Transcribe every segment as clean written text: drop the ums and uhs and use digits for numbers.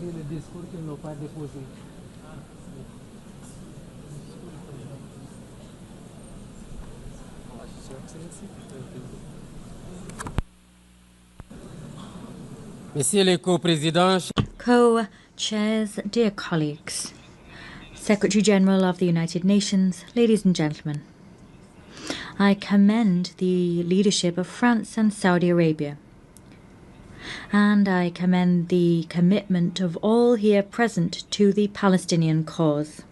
et le discours qu'ils n'ont pas déposé. Messieurs les co-présidents, Co-chairs, dear colleagues, Secretary General of the United Nations, ladies and gentlemen, I commend the leadership of France and Saudi Arabia, and I commend the commitment of all here present to the Palestinian cause.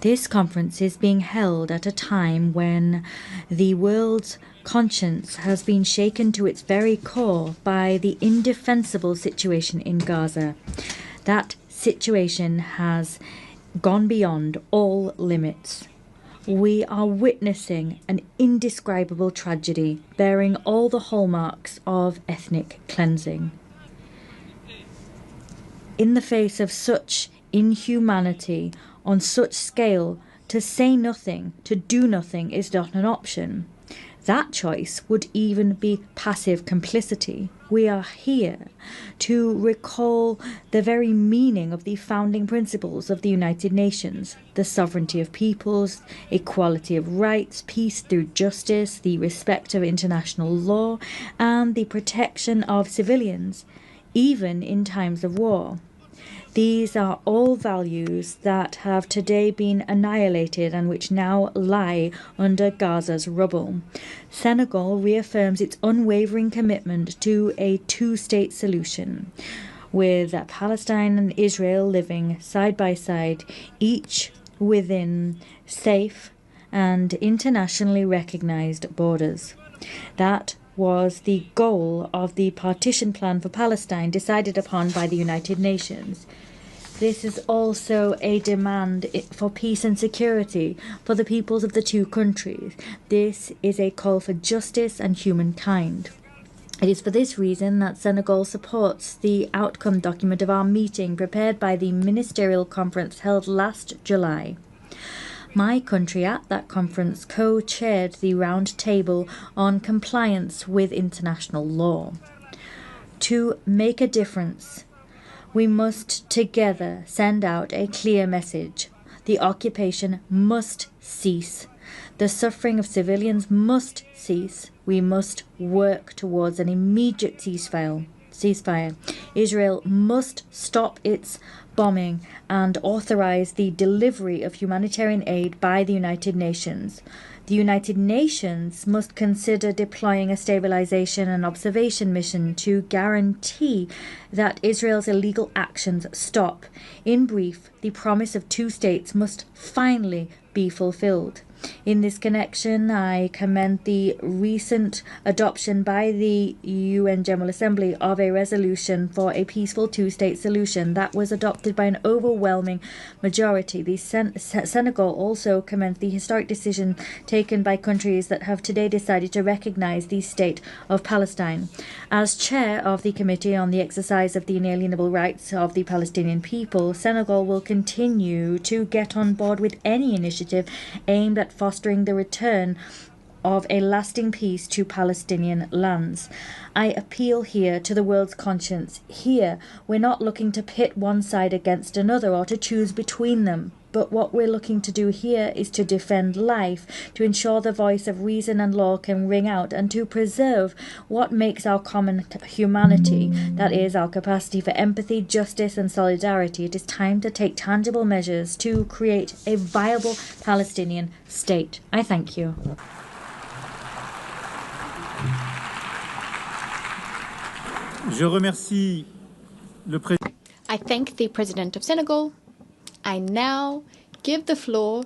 This conference is being held at a time when the world's conscience has been shaken to its very core by the indefensible situation in Gaza. That situation has gone beyond all limits. We are witnessing an indescribable tragedy bearing all the hallmarks of ethnic cleansing. In the face of such inhumanity on such scale, to say nothing, to do nothing is not an option. That choice would even be passive complicity. We are here to recall the very meaning of the founding principles of the United Nations: the sovereignty of peoples, equality of rights, peace through justice, the respect of international law, and the protection of civilians, even in times of war. These are all values that have today been annihilated and which now lie under Gaza's rubble. Senegal reaffirms its unwavering commitment to a two-state solution, with Palestine and Israel living side by side, each within safe and internationally recognized borders. That was the goal of the partition plan for Palestine decided upon by the United Nations. This is also a demand for peace and security for the peoples of the two countries. This is a call for justice and humankind. It is for this reason that Senegal supports the outcome document of our meeting prepared by the ministerial conference held last July. My country at that conference co-chaired the round table on compliance with international law. To make a difference, we must together send out a clear message. The occupation must cease. The suffering of civilians must cease. We must work towards an immediate ceasefire. Israel must stop its bombing and authorize the delivery of humanitarian aid by the United Nations. The United Nations must consider deploying a stabilization and observation mission to guarantee that Israel's illegal actions stop. In brief, the promise of two states must finally be fulfilled. In this connection, I commend the recent adoption by the UN General Assembly of a resolution for a peaceful two-state solution that was adopted by an overwhelming majority. The Senegal also commends the historic decision taken by countries that have today decided to recognize the state of Palestine. As chair of the Committee on the Exercise of the Inalienable Rights of the Palestinian People, Senegal will continue to get on board with any initiative aimed at fostering the return of a lasting peace to Palestinian lands. I appeal here to the world's conscience. Here, we're not looking to pit one side against another or to choose between them. But what we're looking to do here is to defend life, to ensure the voice of reason and law can ring out, and to preserve what makes our common humanity, that is, our capacity for empathy, justice, and solidarity. It is time to take tangible measures to create a viable Palestinian state. I thank you. I thank the President of Senegal. I now give the floor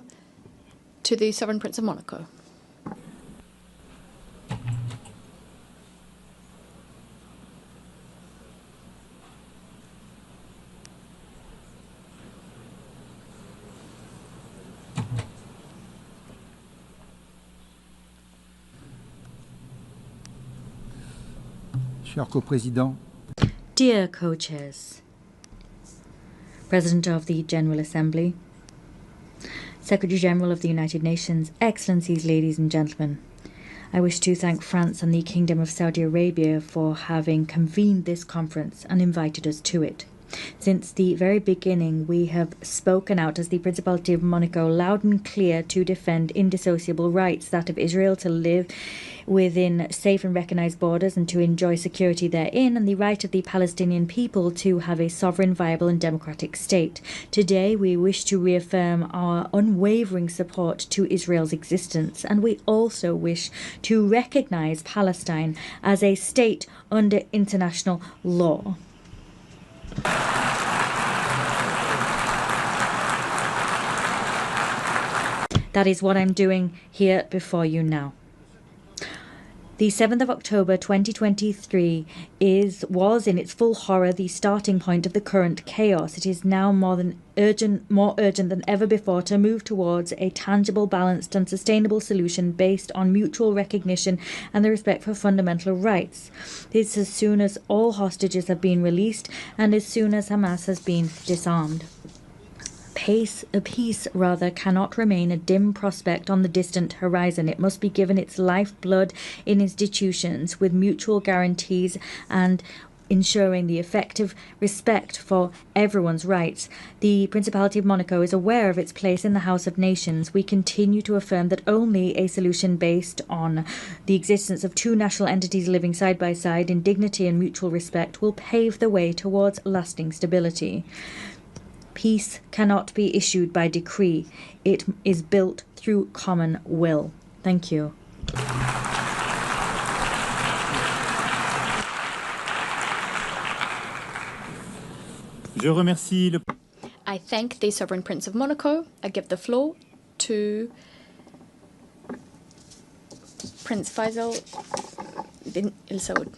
to the Sovereign Prince of Monaco. Cher co-président, Dear co-chairs, President of the General Assembly, Secretary General of the United Nations, Excellencies, ladies and gentlemen, I wish to thank France and the Kingdom of Saudi Arabia for having convened this conference and invited us to it. Since the very beginning, we have spoken out as the Principality of Monaco loud and clear to defend indissociable rights, that of Israel to live within safe and recognized borders and to enjoy security therein, and the right of the Palestinian people to have a sovereign, viable and democratic state. Today, we wish to reaffirm our unwavering support to Israel's existence, and we also wish to recognize Palestine as a state under international law. That is what I'm doing here before you now. The 7th of October 2023 was in its full horror the starting point of the current chaos. It is now more urgent than ever before to move towards a tangible, balanced and sustainable solution based on mutual recognition and the respect for fundamental rights. This as soon as all hostages have been released and as soon as Hamas has been disarmed. Peace cannot remain a dim prospect on the distant horizon. It must be given its lifeblood in institutions with mutual guarantees and ensuring the effective respect for everyone's rights. The Principality of Monaco is aware of its place in the House of Nations. We continue to affirm that only a solution based on the existence of two national entities living side by side in dignity and mutual respect will pave the way towards lasting stability. Peace cannot be issued by decree. It is built through common will. Thank you. I thank the Sovereign Prince of Monaco. I give the floor to Prince Faisal bin Al Saud.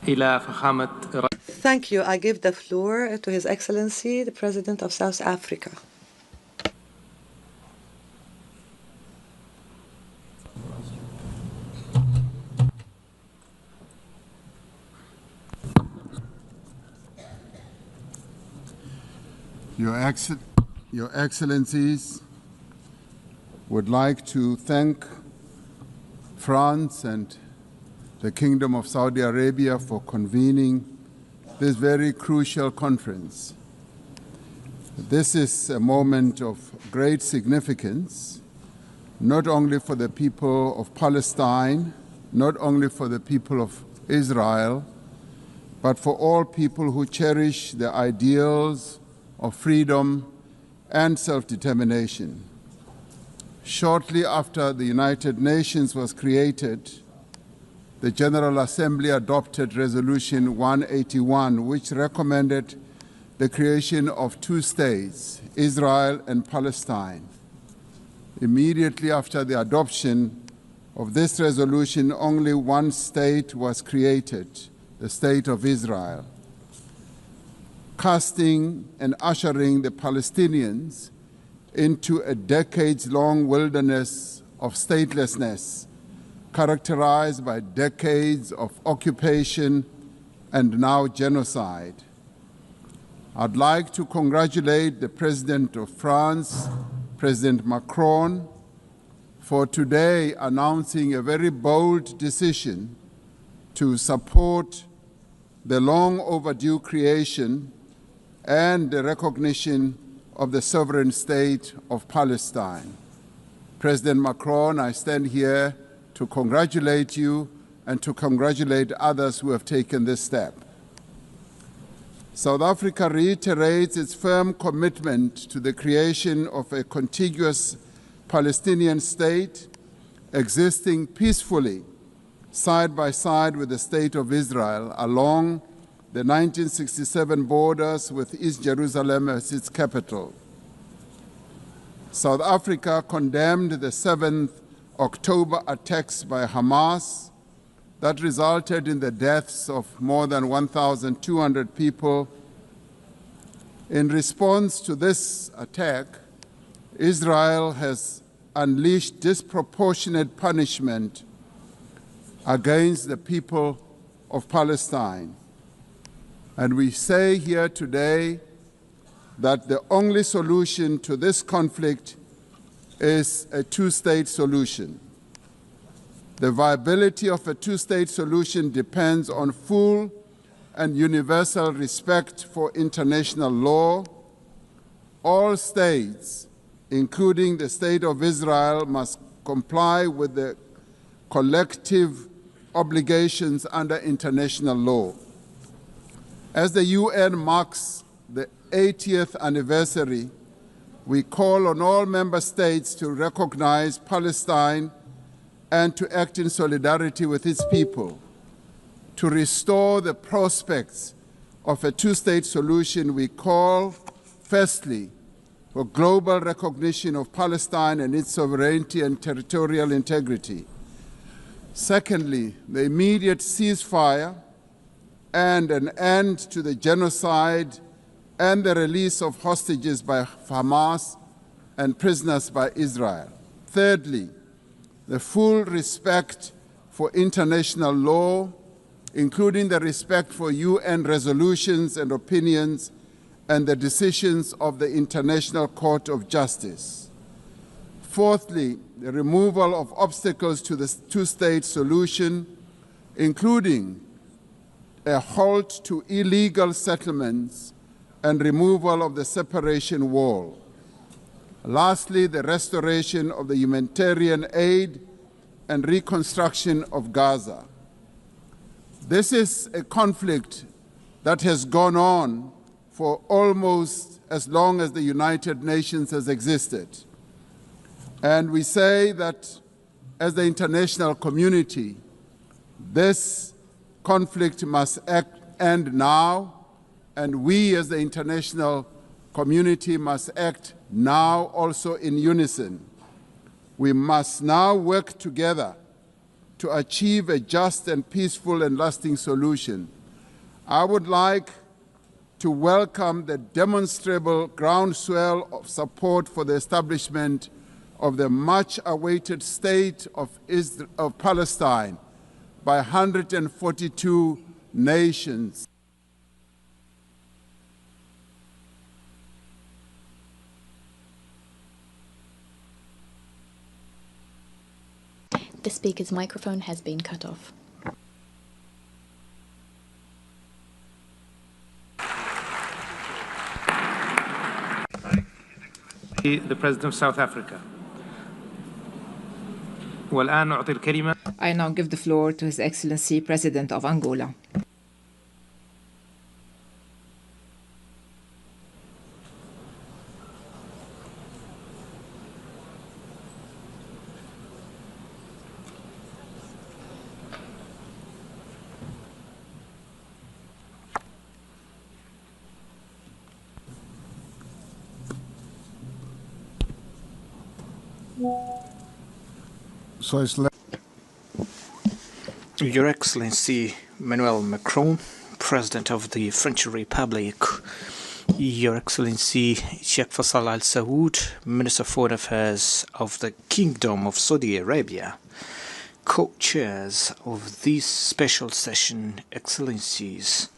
Thank you. I give the floor to His Excellency, the President of South Africa. Your Excellencies, would like to thank France and the Kingdom of Saudi Arabia for convening this very crucial conference. This is a moment of great significance, not only for the people of Palestine, not only for the people of Israel, but for all people who cherish the ideals of freedom and self-determination. Shortly after the United Nations was created, the General Assembly adopted Resolution 181, which recommended the creation of two states, Israel and Palestine. Immediately after the adoption of this resolution, only one state was created, the State of Israel, casting and ushering the Palestinians into a decades-long wilderness of statelessness, characterized by decades of occupation and now genocide. I'd like to congratulate the President of France, President Macron, for today announcing a very bold decision to support the long overdue creation and the recognition of the sovereign state of Palestine. President Macron, I stand here to congratulate you and to congratulate others who have taken this step. South Africa reiterates its firm commitment to the creation of a contiguous Palestinian state existing peacefully side by side with the State of Israel along the 1967 borders with East Jerusalem as its capital. South Africa condemned the 7th October attacks by Hamas that resulted in the deaths of more than 1,200 people. In response to this attack, Israel has unleashed disproportionate punishment against the people of Palestine. And we say here today that the only solution to this conflict is a two-state solution. The viability of a two-state solution depends on full and universal respect for international law. All states, including the State of Israel, must comply with the collective obligations under international law. As the UN marks the 80th anniversary, we call on all member states to recognize Palestine and to act in solidarity with its people. To restore the prospects of a two-state solution, we call, firstly, for global recognition of Palestine and its sovereignty and territorial integrity. Secondly, the immediate ceasefire and an end to the genocide and the release of hostages by Hamas and prisoners by Israel. Thirdly, the full respect for international law, including the respect for UN resolutions and opinions and the decisions of the International Court of Justice. Fourthly, the removal of obstacles to the two-state solution, including a halt to illegal settlements and removal of the separation wall. Lastly, the restoration of the humanitarian aid and reconstruction of Gaza. This is a conflict that has gone on for almost as long as the United Nations has existed. And we say that as the international community, this conflict must end now, and we as the international community must act now also in unison. We must now work together to achieve a just and peaceful and lasting solution. I would like to welcome the demonstrable groundswell of support for the establishment of the much-awaited state of Palestine by 142 nations. The speaker's microphone has been cut off. The President of South Africa. والآن أعطي الكلمة. I now give the floor to His Excellency President of Angola. Your Excellency Emmanuel Macron, President of the French Republic, Your Excellency Sheikh Faisal Al Saud, Minister of Foreign Affairs of the Kingdom of Saudi Arabia, co-chairs of this special session, Excellencies,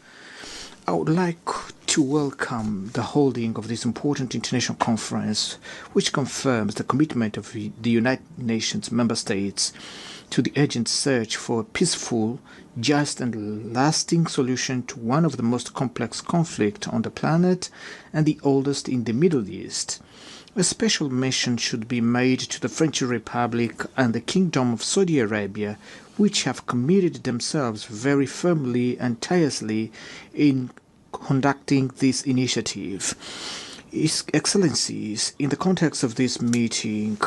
I would like to welcome the holding of this important international conference, which confirms the commitment of the United Nations member states to the urgent search for a peaceful, just and lasting solution to one of the most complex conflicts on the planet and the oldest in the Middle East. A special mention should be made to the French Republic and the Kingdom of Saudi Arabia, which have committed themselves very firmly and tirelessly in conducting this initiative. His Excellencies, in the context of this meeting,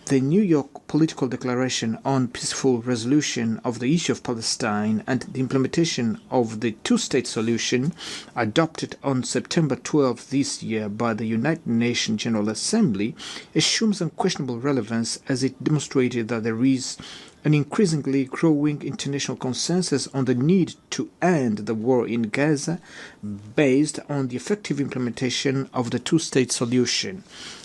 the New York Political Declaration on Peaceful Resolution of the Issue of Palestine and the implementation of the two-state solution, adopted on September 12 this year by the United Nations General Assembly, assumes unquestionable relevance as it demonstrated that there is an increasingly growing international consensus on the need to end the war in Gaza based on the effective implementation of the two-state solution.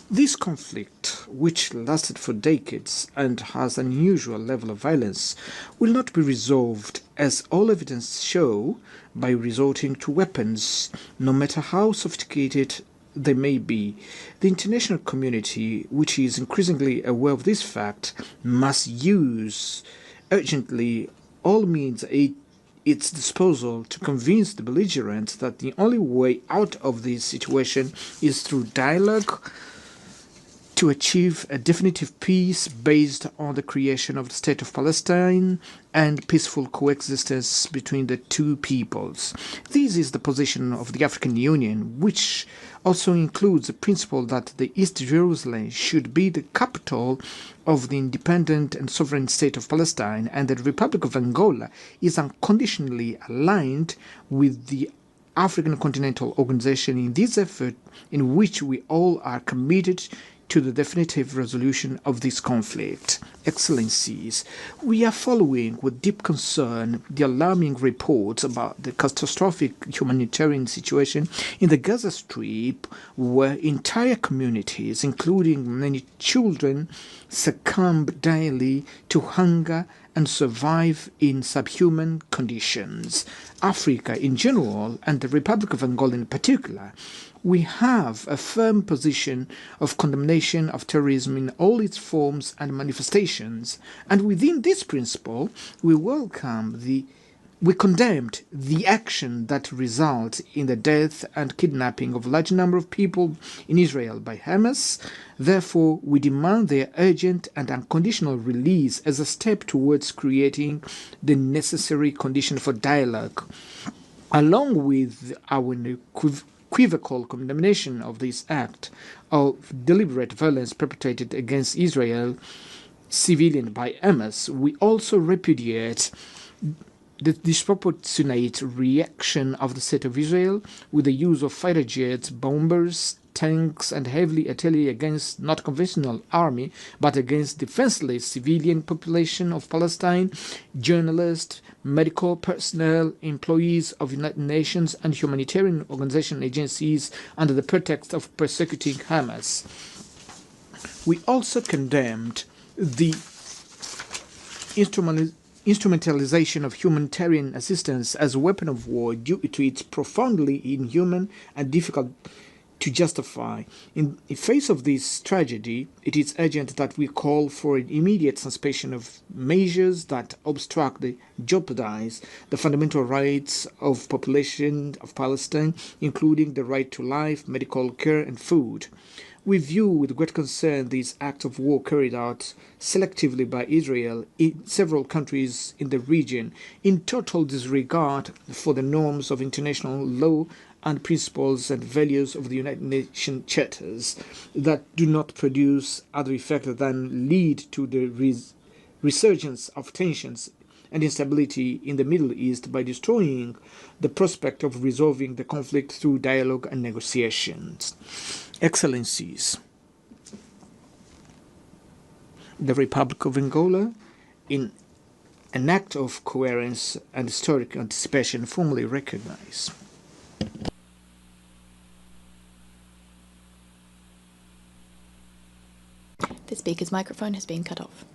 This conflict, which lasted for decades and has an unusual level of violence, will not be resolved, as all evidence show, by resorting to weapons, no matter how sophisticated they may be. The international community, which is increasingly aware of this fact, must use urgently all means at its disposal to convince the belligerents that the only way out of this situation is through dialogue to achieve a definitive peace based on the creation of the State of Palestine and peaceful coexistence between the two peoples. This is the position of the African Union, which also includes the principle that the East Jerusalem should be the capital of the independent and sovereign State of Palestine, and the Republic of Angola is unconditionally aligned with the African Continental Organization in this effort, in which we all are committed to the definitive resolution of this conflict. Excellencies, we are following with deep concern the alarming reports about the catastrophic humanitarian situation in the Gaza Strip, where entire communities, including many children, succumb daily to hunger and survive in subhuman conditions. Africa in general, and the Republic of Angola in particular, we have a firm position of condemnation of terrorism in all its forms and manifestations, and within this principle we condemned the action that results in the death and kidnapping of a large number of people in Israel by Hamas. Therefore, we demand their urgent and unconditional release as a step towards creating the necessary condition for dialogue. Along with our equivocal condemnation of this act of deliberate violence perpetrated against Israel civilian by Hamas, we also repudiate the disproportionate reaction of the State of Israel with the use of fighter jets, bombers, tanks, and heavily artillery against not conventional army, but against defenseless civilian population of Palestine, journalists, medical personnel, employees of United Nations and humanitarian organization agencies under the pretext of persecuting Hamas. We also condemned the instrumentalization of humanitarian assistance as a weapon of war due to its profoundly inhuman and difficult to justify. In the face of this tragedy, it is urgent that we call for an immediate suspension of measures that obstruct and jeopardize the fundamental rights of population of Palestine, including the right to life, medical care, and food. We view with great concern these acts of war carried out selectively by Israel in several countries in the region, in total disregard for the norms of international law and principles and values of the United Nations charters, that do not produce other effect than lead to the resurgence of tensions and instability in the Middle East by destroying the prospect of resolving the conflict through dialogue and negotiations. Excellencies, the Republic of Angola, in an act of coherence and historic anticipation, formally recognize The speaker's microphone has been cut off.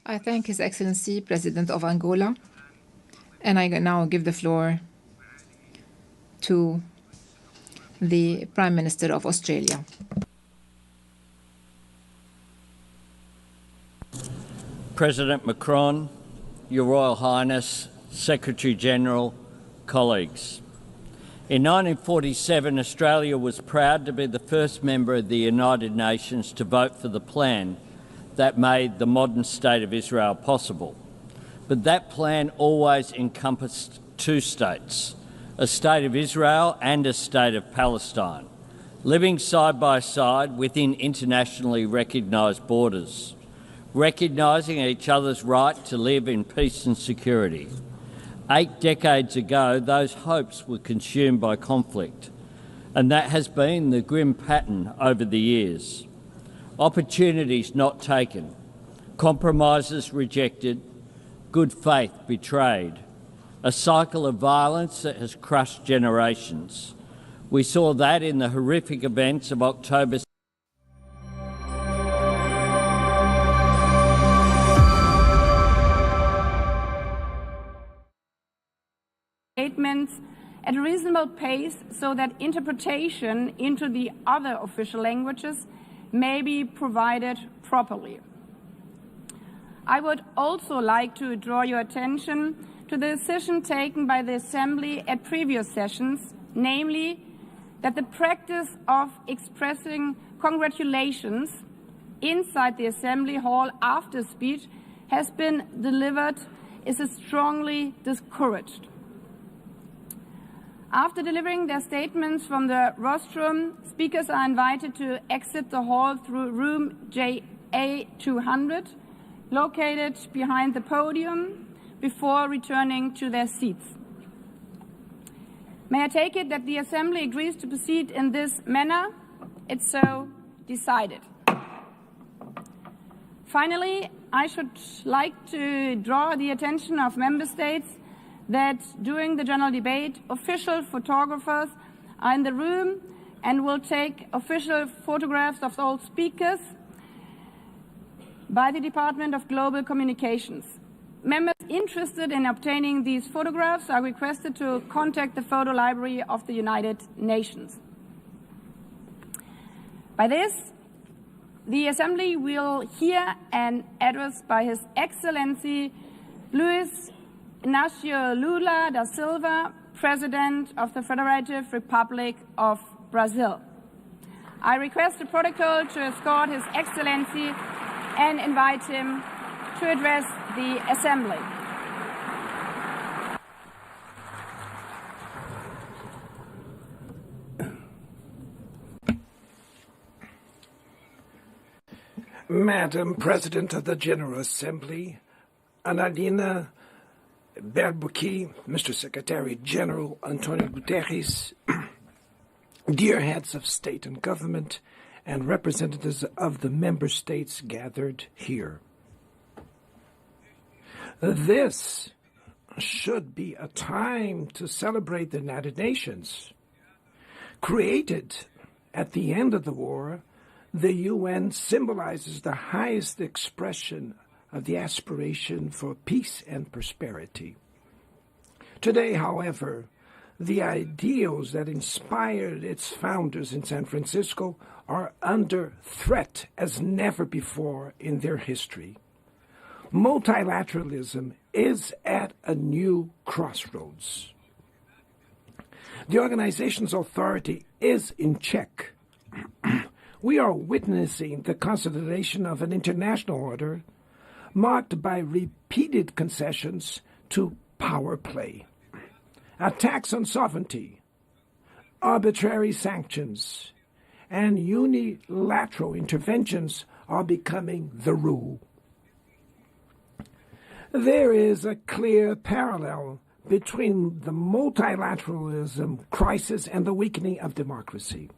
I thank His Excellency, President of Angola, and I now give the floor to the Prime Minister of Australia. President Macron, Your Royal Highness, Secretary-General, colleagues. In 1947, Australia was proud to be the first member of the United Nations to vote for the plan that made the modern State of Israel possible. But that plan always encompassed two states, a State of Israel and a State of Palestine, living side by side within internationally recognised borders, recognising each other's right to live in peace and security. 8 decades ago, those hopes were consumed by conflict, and that has been the grim pattern over the years. Opportunities not taken, compromises rejected, good faith betrayed, a cycle of violence that has crushed generations. We saw that in the horrific events of October. Statements at a reasonable pace so that interpretation into the other official languages may be provided properly. I would also like to draw your attention to the decision taken by the Assembly at previous sessions, namely that the practice of expressing congratulations inside the Assembly Hall after speech has been delivered is strongly discouraged. After delivering their statements from the rostrum, speakers are invited to exit the hall through room JA200, located behind the podium, before returning to their seats. May I take it that the Assembly agrees to proceed in this manner? It's so decided. Finally, I should like to draw the attention of Member States that during the general debate, official photographers are in the room and will take official photographs of all speakers by the Department of Global Communications. Members interested in obtaining these photographs are requested to contact the Photo Library of the United Nations. By this, the Assembly will hear an address by His Excellency Luiz Inácio Lula da Silva, President of the Federative Republic of Brazil. I request the protocol to escort His Excellency and invite him to address the Assembly. Madam President of the General Assembly, Annalena Baerbock, Mr. Secretary General Antonio Guterres, dear heads of state and government, and representatives of the member states gathered here. This should be a time to celebrate the United Nations. Created at the end of the war, the UN symbolizes the highest expression of the aspiration for peace and prosperity. Today, however, the ideals that inspired its founders in San Francisco are under threat as never before in their history. Multilateralism is at a new crossroads. The organization's authority is in check. We are witnessing the consolidation of an international order marked by repeated concessions to power play, attacks on sovereignty, arbitrary sanctions, and unilateral interventions are becoming the rule. There is a clear parallel between the multilateralism crisis and the weakening of democracy.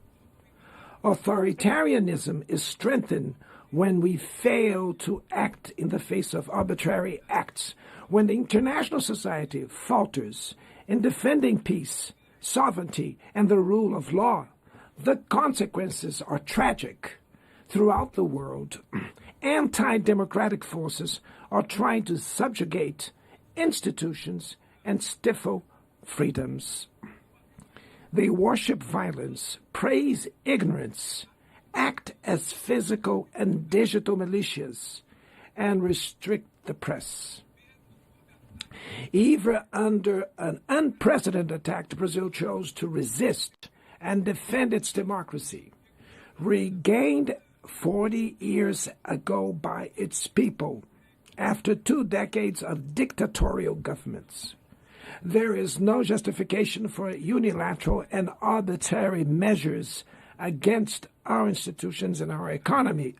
Authoritarianism is strengthened when we fail to act in the face of arbitrary acts, when the international society falters in defending peace, sovereignty, and the rule of law. The consequences are tragic. Throughout the world, anti-democratic forces are trying to subjugate institutions and stifle freedoms. They worship violence, praise ignorance, act as physical and digital militias, and restrict the press. Even under an unprecedented attack, Brazil chose to resist and defend its democracy, regained 40 years ago by its people after 2 decades of dictatorial governments. There is no justification for unilateral and arbitrary measures against our institutions and our economy.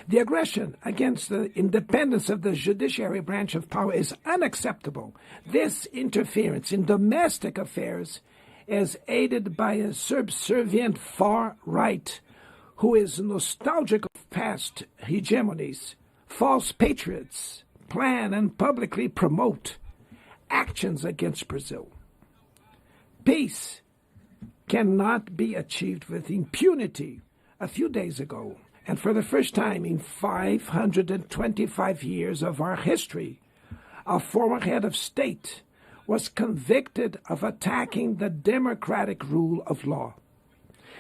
The aggression against the independence of the judiciary branch of power is unacceptable. This interference in domestic affairs is aided by a subservient far right who is nostalgic of past hegemonies. False patriots plan and publicly promote actions against Brazil. Peace cannot be achieved with impunity. A few days ago, and for the first time in 525 years of our history, a former head of state was convicted of attacking the democratic rule of law.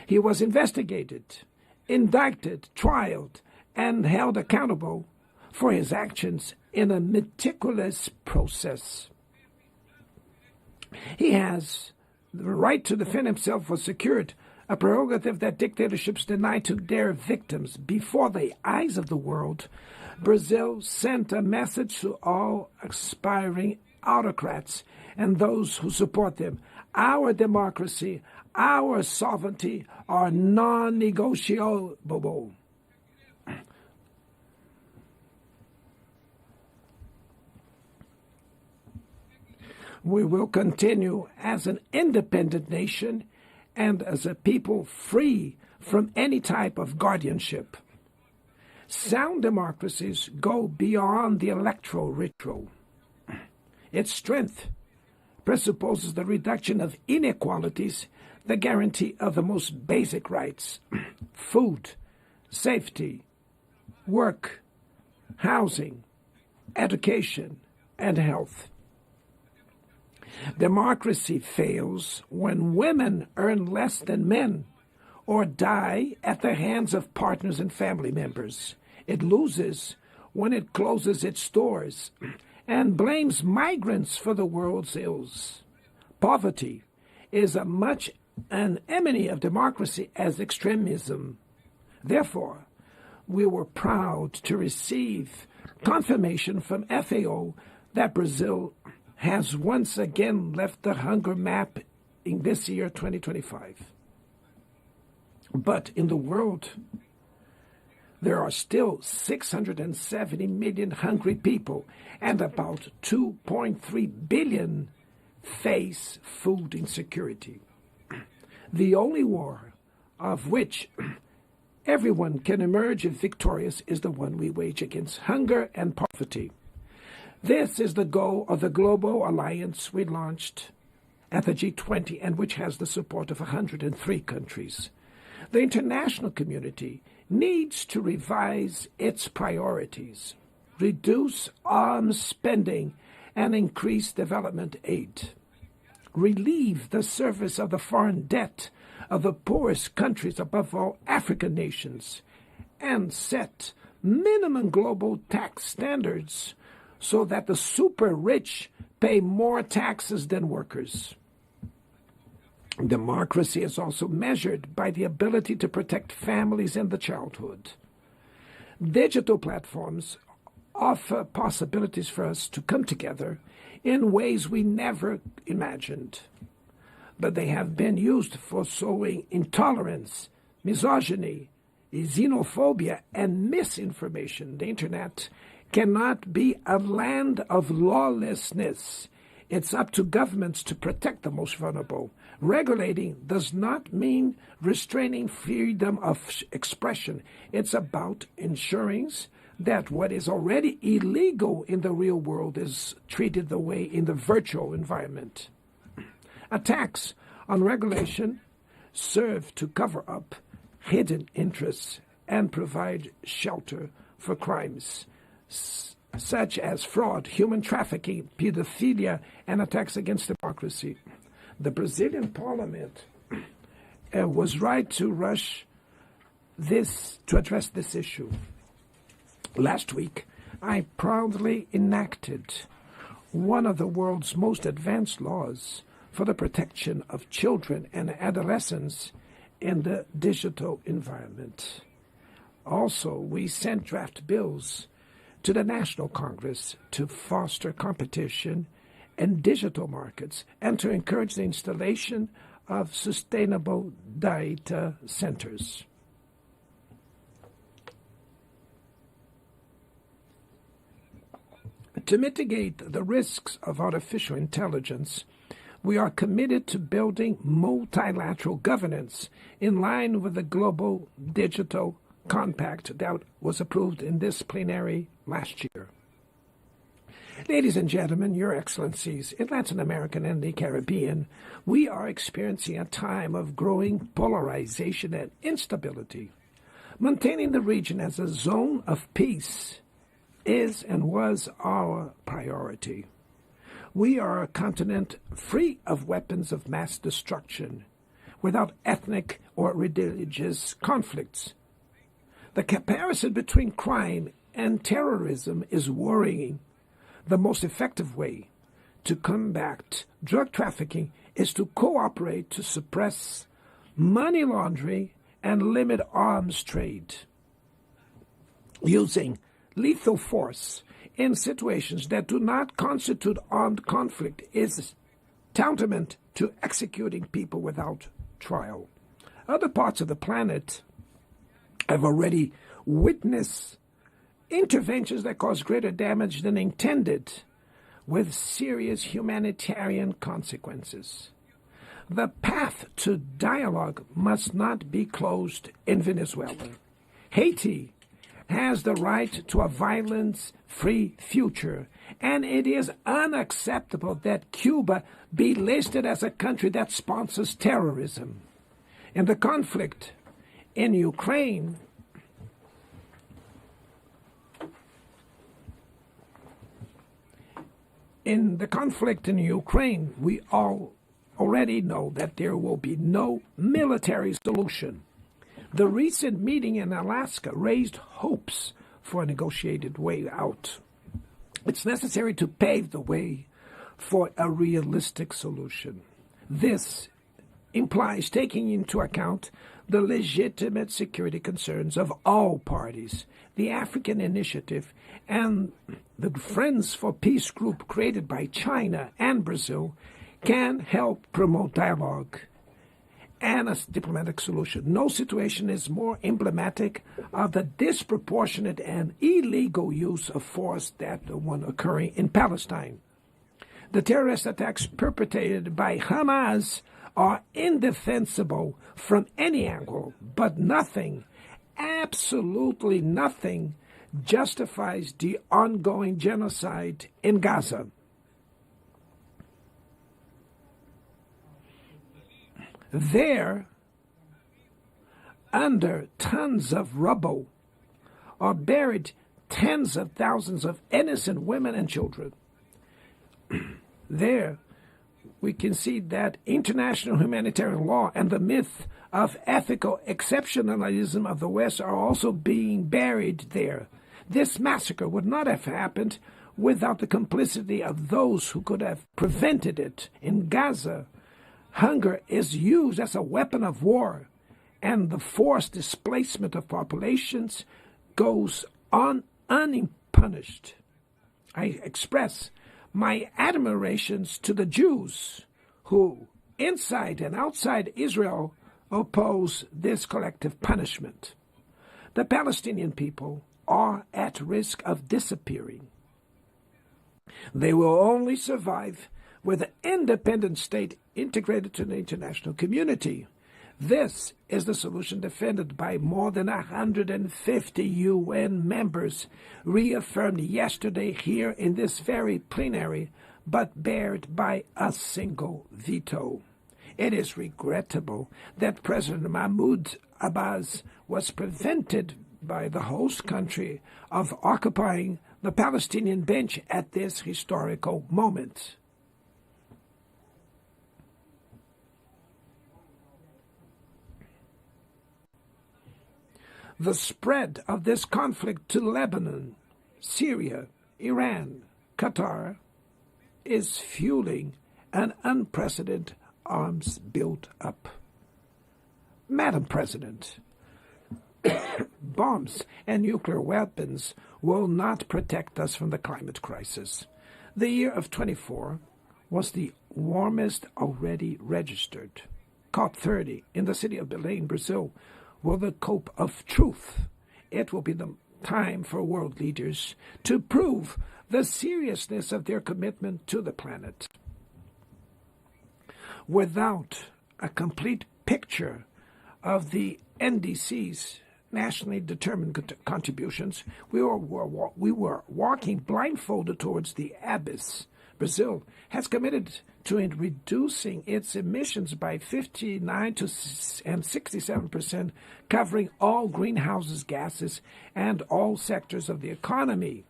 He was investigated, indicted, trialed, and held accountable for his actions in a meticulous process. He has the right to defend himself was secured, a prerogative that dictatorships deny to their victims. Before the eyes of the world, Brazil sent a message to all aspiring autocrats and those who support them. Our democracy, our sovereignty are non-negotiable. We will continue as an independent nation and as a people free from any type of guardianship. Sound democracies go beyond the electoral ritual. Its strength presupposes the reduction of inequalities, the guarantee of the most basic rights: food, safety, work, housing, education, and health. Democracy fails when women earn less than men or die at the hands of partners and family members. It loses when it closes its doors and blames migrants for the world's ills. Poverty is as much an enemy of democracy as extremism. Therefore, we were proud to receive confirmation from FAO that Brazil has once again left the hunger map in this year, 2025. But in the world, there are still 670 million hungry people, and about 2.3 billion face food insecurity. The only war of which everyone can emerge victorious is the one we wage against hunger and poverty. This is the goal of the global alliance we launched at the G20 and which has the support of 103 countries. The international community needs to revise its priorities, reduce arms spending, and increase development aid. Relieve the service of the foreign debt of the poorest countries, above all African nations, and set minimum global tax standards so that the super rich pay more taxes than workers. Democracy is also measured by the ability to protect families and the childhood. Digital platforms offer possibilities for us to come together in ways we never imagined. But they have been used for sowing intolerance, misogyny, xenophobia, and misinformation. The internet cannot be a land of lawlessness. It's up to governments to protect the most vulnerable. Regulating does not mean restraining freedom of expression. It's about ensuring that what is already illegal in the real world is treated the way in the virtual environment. Attacks on regulation serve to cover up hidden interests and provide shelter for crimes such as fraud, human trafficking, pedophilia, and attacks against democracy. The Brazilian parliament was right to rush to address this issue. Last week, I proudly enacted one of the world's most advanced laws for the protection of children and adolescents in the digital environment. Also, we sent draft bills to the National Congress to foster competition in digital markets and to encourage the installation of sustainable data centers. To mitigate the risks of artificial intelligence, we are committed to building multilateral governance in line with the Global Digital Compact that was approved in this plenary last year. Ladies and gentlemen, Your Excellencies, in Latin America and the Caribbean, we are experiencing a time of growing polarization and instability. Maintaining the region as a zone of peace is and was our priority. We are a continent free of weapons of mass destruction, without ethnic or religious conflicts. The comparison between crime and terrorism is worrying. The most effective way to combat drug trafficking is to cooperate to suppress money laundering and limit arms trade. Using lethal force in situations that do not constitute armed conflict is tantamount to executing people without trial. Other parts of the planet have already witnessed interventions that cause greater damage than intended, with serious humanitarian consequences. The path to dialogue must not be closed in Venezuela. Haiti has the right to a violence-free future, and it is unacceptable that Cuba be listed as a country that sponsors terrorism. In the conflict in Ukraine, we all already know that there will be no military solution. The recent meeting in Alaska raised hopes for a negotiated way out. It's necessary to pave the way for a realistic solution. This implies taking into account the legitimate security concerns of all parties. The African Initiative and the Friends for Peace group created by China and Brazil can help promote dialogue and a diplomatic solution. No situation is more emblematic of the disproportionate and illegal use of force than the one occurring in Palestine. The terrorist attacks perpetrated by Hamas are indefensible from any angle, but nothing, absolutely nothing, justifies the ongoing genocide in Gaza. There, under tons of rubble, are buried tens of thousands of innocent women and children. There, we can see that international humanitarian law and the myth of ethical exceptionalism of the West are also being buried there. This massacre would not have happened without the complicity of those who could have prevented it. In Gaza, hunger is used as a weapon of war, and the forced displacement of populations goes on unpunished. I express my admirations to the Jews who, inside and outside Israel, oppose this collective punishment. The Palestinian people are at risk of disappearing. They will only survive with an independent state integrated to the international community. This is the solution defended by more than 150 UN members, reaffirmed yesterday here in this very plenary, but bared by a single veto. It is regrettable that President Mahmoud Abbas was prevented by the host country of occupying the Palestinian bench at this historical moment. The spread of this conflict to Lebanon Syria, Iran, Qatar is fueling an unprecedented arms build-up. Madam President, bombs and nuclear weapons will not protect us from the climate crisis. The year of 24 was the warmest already registered. COP30 in the city of Belém, Brazil, will the COP of truth. It will be the time for world leaders to prove the seriousness of their commitment to the planet. Without a complete picture of the NDC's nationally determined contributions, we were walking blindfolded towards the abyss. Brazil has committed to reducing its emissions by 59% and 67%, covering all greenhouse gases and all sectors of the economy.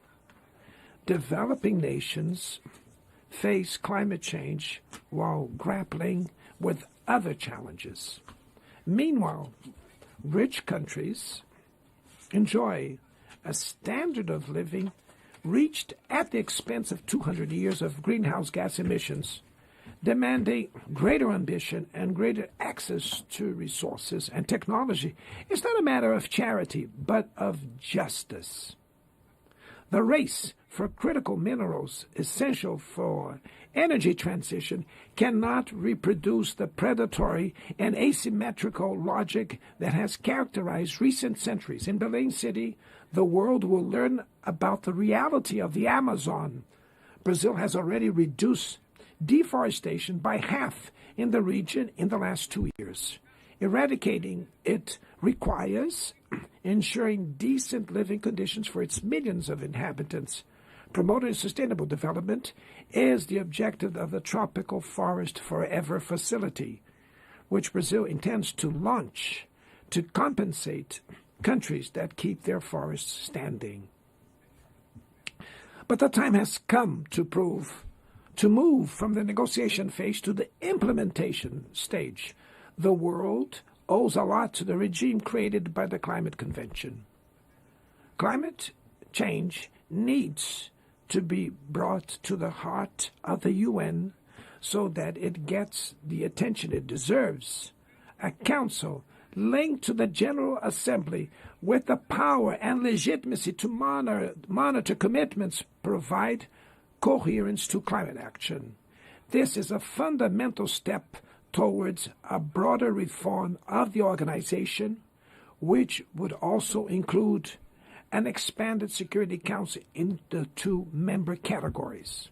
Developing nations face climate change while grappling with other challenges. Meanwhile, rich countries enjoy a standard of living reached at the expense of 200 years of greenhouse gas emissions, demanding greater ambition and greater access to resources and technology. It's not a matter of charity, but of justice. The race for critical minerals essential for energy transition cannot reproduce the predatory and asymmetrical logic that has characterized recent centuries. In Belém City, the world will learn about the reality of the Amazon. Brazil has already reduced deforestation by half in the region in the last 2 years. Eradicating it requires ensuring decent living conditions for its millions of inhabitants. Promoting sustainable development is the objective of the Tropical Forest Forever facility, which Brazil intends to launch to compensate countries that keep their forests standing. But the time has come to move from the negotiation phase to the implementation stage. The world owes a lot to the regime created by the Climate Convention. Climate change needs to be brought to the heart of the UN so that it gets the attention it deserves. A council linked to the General Assembly with the power and legitimacy to monitor commitments provide coherence to climate action. This is a fundamental step towards a broader reform of the organization, which would also include an expanded Security Council in the 2 member categories.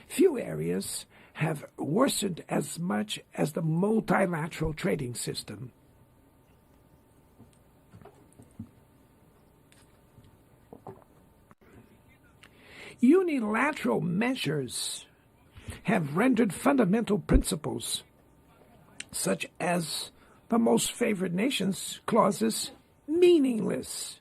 Few areas have worsened as much as the multilateral trading system. Unilateral measures have rendered fundamental principles, such as the most favored nations clauses, meaningless.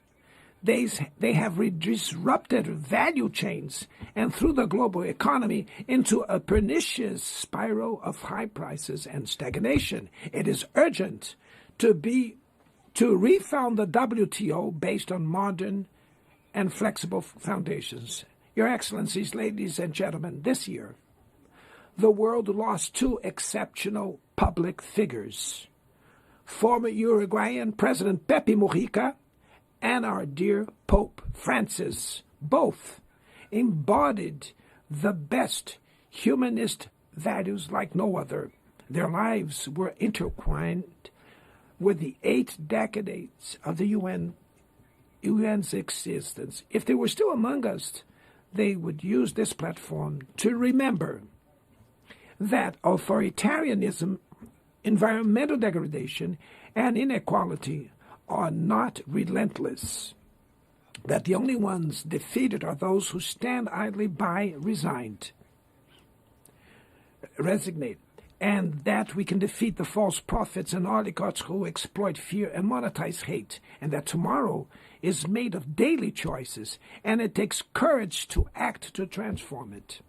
They have disrupted value chains and threw the global economy into a pernicious spiral of high prices and stagnation. It is urgent to refound the WTO based on modern and flexible foundations. Your Excellencies, ladies and gentlemen, this year, the world lost 2 exceptional public figures. Former Uruguayan President Pepe Mujica and our dear Pope Francis, both embodied the best humanist values like no other. Their lives were intertwined with the 8 decades of the UN's existence. If they were still among us, they would use this platform to remember that authoritarianism, environmental degradation, and inequality are not relentless, that the only ones defeated are those who stand idly by, resignate, and that we can defeat the false prophets and oligarchs who exploit fear and monetize hate, and that tomorrow is made of daily choices, and it takes courage to act to transform it.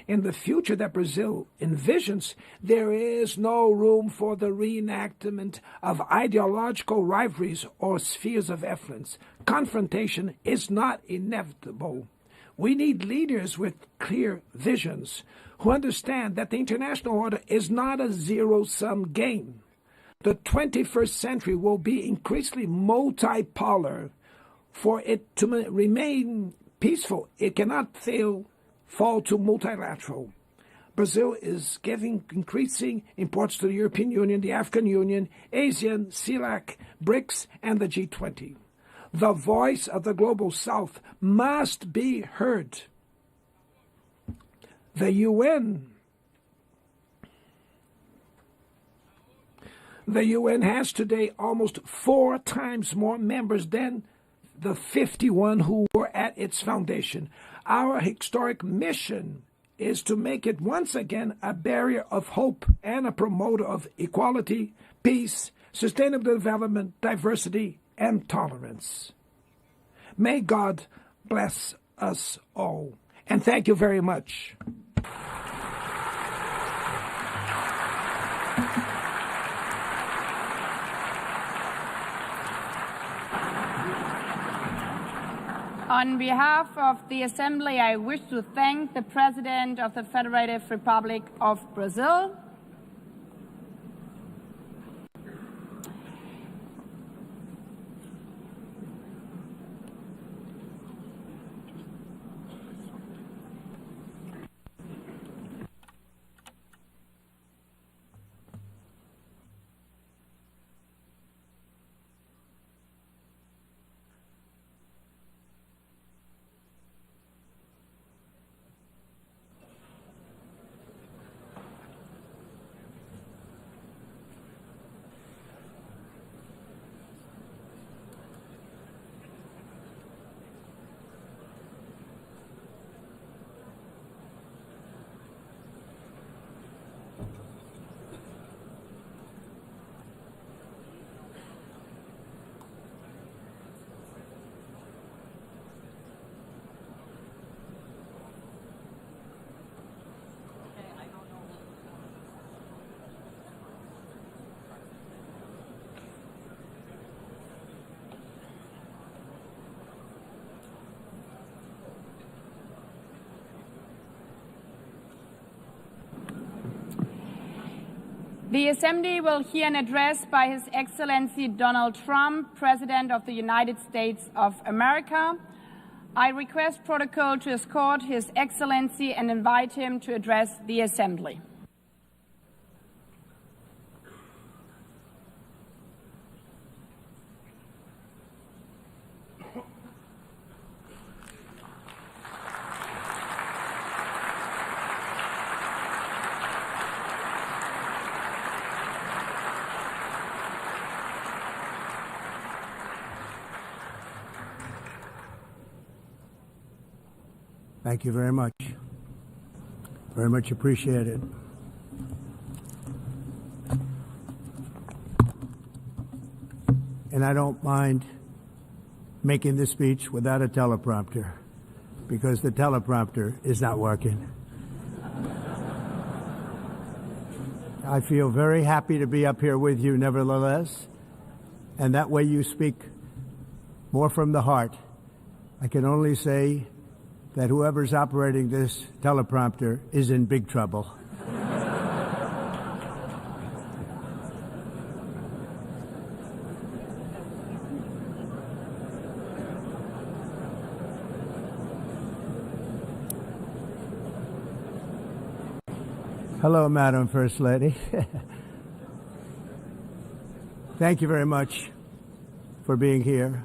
in the future that Brazil envisions, there is no room for the reenactment of ideological rivalries or spheres of influence. Confrontation is not inevitable. We need leaders with clear visions who understand that the international order is not a zero-sum game. The 21st century will be increasingly multipolar. For it to remain peaceful, it cannot fall to multilateral. Brazil is giving increasing importance to the European Union, the African Union, ASEAN, CELAC, BRICS, and the G20. The voice of the global South must be heard. The UN has today almost 4 times more members than the 51 who were at its foundation. Our historic mission is to make it once again a barrier of hope and a promoter of equality, peace, sustainable development, diversity, and tolerance. May God bless us all. And thank you very much. On behalf of the Assembly, I wish to thank the President of the Federative Republic of Brazil, the Assembly will hear an address by His Excellency Donald Trump, President of the United States of America. I request protocol to escort His Excellency and invite him to address the Assembly. Thank you very much. Very much appreciated. And I don't mind making this speech without a teleprompter, because the teleprompter is not working. I feel very happy to be up here with you nevertheless, and that way you speak more from the heart. I can only say that whoever's operating this teleprompter is in big trouble. Hello, Madam First Lady. Thank you very much for being here.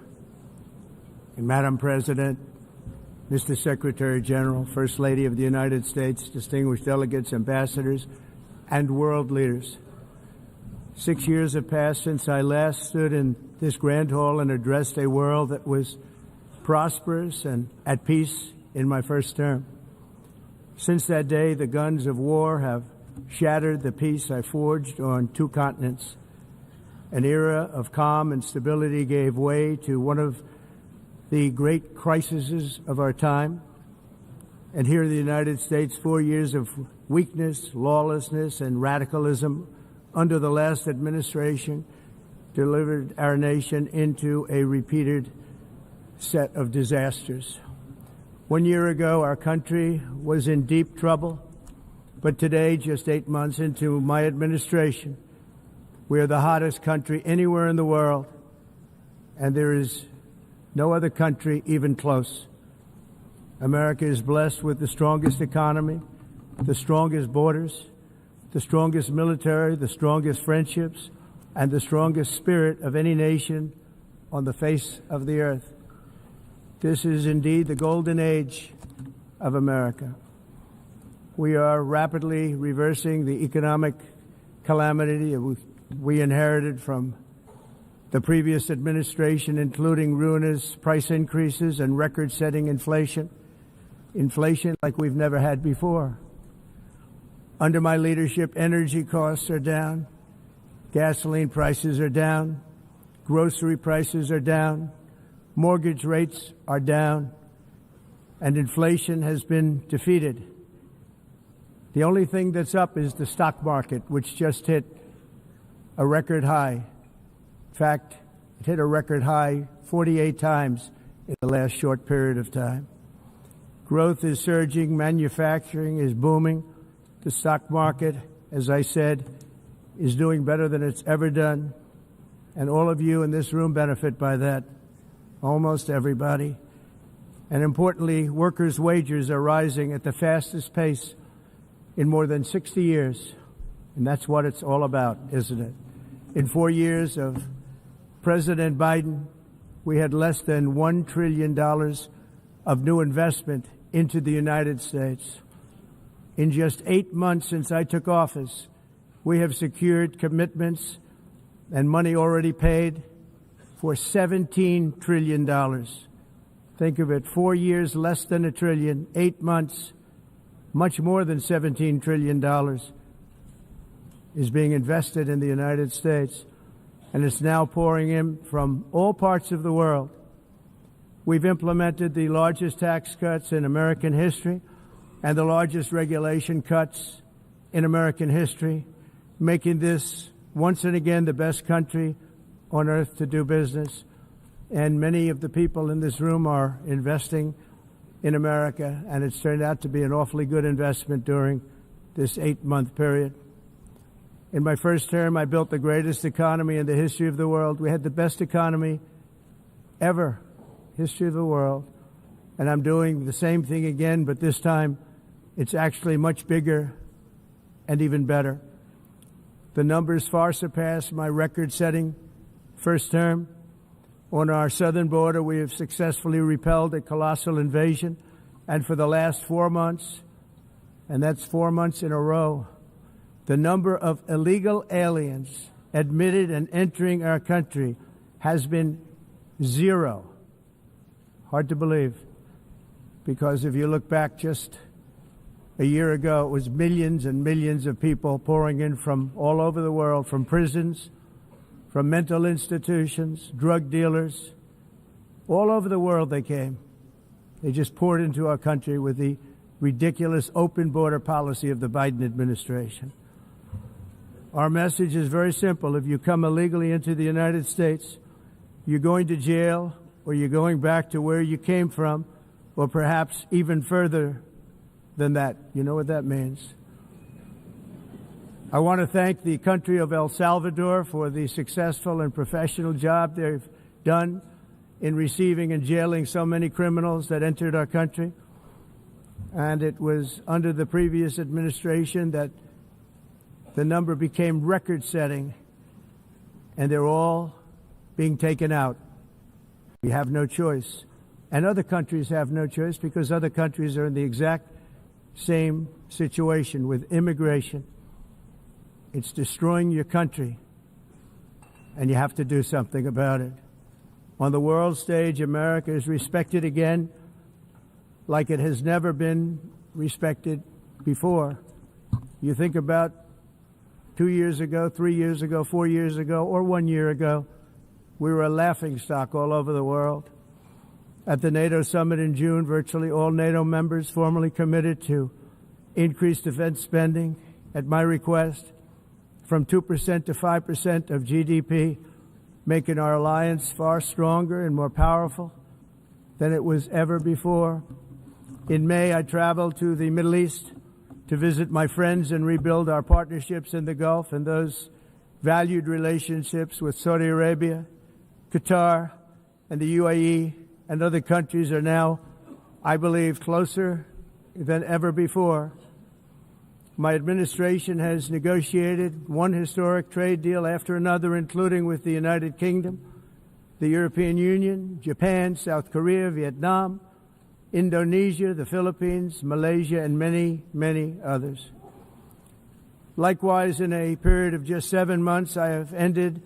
And Madam President, Mr. Secretary General, First Lady of the United States, distinguished delegates, ambassadors, and world leaders. 6 years have passed since I last stood in this grand hall and addressed a world that was prosperous and at peace in my first term. Since that day, the guns of war have shattered the peace I forged on 2 continents. An era of calm and stability gave way to one of the great crises of our time. And here in the United States, 4 years of weakness, lawlessness, and radicalism under the last administration delivered our nation into a repeated set of disasters. 1 year ago, our country was in deep trouble, but today, just 8 months into my administration, we are the hottest country anywhere in the world, and there is no other country even close. America is blessed with the strongest economy, the strongest borders, the strongest military, the strongest friendships, and the strongest spirit of any nation on the face of the earth. This is indeed the golden age of America. We are rapidly reversing the economic calamity we inherited from the previous administration, including ruinous price increases and record-setting inflation like we've never had before. Under my leadership, energy costs are down, gasoline prices are down, grocery prices are down, mortgage rates are down, and inflation has been defeated. The only thing that's up is the stock market, which just hit a record high. In fact, it hit a record high 48 times in the last short period of time. Growth is surging, manufacturing is booming. The stock market, as I said, is doing better than it's ever done. And all of you in this room benefit by that, almost everybody. And importantly, workers' wages are rising at the fastest pace in more than 60 years. And that's what it's all about, isn't it? In 4 years of President Biden, we had less than $1 trillion of new investment into the United States. In just 8 months since I took office, we have secured commitments and money already paid for $17 trillion. Think of it, 4 years, less than $1 trillion, 8 months, much more than $17 trillion is being invested in the United States, and it's now pouring in from all parts of the world. We've implemented the largest tax cuts in American history and the largest regulation cuts in American history, making this once and again the best country on earth to do business. And many of the people in this room are investing in America, and it's turned out to be an awfully good investment during this 8-month period. In my first term, I built the greatest economy in the history of the world. We had the best economy ever, history of the world. And I'm doing the same thing again, but this time it's actually much bigger and even better. The numbers far surpass my record-setting first term. On our southern border, we have successfully repelled a colossal invasion. And for the last 4 months, and that's 4 months in a row, the number of illegal aliens admitted and entering our country has been 0. Hard to believe, because if you look back just a year ago, it was millions and millions of people pouring in from all over the world, from prisons, from mental institutions, drug dealers. All over the world they came. They just poured into our country with the ridiculous open border policy of the Biden administration. Our message is very simple. If you come illegally into the United States, you're going to jail, or you're going back to where you came from, or perhaps even further than that. You know what that means. I want to thank the country of El Salvador for the successful and professional job they've done in receiving and jailing so many criminals that entered our country. And it was under the previous administration that the number became record-setting, and they're all being taken out. We have no choice. And other countries have no choice, because other countries are in the exact same situation with immigration. It's destroying your country, and you have to do something about it. On the world stage, America is respected again like it has never been respected before. You think about 2 years ago, 3 years ago, 4 years ago, or 1 year ago, we were a laughingstock all over the world. At the NATO summit in June, virtually all NATO members formally committed to increase defense spending at my request from 2% to 5% of GDP, making our alliance far stronger and more powerful than it was ever before. In May, I traveled to the Middle East to visit my friends and rebuild our partnerships in the Gulf and those valued relationships with Saudi Arabia, Qatar, and the UAE and other countries are now, I believe, closer than ever before. My administration has negotiated one historic trade deal after another, including with the United Kingdom, the European Union, Japan, South Korea, Vietnam, Indonesia, the Philippines, Malaysia, and many, many others. Likewise, in a period of just 7 months, I have ended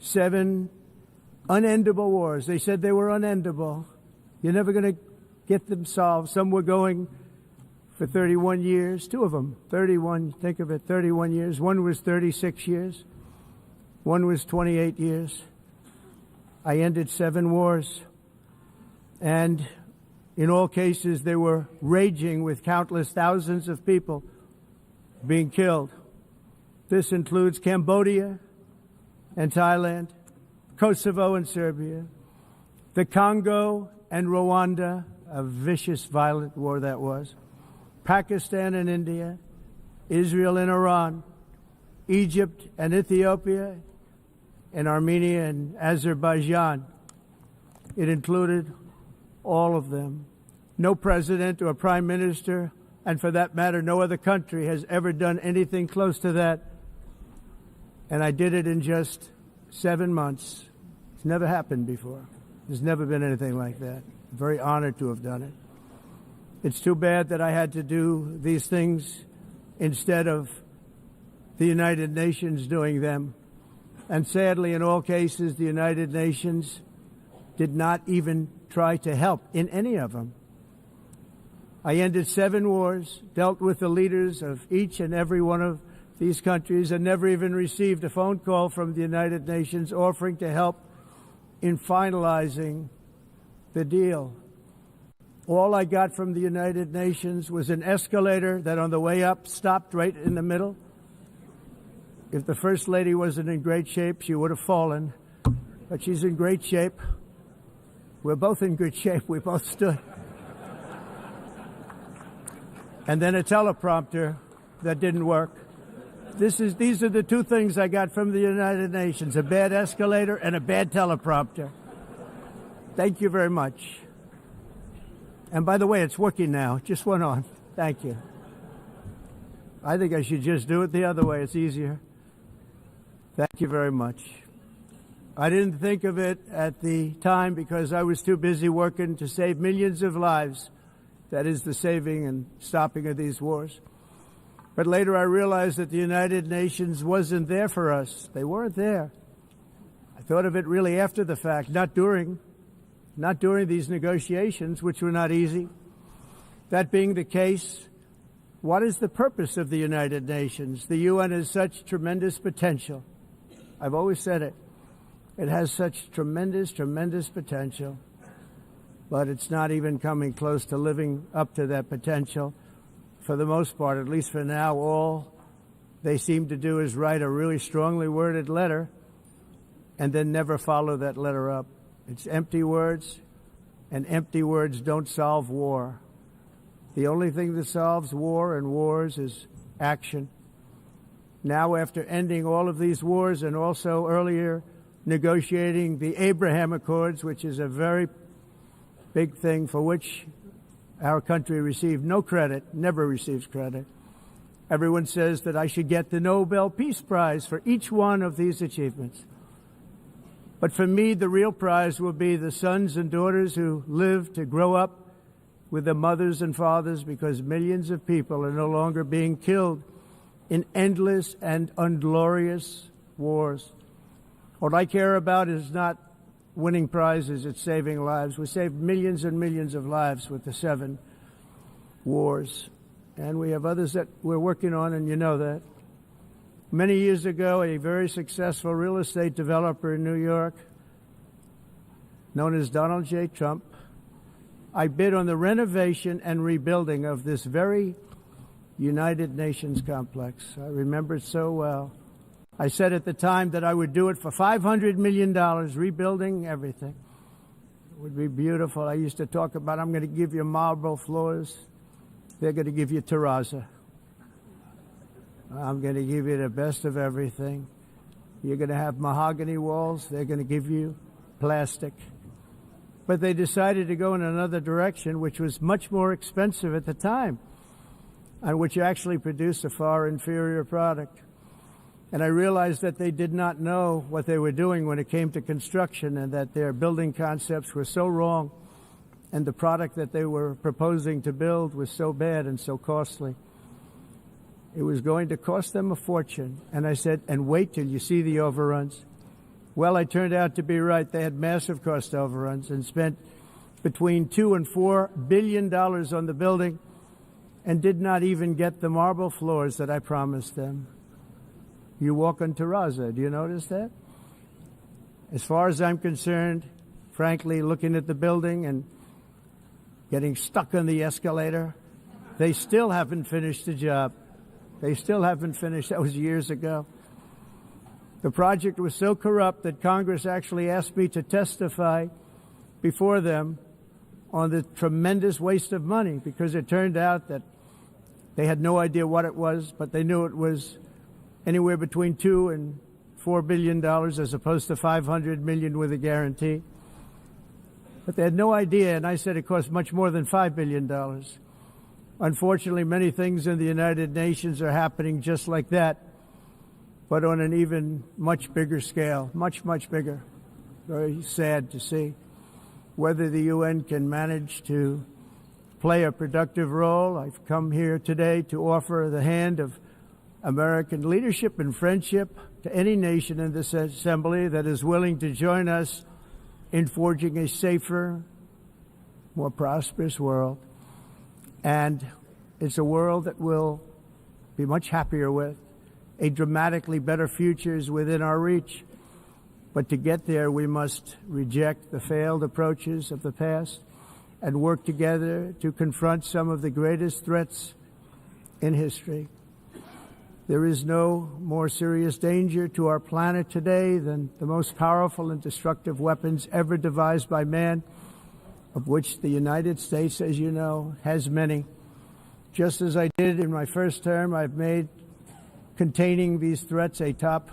7 unendable wars. They said they were unendable. You're never going to get them solved. Some were going for 31 years, 2 of them, 31, think of it, 31 years. One was 36 years. One was 28 years. I ended 7 wars. And in all cases, they were raging with countless thousands of people being killed. This includes Cambodia and Thailand, Kosovo and Serbia, the Congo and Rwanda, a vicious, violent war that was, Pakistan and India, Israel and Iran, Egypt and Ethiopia, and Armenia and Azerbaijan. It included all of them. No president or prime minister, and for that matter, no other country has ever done anything close to that. And I did it in just 7 months. It's never happened before. There's never been anything like that. I'm very honored to have done it. It's too bad that I had to do these things instead of the United Nations doing them. And sadly, in all cases, the United Nations did not even try to help in any of them. I ended 7 wars, dealt with the leaders of each and every one of these countries, and never even received a phone call from the United Nations offering to help in finalizing the deal. All I got from the United Nations was an escalator that on the way up stopped right in the middle. If the First Lady wasn't in great shape, she would have fallen. But she's in great shape. We're both in good shape. We both stood. And then a teleprompter that didn't work. These are the 2 things I got from the United Nations, a bad escalator and a bad teleprompter. Thank you very much. And by the way, it's working now. It just went on. Thank you. I think I should just do it the other way. It's easier. Thank you very much. I didn't think of it at the time because I was too busy working to save millions of lives. That is the saving and stopping of these wars. But later I realized that the United Nations wasn't there for us. They weren't there. I thought of it really after the fact, not during these negotiations, which were not easy. That being the case, what is the purpose of the United Nations? The UN has such tremendous potential. I've always said it. It has such tremendous, tremendous potential. But it's not even coming close to living up to that potential. For the most part, at least for now, all they seem to do is write a really strongly worded letter and then never follow that letter up. It's empty words, and empty words don't solve war. The only thing that solves war and wars is action. Now, after ending all of these wars and also earlier negotiating the Abraham Accords, which is a very big thing for which our country received no credit, never receives credit. Everyone says that I should get the Nobel Peace Prize for each one of these achievements. But for me, the real prize will be the sons and daughters who live to grow up with their mothers and fathers, because millions of people are no longer being killed in endless and unglorious wars. What I care about is not winning prizes, it's saving lives. We saved millions and millions of lives with the 7 wars. And we have others that we're working on, and you know that. Many years ago, a very successful real estate developer in New York, known as Donald J. Trump, I bid on the renovation and rebuilding of this very United Nations complex. I remember it so well. I said at the time that I would do it for $500 million, rebuilding everything. It would be beautiful. I used to talk about, I'm going to give you marble floors. They're going to give you terrazzo. I'm going to give you the best of everything. You're going to have mahogany walls. They're going to give you plastic. But they decided to go in another direction, which was much more expensive at the time, and which actually produced a far inferior product. And I realized that they did not know what they were doing when it came to construction, and that their building concepts were so wrong, and the product that they were proposing to build was so bad and so costly. It was going to cost them a fortune. And I said, and wait till you see the overruns. Well, I turned out to be right. They had massive cost overruns and spent between $2 and $4 billion on the building and did not even get the marble floors that I promised them. You walk on terrazzo. Do you notice that? As far as I'm concerned, frankly, looking at the building and getting stuck on the escalator, they still haven't finished the job. They still haven't finished. That was years ago. The project was so corrupt that Congress actually asked me to testify before them on the tremendous waste of money, because it turned out that they had no idea what it was, but they knew it was anywhere between $2 and $4 billion as opposed to $500 million with a guarantee. But they had no idea, and I said it cost much more than $5 billion. Unfortunately, many things in the United Nations are happening just like that, but on an even much bigger scale, much, much bigger. Very sad to see. Whether the UN can manage to play a productive role, I've come here today to offer the hand of American leadership and friendship to any nation in this assembly that is willing to join us in forging a safer, more prosperous world. And it's a world that we'll be much happier with. A dramatically better future is within our reach. But to get there, we must reject the failed approaches of the past and work together to confront some of the greatest threats in history. There is no more serious danger to our planet today than the most powerful and destructive weapons ever devised by man, of which the United States, as you know, has many. Just as I did in my first term, I've made containing these threats a top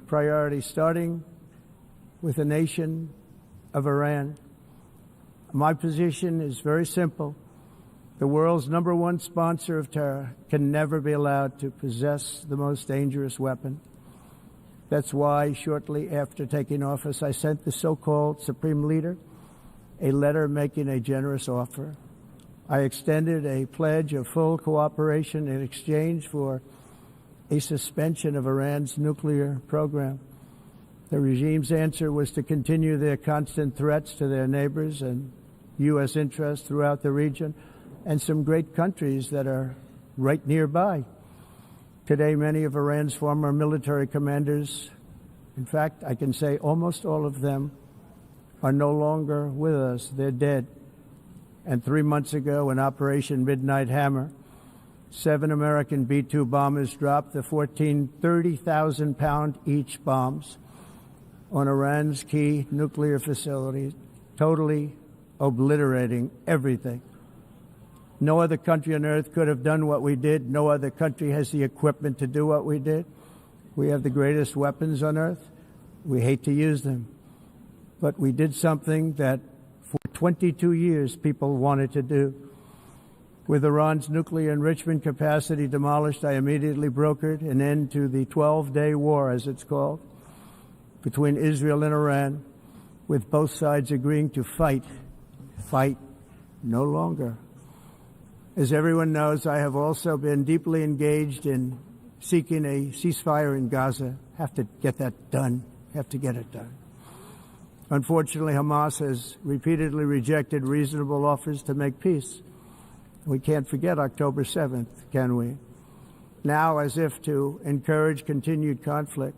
priority, starting with the nation of Iran. My position is very simple. The world's #1 sponsor of terror can never be allowed to possess the most dangerous weapon. That's why shortly after taking office, I sent the so-called Supreme Leader a letter making a generous offer. I extended a pledge of full cooperation in exchange for a suspension of Iran's nuclear program. The regime's answer was to continue their constant threats to their neighbors and U.S. interests throughout the region and some great countries that are right nearby. Today, many of Iran's former military commanders, in fact, I can say almost all of them, are no longer with us. They're dead. And 3 months ago, in Operation Midnight Hammer, 7 American B-2 bombers dropped the 14 30,000-pound each bombs on Iran's key nuclear facilities, totally obliterating everything. No other country on earth could have done what we did. No other country has the equipment to do what we did. We have the greatest weapons on earth. We hate to use them. But we did something that for 22 years people wanted to do. With Iran's nuclear enrichment capacity demolished, I immediately brokered an end to the 12-day war, as it's called, between Israel and Iran, with both sides agreeing to fight no longer. As everyone knows, I have also been deeply engaged in seeking a ceasefire in Gaza. Have to get that done. Have to get it done. Unfortunately, Hamas has repeatedly rejected reasonable offers to make peace. We can't forget October 7th, can we? Now, as if to encourage continued conflict,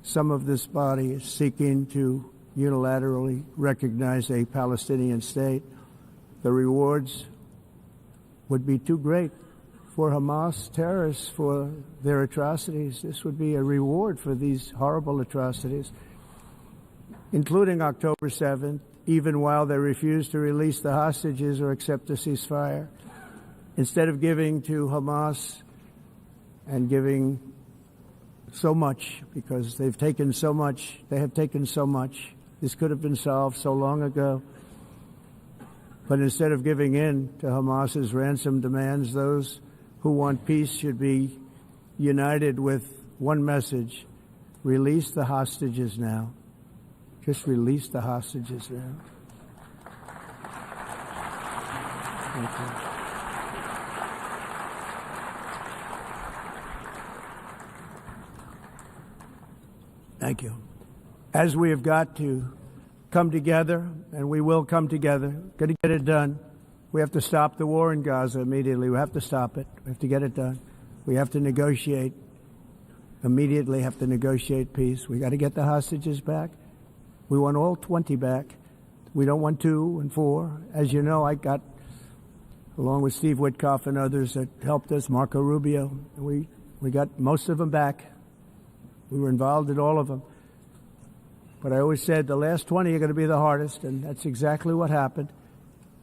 some of this body is seeking to unilaterally recognize a Palestinian state. the rewards would be too great for Hamas terrorists for their atrocities. This would be a reward for these horrible atrocities, including October 7th, even while they refuse to release the hostages or accept a ceasefire. Instead of giving to Hamas and giving so much, because they've taken so much, they have taken so much. This could have been solved so long ago. But instead of giving in to Hamas's ransom demands, those who want peace should be united with one message: release the hostages now. Just release the hostages now. Thank you. Thank you. As we have got to come together, and we will come together, got to get it done. We have to stop the war in Gaza immediately. We have to stop it. We have to get it done. We have to negotiate. Immediately have to negotiate peace. We got to get the hostages back. We want all 20 back. We don't want 2 and 4. As you know, I got, along with Steve Witkoff and others that helped us, Marco Rubio, we got most of them back. We were involved in all of them. But I always said the last 20 are going to be the hardest, and that's exactly what happened.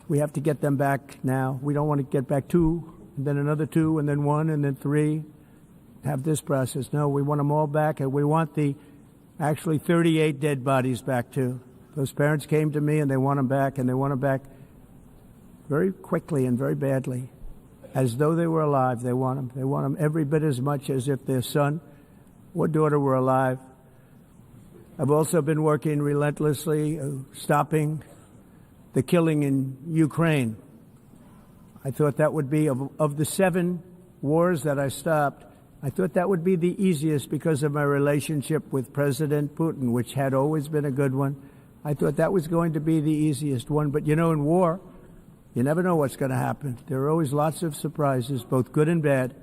We have to get them back now. We don't want to get back 2, and then another 2, and then 1, and then 3. Have this process. No, we want them all back, and we want the actually 38 dead bodies back too. Those parents came to me, and they want them back, and they want them back very quickly and very badly, as though they were alive. They want them. They want them every bit as much as if their son or daughter were alive. I've also been working relentlessly, stopping the killing in Ukraine. I thought that would be, of the 7 wars that I stopped, I thought that would be the easiest because of my relationship with President Putin, which had always been a good one. I thought that was going to be the easiest one. But, you know, in war, you never know what's going to happen. There are always lots of surprises, both good and bad.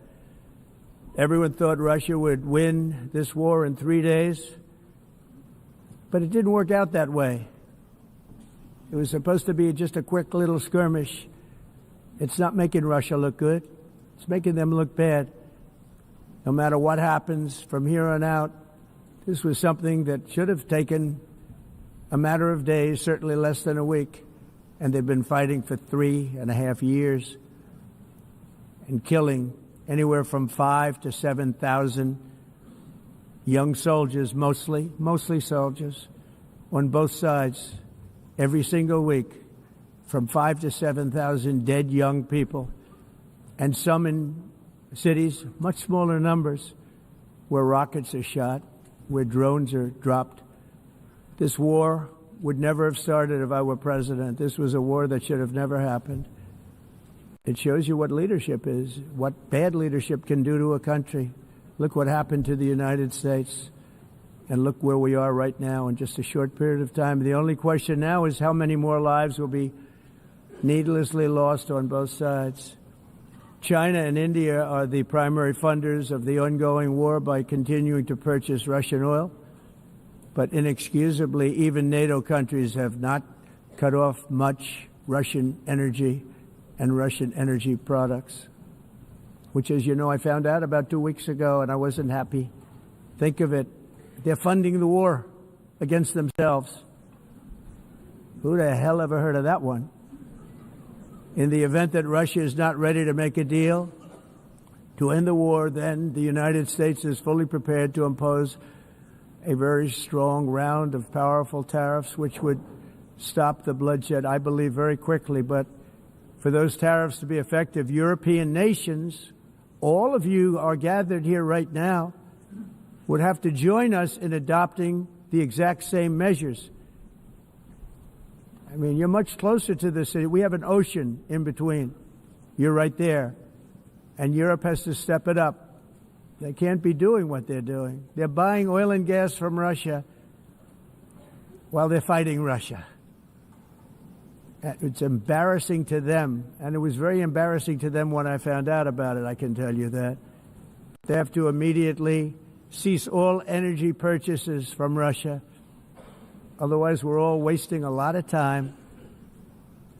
Everyone thought Russia would win this war in 3 days, but it didn't work out that way. It was supposed to be just a quick little skirmish. It's not making Russia look good. It's making them look bad. No matter what happens from here on out, this was something that should have taken a matter of days, certainly less than a week. And they've been fighting for 3.5 years and killing anywhere from 5,000 to 7,000 young soldiers, mostly soldiers, on both sides, every single week, from 5,000 to 7,000 dead young people, and some in cities, much smaller numbers, where rockets are shot, where drones are dropped. This war would never have started if I were president. This was a war that should have never happened. It shows you what leadership is, what bad leadership can do to a country. Look what happened to the United States, and look where we are right now in just a short period of time. The only question now is how many more lives will be needlessly lost on both sides. China and India are the primary funders of the ongoing war by continuing to purchase Russian oil. But inexcusably, even NATO countries have not cut off much Russian energy and Russian energy products, which, as you know, I found out about 2 weeks ago, and I wasn't happy. Think of it. They're funding the war against themselves. Who the hell ever heard of that one? In the event that Russia is not ready to make a deal to end the war, then the United States is fully prepared to impose a very strong round of powerful tariffs, which would stop the bloodshed, I believe, very quickly. But for those tariffs to be effective, European nations, all of you are gathered here right now, would have to join us in adopting the exact same measures. I mean, you're much closer to the city. We have an ocean in between. You're right there. And Europe has to step it up. They can't be doing what they're doing. They're buying oil and gas from Russia while they're fighting Russia. It's embarrassing to them, and it was very embarrassing to them when I found out about it, I can tell you that. They have to immediately cease all energy purchases from Russia. Otherwise, we're all wasting a lot of time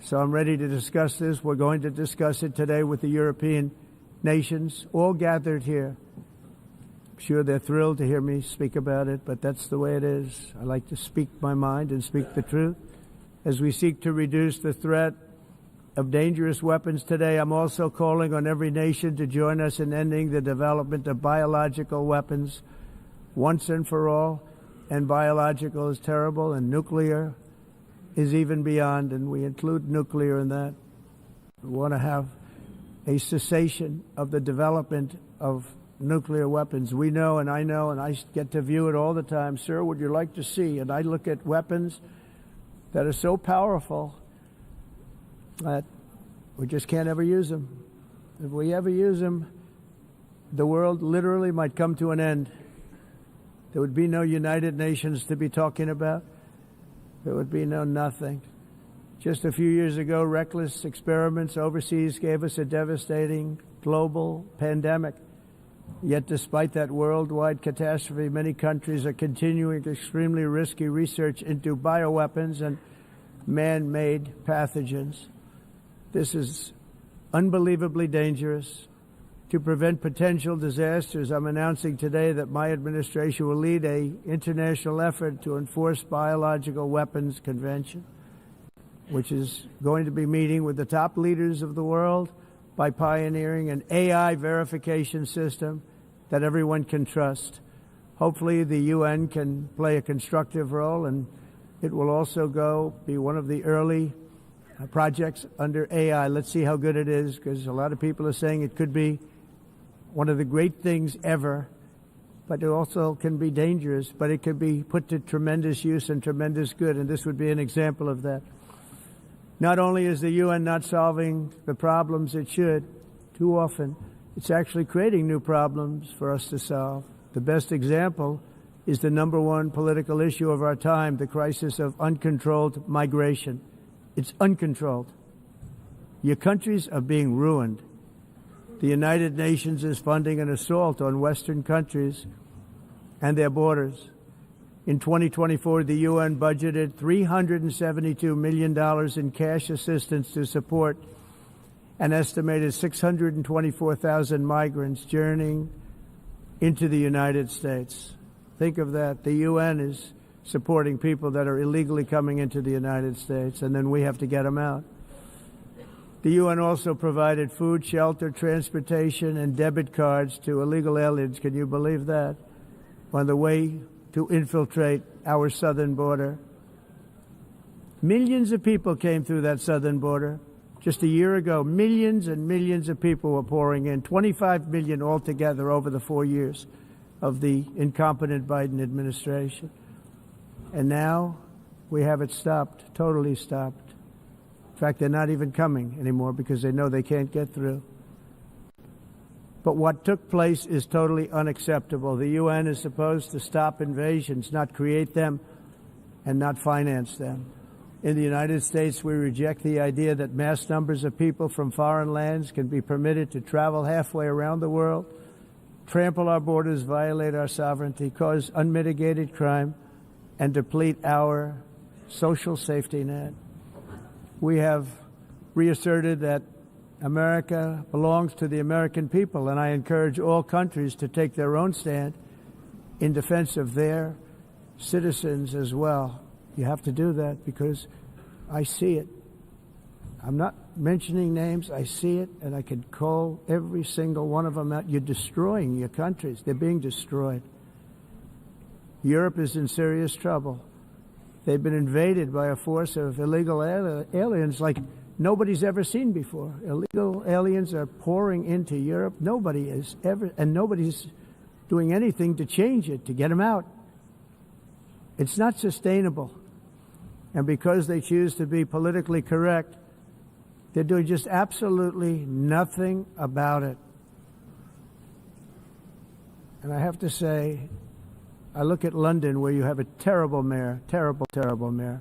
So I'm ready to discuss this. We're going to discuss it today with the European nations, all gathered here. I'm sure they're thrilled to hear me speak about it, but that's the way it is. I like to speak my mind and speak the truth. As we seek to reduce the threat of dangerous weapons today, I'm also calling on every nation to join us in ending the development of biological weapons once and for all. And biological is terrible, and nuclear is even beyond, and we include nuclear in that. We want to have a cessation of the development of nuclear weapons. We know, and I get to view it all the time. Sir, would you like to see? And I look at weapons that are so powerful that we just can't ever use them. If we ever use them, the world literally might come to an end. There would be no United Nations to be talking about. There would be no nothing. Just a few years ago, reckless experiments overseas gave us a devastating global pandemic. Yet despite that worldwide catastrophe, many countries are continuing extremely risky research into bioweapons and man-made pathogens. This is unbelievably dangerous. To prevent potential disasters, I'm announcing today that my administration will lead an international effort to enforce Biological Weapons Convention, which is going to be meeting with the top leaders of the world by pioneering an AI verification system that everyone can trust. Hopefully the UN can play a constructive role, and it will also be one of the early projects under AI. Let's see how good it is, because a lot of people are saying it could be one of the great things ever, but it also can be dangerous, but it could be put to tremendous use and tremendous good, and this would be an example of that. Not only is the UN not solving the problems it should, too often, it's actually creating new problems for us to solve. The best example is the #1 political issue of our time, the crisis of uncontrolled migration. It's uncontrolled. Your countries are being ruined. The United Nations is funding an assault on Western countries and their borders. In 2024, the UN budgeted $372 million in cash assistance to support an estimated 624,000 migrants journeying into the United States. Think of that. The UN is supporting people that are illegally coming into the United States, and then we have to get them out. The UN also provided food, shelter, transportation, and debit cards to illegal aliens. Can you believe that? On the way to infiltrate our southern border. Millions of people came through that southern border. Just a year ago, millions and millions of people were pouring in, 25 million altogether over the 4 years of the incompetent Biden administration. And now we have it stopped, totally stopped. In fact, they're not even coming anymore because they know they can't get through. But what took place is totally unacceptable. The UN is supposed to stop invasions, not create them and not finance them. In the United States, we reject the idea that mass numbers of people from foreign lands can be permitted to travel halfway around the world, trample our borders, violate our sovereignty, cause unmitigated crime, and deplete our social safety net. We have reasserted that America belongs to the American people, and I encourage all countries to take their own stand in defense of their citizens as well. You have to do that because I see it. I'm not mentioning names. I see it, and I can call every single one of them out. You're destroying your countries. They're being destroyed. Europe is in serious trouble. They've been invaded by a force of illegal aliens like nobody's ever seen before. Illegal aliens are pouring into Europe. Nobody is ever, and nobody's doing anything to change it, to get them out. It's not sustainable. And because they choose to be politically correct, they're doing just absolutely nothing about it. And I have to say, I look at London where you have a terrible mayor, terrible, terrible mayor.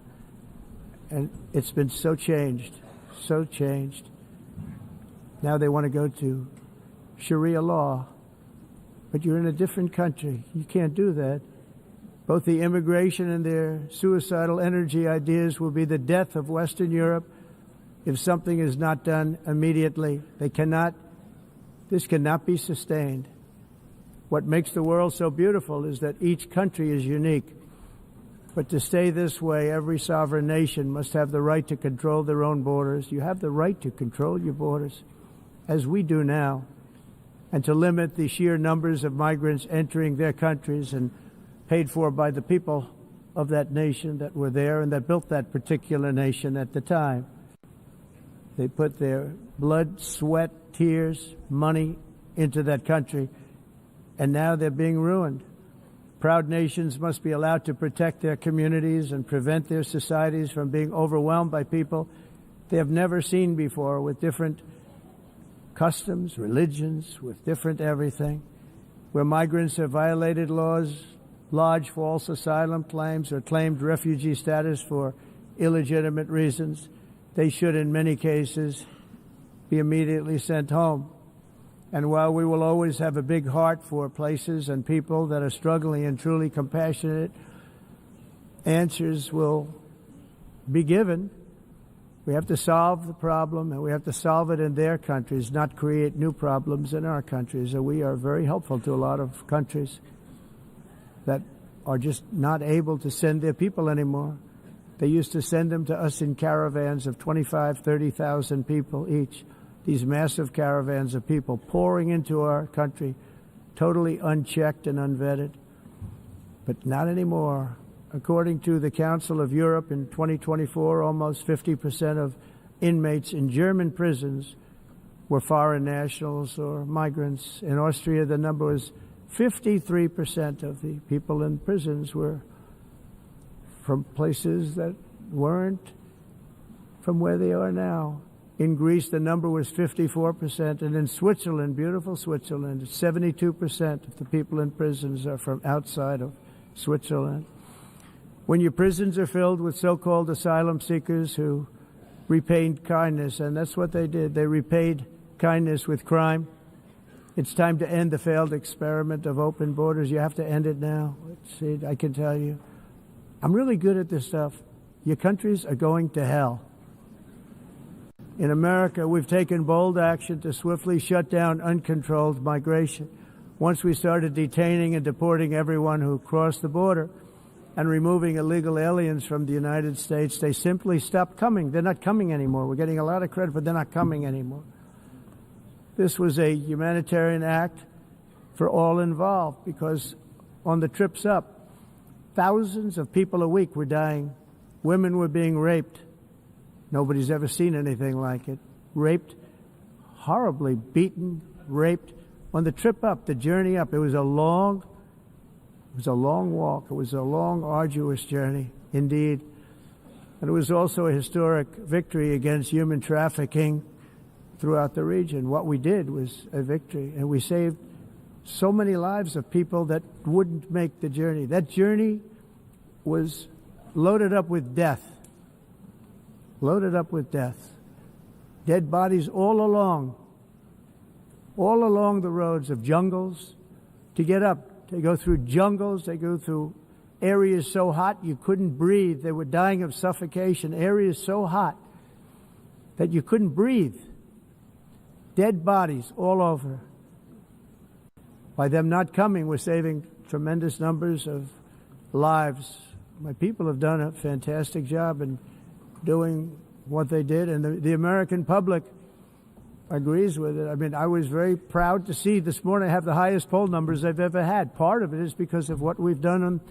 And it's been so changed, so changed. Now they want to go to Sharia law. But you're in a different country. You can't do that. Both the immigration and their suicidal energy ideas will be the death of Western Europe if something is not done immediately. This cannot be sustained. What makes the world so beautiful is that each country is unique. But to stay this way, every sovereign nation must have the right to control their own borders. You have the right to control your borders, as we do now, and to limit the sheer numbers of migrants entering their countries and paid for by the people of that nation that were there and that built that particular nation at the time. They put their blood, sweat, tears, money into that country, and now they're being ruined. Proud nations must be allowed to protect their communities and prevent their societies from being overwhelmed by people they have never seen before, with different customs, religions, with different everything. Where migrants have violated laws, lodged false asylum claims, or claimed refugee status for illegitimate reasons, they should, in many cases, be immediately sent home. And while we will always have a big heart for places and people that are struggling and truly compassionate, answers will be given. We have to solve the problem, and we have to solve it in their countries, not create new problems in our countries. And we are very helpful to a lot of countries that are just not able to send their people anymore. They used to send them to us in caravans of 25,000, 30,000 people each. These massive caravans of people pouring into our country, totally unchecked and unvetted. But not anymore. According to the Council of Europe, in 2024, almost 50% of inmates in German prisons were foreign nationals or migrants. In Austria, the number was 53% of the people in prisons were from places that weren't from where they are now. In Greece, the number was 54%, and in Switzerland, beautiful Switzerland, 72% of the people in prisons are from outside of Switzerland. When your prisons are filled with so-called asylum seekers who repaid kindness, and that's what they did, they repaid kindness with crime. It's time to end the failed experiment of open borders. You have to end it now. See, I can tell you, I'm really good at this stuff. Your countries are going to hell. In America, we've taken bold action to swiftly shut down uncontrolled migration. Once we started detaining and deporting everyone who crossed the border and removing illegal aliens from the United States, they simply stopped coming. They're not coming anymore. We're getting a lot of credit, but they're not coming anymore. This was a humanitarian act for all involved, because on the trips up, thousands of people a week were dying. Women were being raped. Nobody's ever seen anything like it. Raped, horribly beaten, raped. On the trip up, the journey up, it was a long walk. It was a long, arduous journey, indeed. And it was also a historic victory against human trafficking throughout the region. What we did was a victory, and we saved so many lives of people that wouldn't make the journey. That journey was loaded up with death. Loaded up with death. Dead bodies all along the roads of jungles to get up. They go through jungles, they go through areas so hot you couldn't breathe. They were dying of suffocation, areas so hot that you couldn't breathe. Dead bodies all over. By them not coming, we're saving tremendous numbers of lives. My people have done a fantastic job in doing what they did, and the American public agrees with it. I mean, I was very proud to see this morning I have the highest poll numbers I've ever had. Part of it is because of what we've done on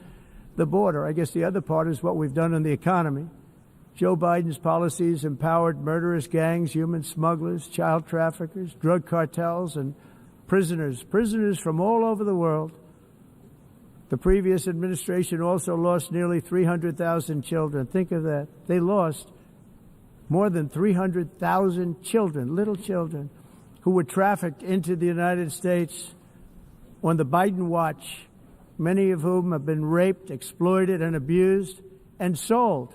the border. I guess the other part is what we've done on the economy. Joe Biden's policies empowered murderous gangs, human smugglers, child traffickers, drug cartels, and prisoners from all over the world. The previous administration also lost nearly 300,000 children. Think of that. They lost more than 300,000 children, little children, who were trafficked into the United States on the Biden watch, many of whom have been raped, exploited, and abused, and sold.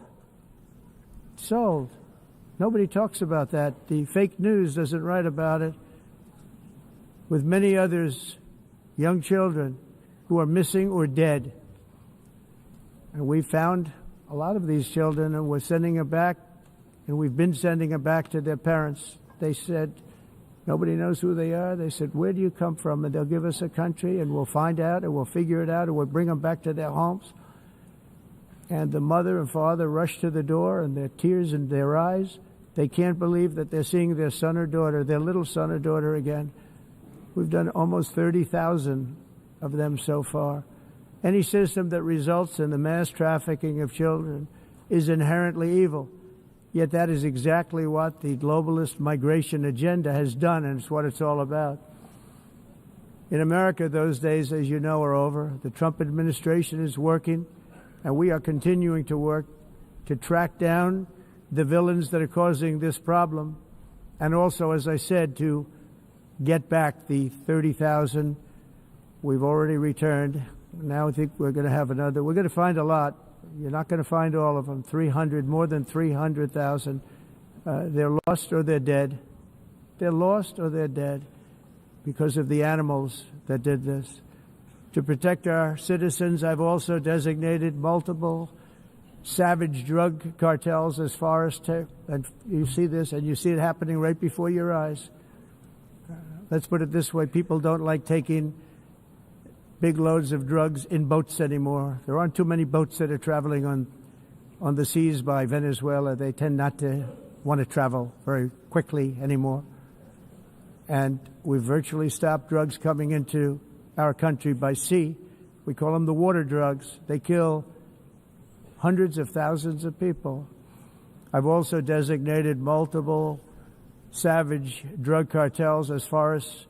Sold. Nobody talks about that. The fake news doesn't write about it. With many others, young children who are missing or dead. And we found a lot of these children, and we're sending them back and we've been sending them back to their parents. They said, nobody knows who they are. They said, where do you come from? And they'll give us a country, and we'll find out, and we'll figure it out, and we'll bring them back to their homes. And the mother and father rush to the door, and their tears in their eyes. They can't believe that they're seeing their son or daughter, their little son or daughter again. We've done almost 30,000 of them so far. Any system that results in the mass trafficking of children is inherently evil. Yet that is exactly what the globalist migration agenda has done, and it's what it's all about. In America, those days, as you know, are over. The Trump administration is working, and we are continuing to work to track down the villains that are causing this problem, and also, as I said, to get back the 30,000 we've already returned. Now I think we're going to have another. We're going to find a lot. You're not going to find all of them. 300, more than 300,000. They're lost or they're dead. They're lost or they're dead because of the animals that did this. To protect our citizens, I've also designated multiple savage drug cartels as far as and you see this, and you see it happening right before your eyes. Let's put it this way. People don't like taking big loads of drugs in boats anymore. There aren't too many boats that are traveling on the seas by Venezuela. They tend not to want to travel very quickly anymore. And we've virtually stopped drugs coming into our country by sea. We call them the water drugs. They kill hundreds of thousands of people. I've also designated multiple savage drug cartels as far as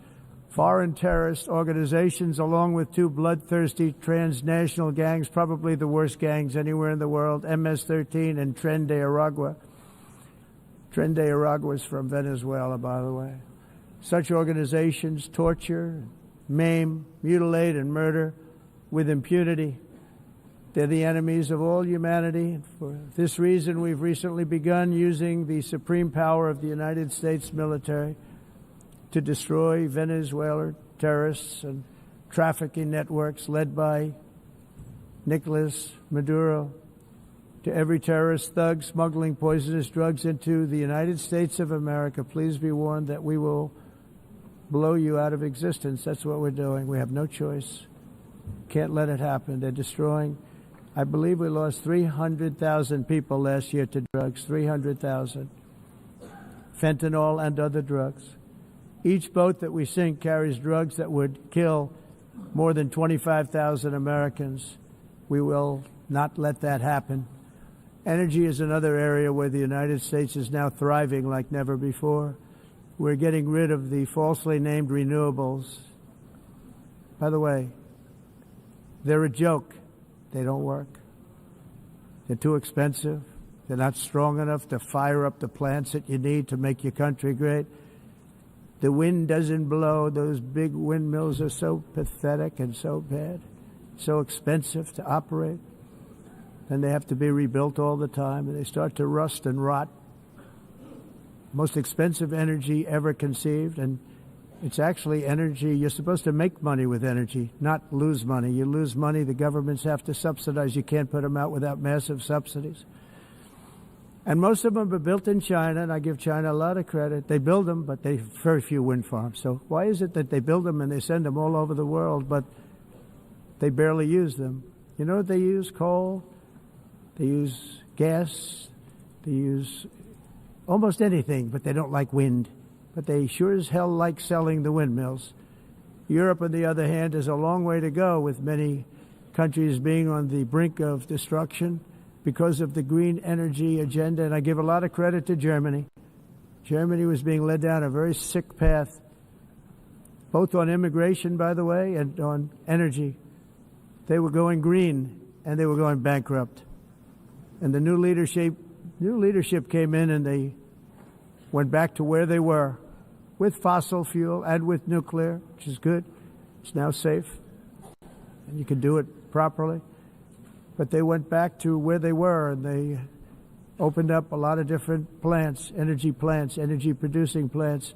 foreign terrorist organizations, along with two bloodthirsty transnational gangs, probably the worst gangs anywhere in the world, MS-13 and Tren de Aragua. Tren de Aragua is from Venezuela, by the way. Such organizations torture, maim, mutilate, and murder with impunity. They're the enemies of all humanity. For this reason, we've recently begun using the supreme power of the United States military to destroy Venezuelan terrorists and trafficking networks led by Nicolas Maduro. To every terrorist thug smuggling poisonous drugs into the United States of America, please be warned that we will blow you out of existence. That's what we're doing. We have no choice. Can't let it happen. They're destroying. I believe we lost 300,000 people last year to drugs, 300,000. Fentanyl and other drugs. Each boat that we sink carries drugs that would kill more than 25,000 Americans. We will not let that happen. Energy is another area where the United States is now thriving like never before. We're getting rid of the falsely named renewables. By the way, they're a joke. They don't work. They're too expensive. They're not strong enough to fire up the plants that you need to make your country great. The wind doesn't blow. Those big windmills are so pathetic and so bad, so expensive to operate. And they have to be rebuilt all the time, and they start to rust and rot. Most expensive energy ever conceived, and it's actually energy. You're supposed to make money with energy, not lose money. You lose money, the governments have to subsidize. You can't put them out without massive subsidies. And most of them are built in China, and I give China a lot of credit. They build them, but they very few wind farms. So why is it that they build them and they send them all over the world, but they barely use them? You know what they use? Coal. They use gas. They use almost anything, but they don't like wind. But they sure as hell like selling the windmills. Europe, on the other hand, has a long way to go, with many countries being on the brink of destruction because of the green energy agenda. And I give a lot of credit to Germany. Germany was being led down a very sick path, both on immigration, by the way, and on energy. They were going green, and they were going bankrupt. And the new leadership came in, and they went back to where they were, with fossil fuel and with nuclear, which is good. It's now safe, and you can do it properly. But they went back to where they were, and they opened up a lot of different plants, energy-producing plants,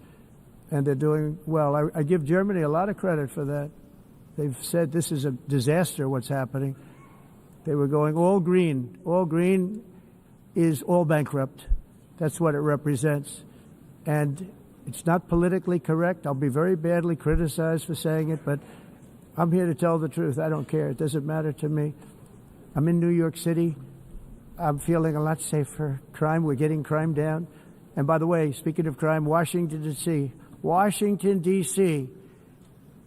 and they're doing well. I give Germany a lot of credit for that. They've said this is a disaster, what's happening. They were going all green. All green is all bankrupt. That's what it represents. And it's not politically correct. I'll be very badly criticized for saying it, but I'm here to tell the truth. I don't care. It doesn't matter to me. I'm in New York City. I'm feeling a lot safer. Crime, we're getting crime down. And by the way, speaking of crime, Washington, D.C. Washington, D.C.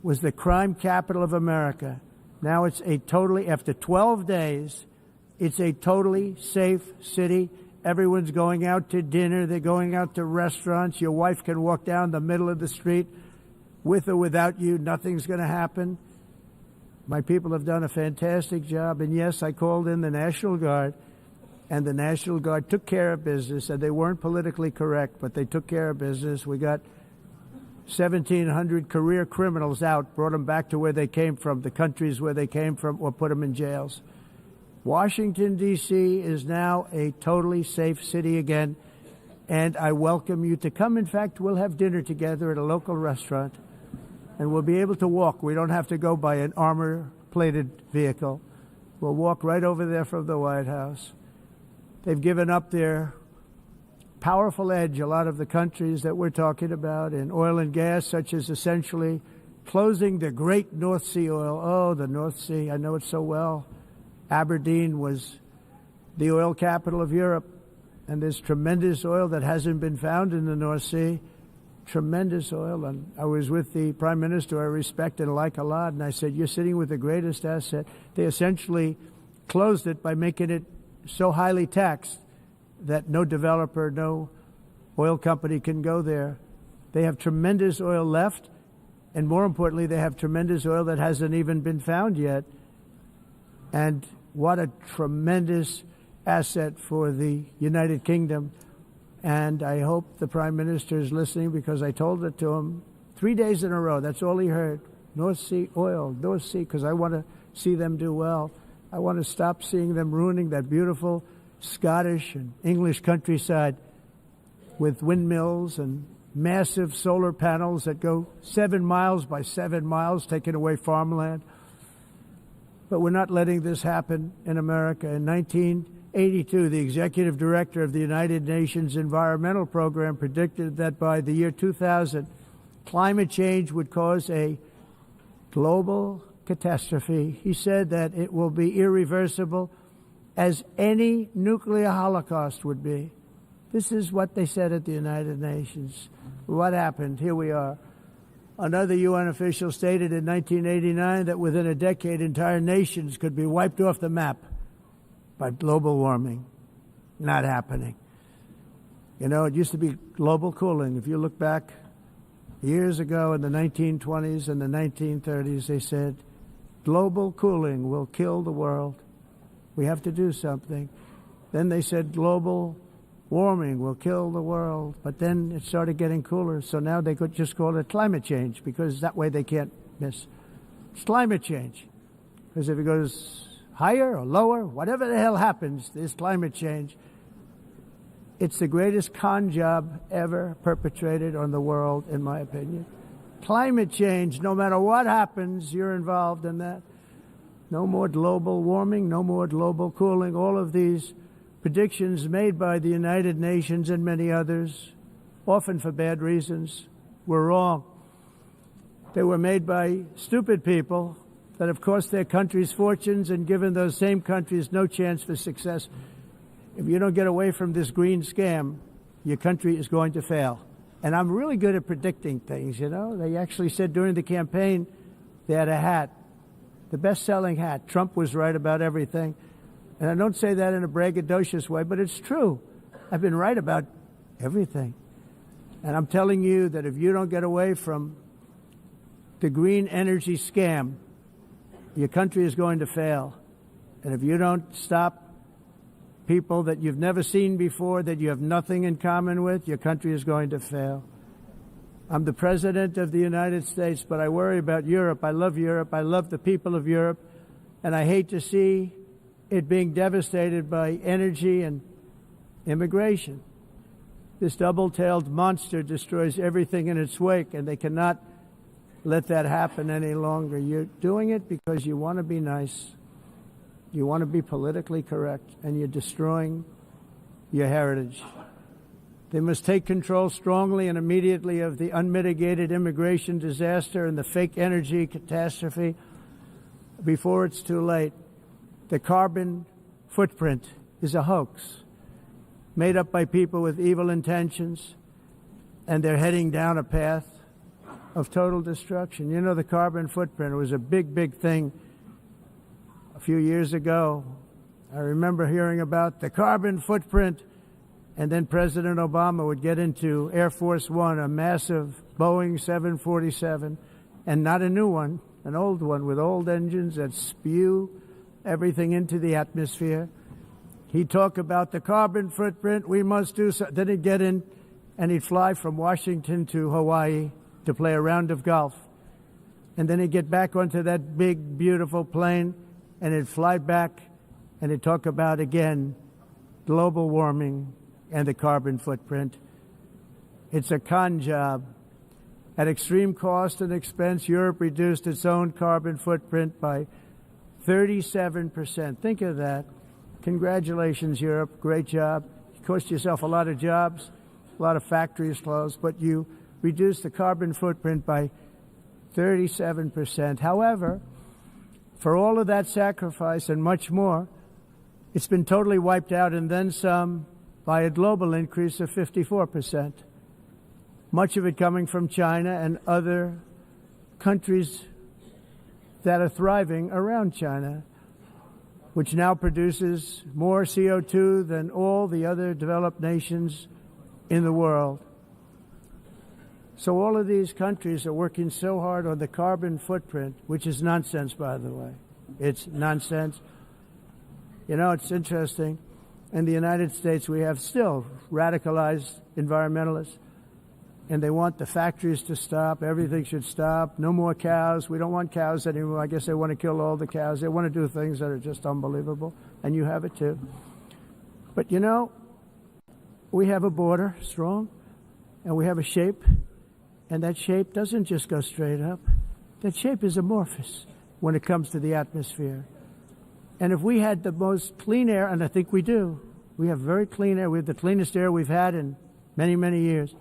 was the crime capital of America. Now it's after 12 days, it's a totally safe city. Everyone's going out to dinner. They're going out to restaurants. Your wife can walk down the middle of the street with or without you. Nothing's going to happen. My people have done a fantastic job. And yes, I called in the National Guard, and the National Guard took care of business, and they weren't politically correct, but they took care of business. We got 1,700 career criminals out, brought them back to where they came from, the countries where they came from, or put them in jails. Washington, D.C. is now a totally safe city again, and I welcome you to come. In fact, we'll have dinner together at a local restaurant, and we'll be able to walk. We don't have to go by an armor-plated vehicle. We'll walk right over there from the White House. They've given up their powerful edge, a lot of the countries that we're talking about, in oil and gas, such as essentially closing the great North Sea oil. Oh, the North Sea, I know it so well. Aberdeen was the oil capital of Europe, and there's tremendous oil that hasn't been found in the North Sea. Tremendous oil. And I was with the Prime Minister I respect and like a lot, and I said, you're sitting with the greatest asset. They essentially closed it by making it so highly taxed that no developer, no oil company can go there. They have tremendous oil left, and more importantly, they have tremendous oil that hasn't even been found yet. And what a tremendous asset for the United Kingdom. And I hope the Prime Minister is listening, because I told it to him 3 days in a row. That's all he heard. North Sea oil, North Sea, because I want to see them do well. I want to stop seeing them ruining that beautiful Scottish and English countryside with windmills and massive solar panels that go 7 miles by 7 miles, taking away farmland. But we're not letting this happen in America. In 1982, the executive director of the United Nations Environmental Program predicted that by the year 2000, climate change would cause a global catastrophe. He said that it will be irreversible, as any nuclear holocaust would be. This is what they said at the United Nations. What happened? Here we are. Another UN official stated in 1989 that within a decade, entire nations could be wiped off the map by global warming. Not happening. You know, it used to be global cooling. If you look back years ago in the 1920s and the 1930s, they said, global cooling will kill the world. We have to do something. Then they said global warming will kill the world. But then it started getting cooler, so now they could just call it climate change, because that way they can't miss. It's climate change. Because if it goes higher or lower, whatever the hell happens, there's climate change. It's the greatest con job ever perpetrated on the world, in my opinion. Climate change, no matter what happens, you're involved in that. No more global warming, no more global cooling. All of these predictions made by the United Nations and many others, often for bad reasons, were wrong. They were made by stupid people that have cost their countries fortunes and given those same countries no chance for success. If you don't get away from this green scam, your country is going to fail. And I'm really good at predicting things, you know. They actually said during the campaign they had a hat, the best-selling hat. Trump was right about everything. And I don't say that in a braggadocious way, but it's true. I've been right about everything. And I'm telling you that if you don't get away from the green energy scam, your country is going to fail. And if you don't stop people that you've never seen before, that you have nothing in common with, your country is going to fail. I'm the President of the United States, but I worry about Europe. I love Europe. I love the people of Europe. And I hate to see it being devastated by energy and immigration. This double-tailed monster destroys everything in its wake, and they cannot let that happen any longer. You're doing it because you want to be nice. You want to be politically correct, and you're destroying your heritage. They must take control strongly and immediately of the unmitigated immigration disaster and the fake energy catastrophe before it's too late. The carbon footprint is a hoax made up by people with evil intentions, and they're heading down a path of total destruction. You know, the carbon footprint was a big, big thing a few years ago. I remember hearing about the carbon footprint, and then President Obama would get into Air Force One, a massive Boeing 747, and not a new one, an old one with old engines that spew everything into the atmosphere. He'd talk about the carbon footprint, we must do so. Then he'd get in and he'd fly from Washington to Hawaii to play a round of golf. And then he'd get back onto that big, beautiful plane and he'd fly back and he'd talk about, again, global warming and the carbon footprint. It's a con job. At extreme cost and expense, Europe reduced its own carbon footprint by 37%. Think of that. Congratulations, Europe. Great job. You cost yourself a lot of jobs, a lot of factories closed, but you reduced the carbon footprint by 37%. However, for all of that sacrifice and much more, it's been totally wiped out and then some by a global increase of 54%. Much of it coming from China and other countries that are thriving around China, which now produces more CO2 than all the other developed nations in the world. So all of these countries are working so hard on the carbon footprint, which is nonsense, by the way. It's nonsense. You know, it's interesting. In the United States, we have still radicalized environmentalists, and they want the factories to stop. Everything should stop. No more cows. We don't want cows anymore. I guess they want to kill all the cows. They want to do things that are just unbelievable, and you have it too. But you know, we have a border, strong, and we have a shape, and that shape doesn't just go straight up. That shape is amorphous when it comes to the atmosphere. And if we had the most clean air, and I think we do, we have very clean air. We have the cleanest air we've had in many, many years.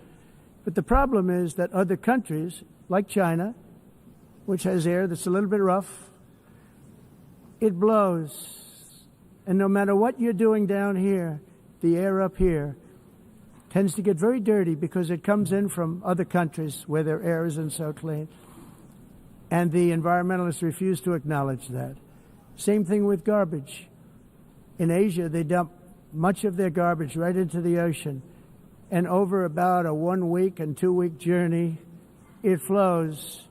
But the problem is that other countries, like China, which has air that's a little bit rough, it blows. And no matter what you're doing down here, the air up here tends to get very dirty because it comes in from other countries where their air isn't so clean. And the environmentalists refuse to acknowledge that. Same thing with garbage. In Asia, they dump much of their garbage right into the ocean. And over about a 1 week and 2 week journey, it flows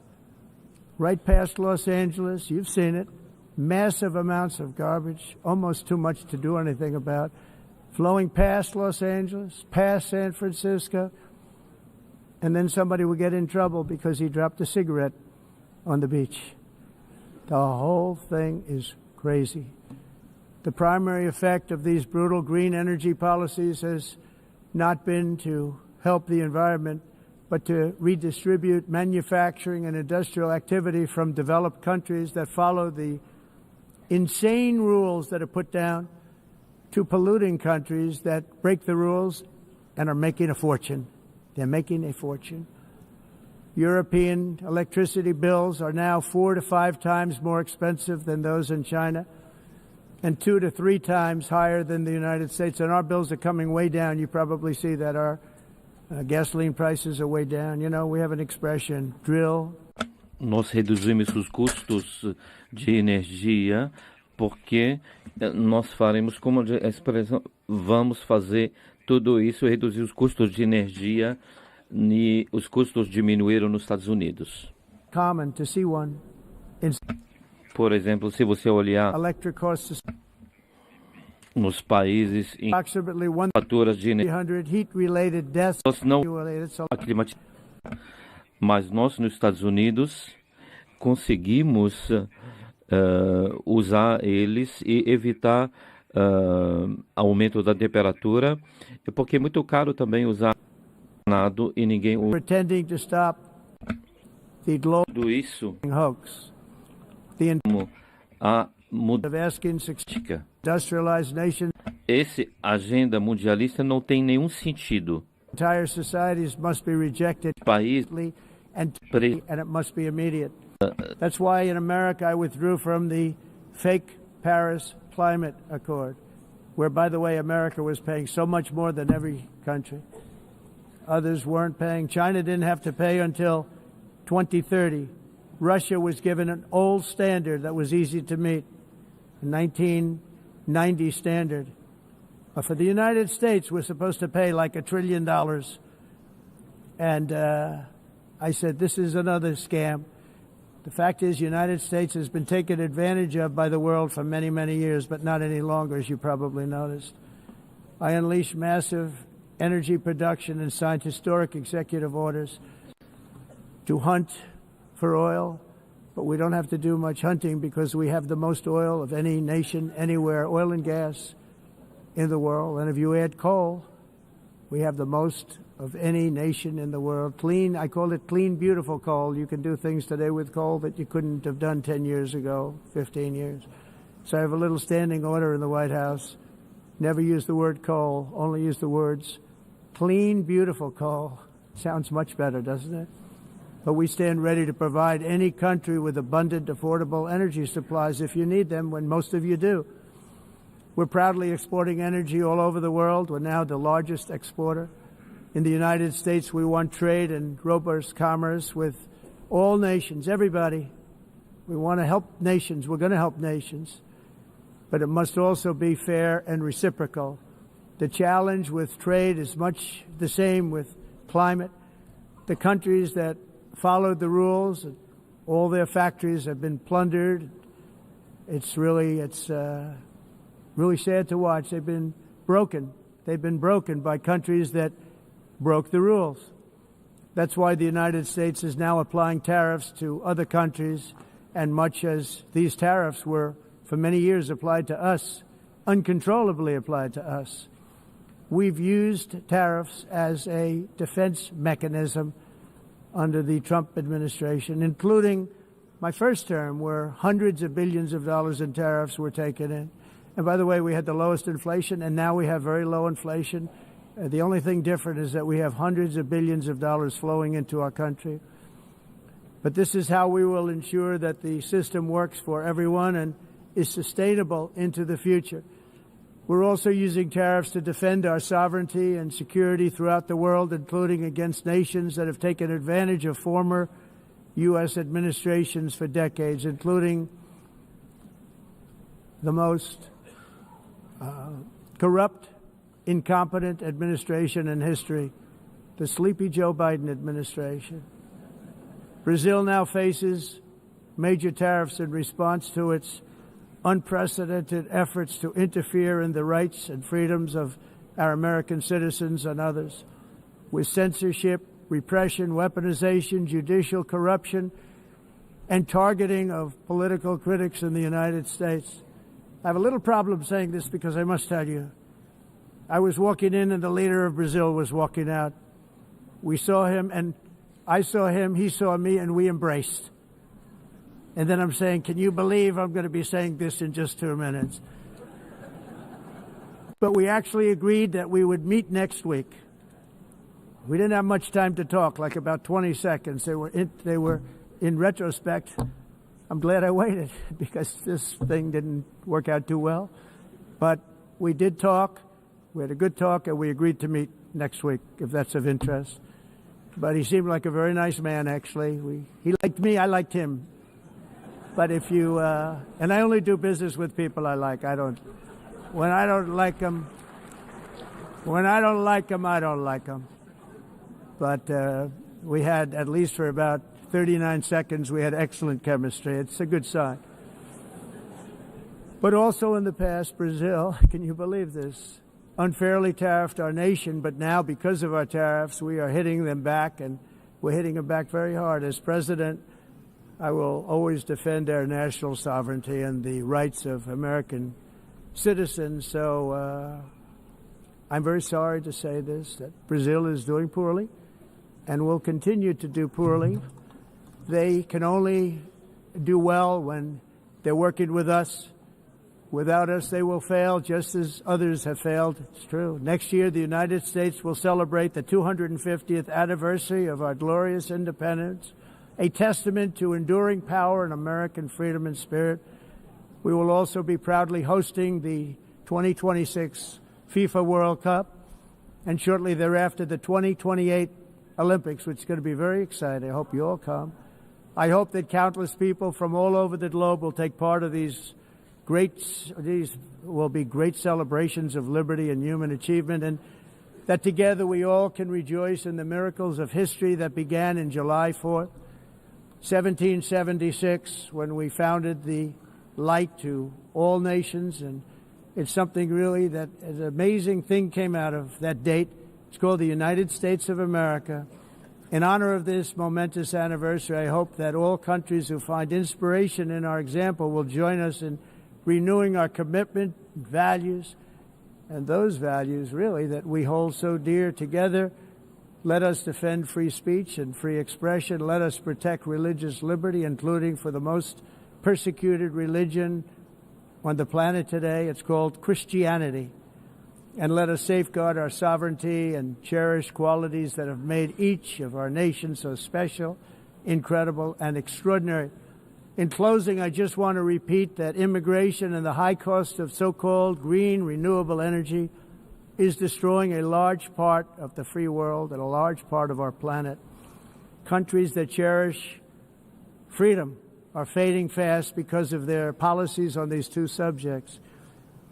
right past Los Angeles. You've seen it. Massive amounts of garbage, almost too much to do anything about, flowing past Los Angeles, past San Francisco, and then somebody will get in trouble because he dropped a cigarette on the beach. The whole thing is crazy. The primary effect of these brutal green energy policies has not been to help the environment, but to redistribute manufacturing and industrial activity from developed countries that follow the insane rules that are put down to polluting countries that break the rules and are making a fortune. They're making a fortune. European electricity bills are now 4 to 5 times more expensive than those in China, and 2 to 3 times higher than the United States. And our bills are coming way down. You probably see that our gasoline prices are way down. You know, we have an expression, drill. Nós reduzimos os custos de energia porque nós faremos, como a expressão, vamos fazer tudo isso, reduzir os custos de energia, e os custos diminuíram nos Estados Unidos. Common to see one. Por exemplo, se você olhar nos países em faturas de energia, nós não mas nós nos Estados Unidos conseguimos usar eles e evitar aumento da temperatura, porque é muito caro também usar nada e ninguém usa. Tudo isso a mudança. Essa agenda mundialista não tem nenhum sentido. Entire societies must be rejected and it must be immediate. That's why in America I withdrew from the fake Paris Climate Accord, where, by the way, America was paying so much more than every country. Others weren't paying. China didn't have to pay until 2030. Russia was given an old standard that was easy to meet, a 1990 standard. But for the United States, we're supposed to pay like $1 trillion. And I said, this is another scam. The fact is, the United States has been taken advantage of by the world for many, many years, but not any longer, as you probably noticed. I unleashed massive energy production and signed historic executive orders to hunt for oil, but we don't have to do much hunting because we have the most oil of any nation anywhere, oil and gas in the world. And if you add coal, we have the most of any nation in the world. Clean, I call it clean, beautiful coal. You can do things today with coal that you couldn't have done 10 years ago, 15 years. So I have a little standing order in the White House. Never use the word coal, only use the words clean, beautiful coal. Sounds much better, doesn't it? But we stand ready to provide any country with abundant, affordable energy supplies if you need them, when most of you do. We're proudly exporting energy all over the world. We're now the largest exporter. In the United States, we want trade and robust commerce with all nations, everybody. We want to help nations. We're going to help nations. But it must also be fair and reciprocal. The challenge with trade is much the same with climate. The countries that followed the rules, all their factories have been plundered. It's really sad to watch. They've been broken. They've been broken by countries that broke the rules. That's why the United States is now applying tariffs to other countries, and much as these tariffs were for many years applied to us, uncontrollably applied to us. We've used tariffs as a defense mechanism under the Trump administration, including my first term, where hundreds of billions of dollars in tariffs were taken in. And by the way, we had the lowest inflation, and now we have very low inflation. The only thing different is that we have hundreds of billions of dollars flowing into our country. But this is how we will ensure that the system works for everyone and is sustainable into the future. We're also using tariffs to defend our sovereignty and security throughout the world, including against nations that have taken advantage of former U.S. administrations for decades, including the most corrupt, incompetent administration in history, the sleepy Joe Biden administration. Brazil now faces major tariffs in response to its unprecedented efforts to interfere in the rights and freedoms of our American citizens and others, with censorship, repression, weaponization, judicial corruption, and targeting of political critics in the United States. I have a little problem saying this because I must tell you, I was walking in and the leader of Brazil was walking out. We saw him and I saw him, he saw me, and we embraced. And then I'm saying, can you believe I'm going to be saying this in just 2 minutes? But we actually agreed that we would meet next week. We didn't have much time to talk, like about 20 seconds. They were in retrospect, I'm glad I waited because this thing didn't work out too well. But we did talk. We had a good talk, and we agreed to meet next week, if that's of interest. But he seemed like a very nice man, actually. He liked me, I liked him. But if you, and I only do business with people I like. When I don't like them, I don't like them. But we had, at least for about 39 seconds, we had excellent chemistry. It's a good sign. But also in the past, Brazil, can you believe this, unfairly tariffed our nation, but now because of our tariffs, we are hitting them back, and we're hitting them back very hard. As president, I will always defend our national sovereignty and the rights of American citizens. So I'm very sorry to say this, that Brazil is doing poorly and will continue to do poorly. They can only do well when they're working with us. Without us, they will fail just as others have failed. It's true. Next year, the United States will celebrate the 250th anniversary of our glorious independence, a testament to enduring power and American freedom and spirit. We will also be proudly hosting the 2026 FIFA World Cup, and shortly thereafter the 2028 Olympics, which is going to be very exciting. I hope you all come. I hope that countless people from all over the globe will take part of these will be great celebrations of liberty and human achievement, and that together we all can rejoice in the miracles of history that began in July 4th, 1776, when we founded the light to all nations. And it's something really that an amazing thing came out of that date. It's called the United States of America. In honor of this momentous anniversary, I hope that all countries who find inspiration in our example will join us in renewing our commitment, values, and those values really that we hold so dear together. Let us defend free speech and free expression. Let us protect religious liberty, including for the most persecuted religion on the planet today. It's called Christianity. And let us safeguard our sovereignty and cherish qualities that have made each of our nations so special, incredible, and extraordinary. In closing, I just want to repeat that immigration and the high cost of so-called green renewable energy is destroying a large part of the free world and a large part of our planet. Countries that cherish freedom are fading fast because of their policies on these two subjects.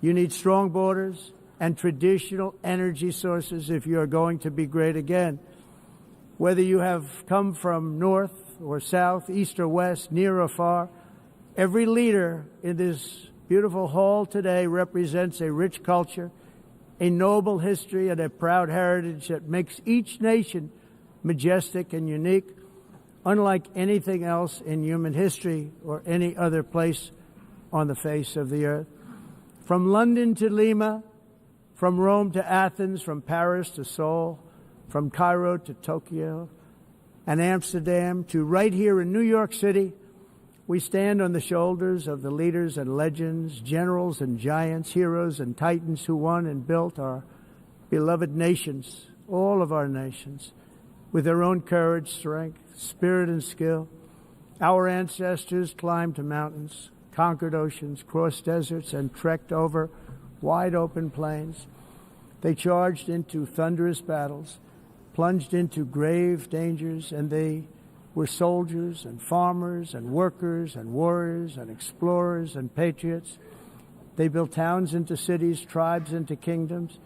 You need strong borders and traditional energy sources if you are going to be great again. Whether you have come from north or south, east or west, near or far, every leader in this beautiful hall today represents a rich culture, a noble history, and a proud heritage that makes each nation majestic and unique, unlike anything else in human history or any other place on the face of the earth. From London to Lima, from Rome to Athens, from Paris to Seoul, from Cairo to Tokyo and Amsterdam to right here in New York City, we stand on the shoulders of the leaders and legends, generals and giants, heroes and titans who won and built our beloved nations, all of our nations, with their own courage, strength, spirit, and skill. Our ancestors climbed mountains, conquered oceans, crossed deserts, and trekked over wide open plains. They charged into thunderous battles, plunged into grave dangers, and they were soldiers and farmers and workers and warriors and explorers and patriots. They built towns into cities, tribes into kingdoms,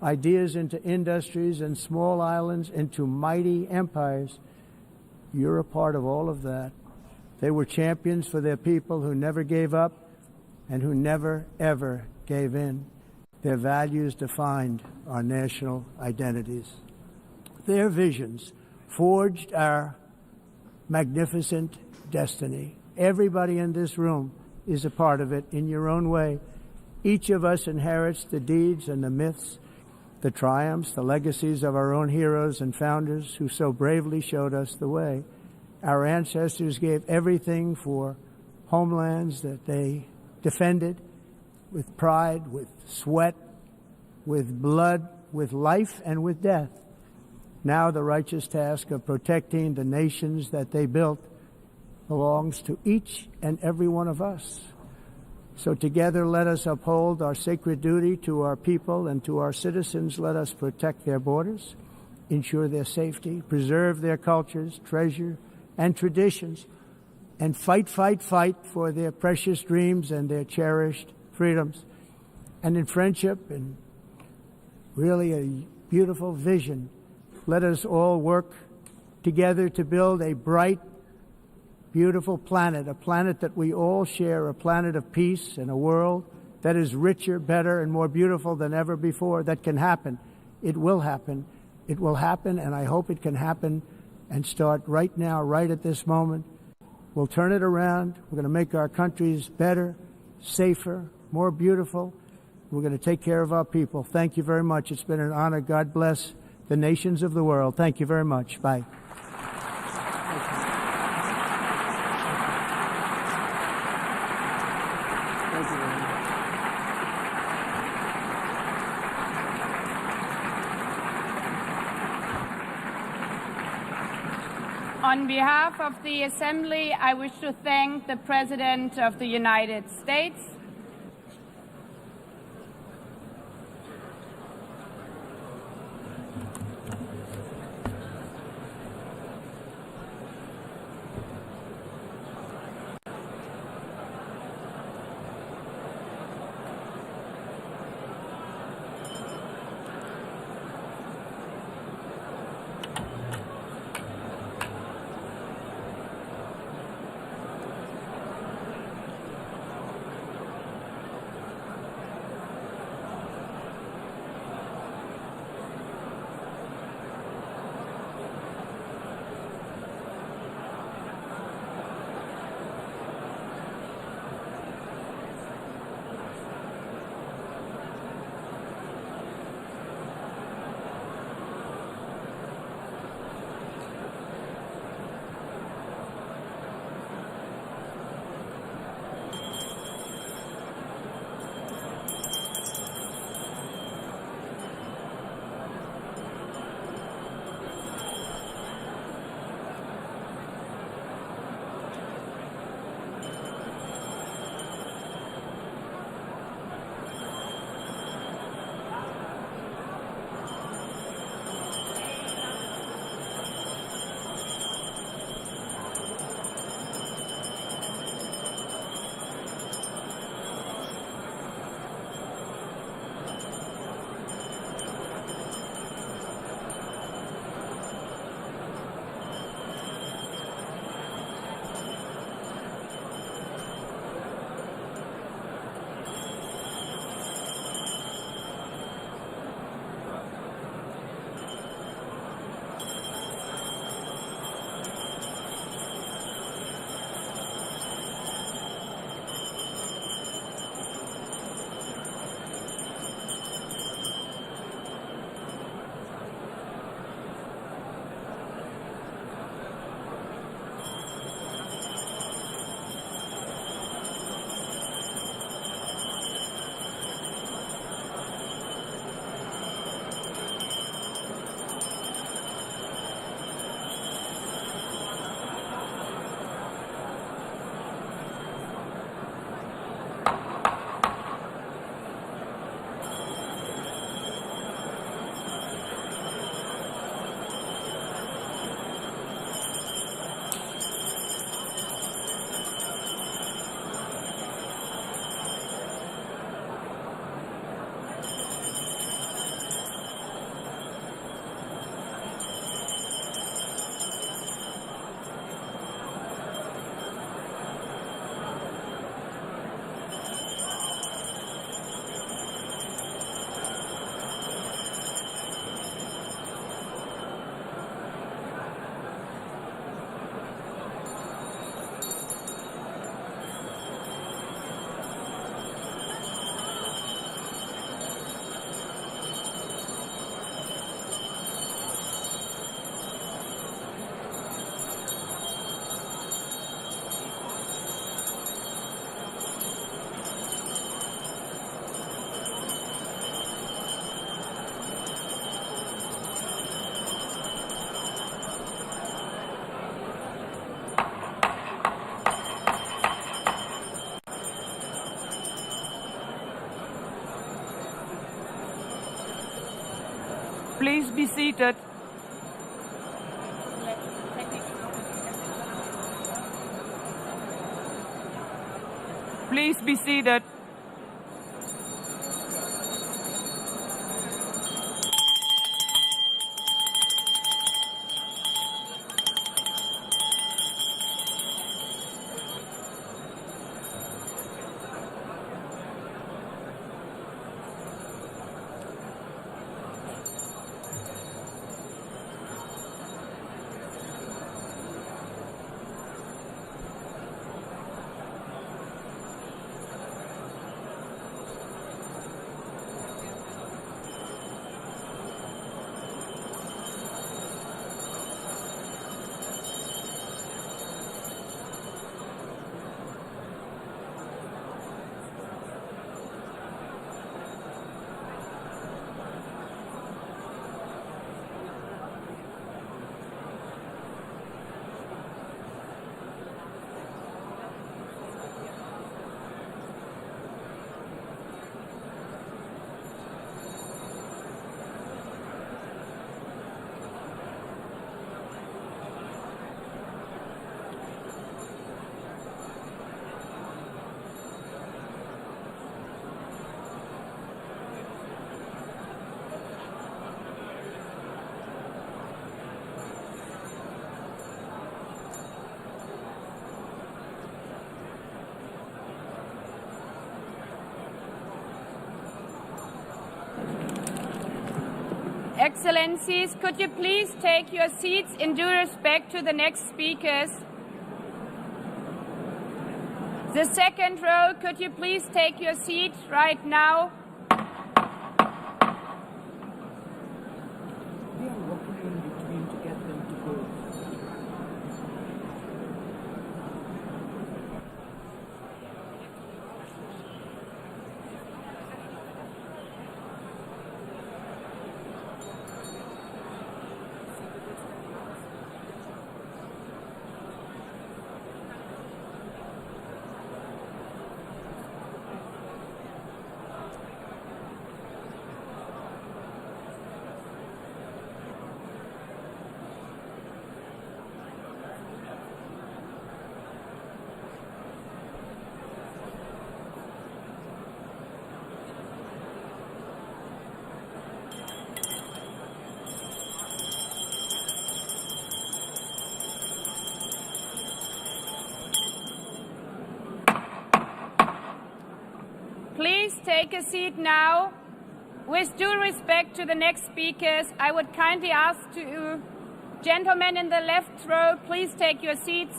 ideas into industries, and small islands into mighty empires. You're a part of all of that. They were champions for their people who never gave up and who never, ever gave in. Their values defined our national identities. Their visions forged our magnificent destiny. Everybody in this room is a part of it in your own way. Each of us inherits the deeds and the myths, the triumphs, the legacies of our own heroes and founders who so bravely showed us the way. Our ancestors gave everything for homelands that they defended with pride, with sweat, with blood, with life, and with death. Now the righteous task of protecting the nations that they built belongs to each and every one of us. So together let us uphold our sacred duty to our people and to our citizens. Let us protect their borders, ensure their safety, preserve their cultures, treasure, and traditions, and fight, fight, fight for their precious dreams and their cherished freedoms. And in friendship and really a beautiful vision, let us all work together to build a bright, beautiful planet, a planet that we all share, a planet of peace and a world that is richer, better, and more beautiful than ever before. That can happen. It will happen. It will happen, and I hope it can happen and start right now, right at this moment. We'll turn it around. We're going to make our countries better, safer, more beautiful. We're going to take care of our people. Thank you very much. It's been an honor. God bless the nations of the world. Thank you very much. Bye. Thank you very much. On behalf of the Assembly, I wish to thank the President of the United States, please be seated. Please be seated. Excellencies, could you please take your seats in due respect to the next speakers? The second row, could you please take your seat right now? Please take a seat now. With due respect to the next speakers, I would kindly ask you, gentlemen in the left row, please take your seats.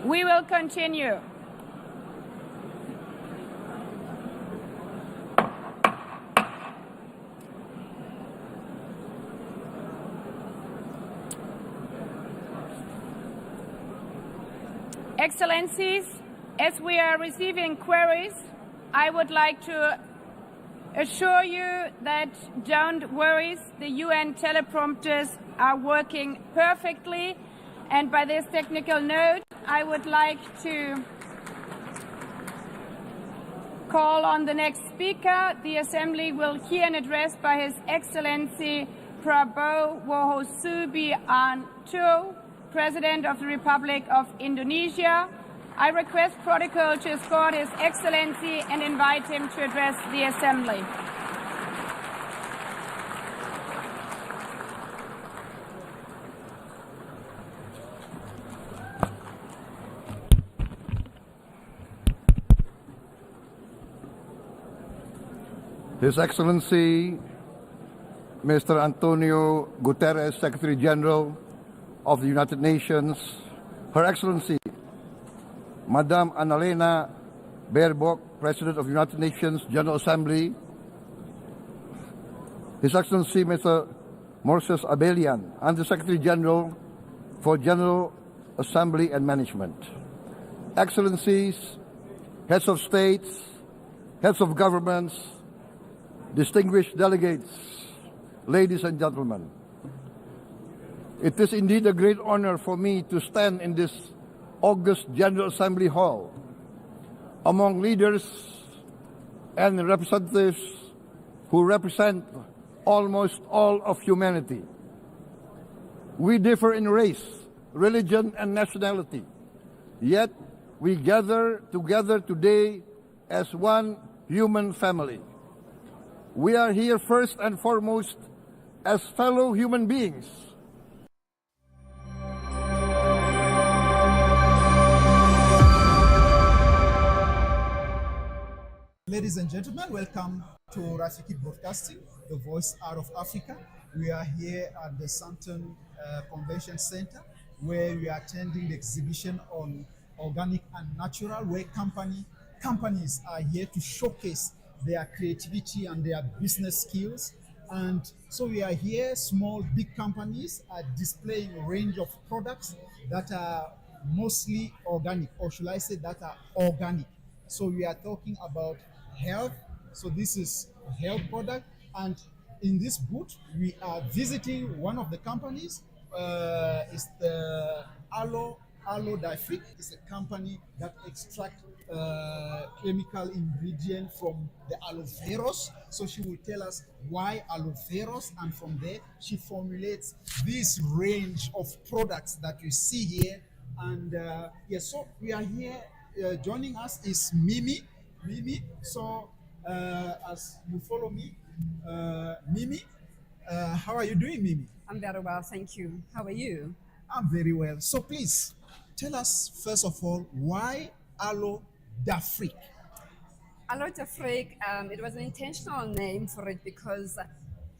We will continue. Excellencies, as we are receiving queries, I would like to assure you that don't worry, the UN teleprompters are working perfectly. And by this technical note, I would like to call on the next speaker. The Assembly will hear an address by His Excellency Prabowo Subianto, President of the Republic of Indonesia. I request protocol to escort His Excellency and invite him to address the Assembly. His Excellency Mr. Antonio Guterres, Secretary General of the United Nations, Her Excellency Madame Annalena Baerbock, President of the United Nations General Assembly, His Excellency Mr. Moses Abelian, Under Secretary General for General Assembly and Management, Excellencies, Heads of States, Heads of Governments, distinguished delegates, ladies and gentlemen. It is indeed a great honor for me to stand in this August General Assembly Hall among leaders and representatives who represent almost all of humanity. We differ in race, religion, and nationality, yet we gather together today as one human family. We are here first and foremost as fellow human beings. Ladies and gentlemen, welcome to Rafiki Broadcasting, the voice out of Africa. We are here at the Santon Convention Center, where we are attending the exhibition on organic and natural, where companies are here to showcase their creativity and their business skills. And so we are here, small, big companies are displaying a range of products that are mostly organic, or should I say that are organic. So we are talking about health. So this is a health product. And in this booth, we are visiting one of the companies. It's the Aloe Difric. It's a company that extracts chemical ingredient from the aloe veros. So she will tell us why aloe veros, and from there she formulates this range of products that you see here. And yes, so we are here. Joining us is Mimi. So as you follow me, Mimi, how are you doing, Mimi? I'm very well, thank you. How are you? I'm very well. So please tell us, first of all, why Aloe Difric? Aloe Freak, it was an intentional name for it because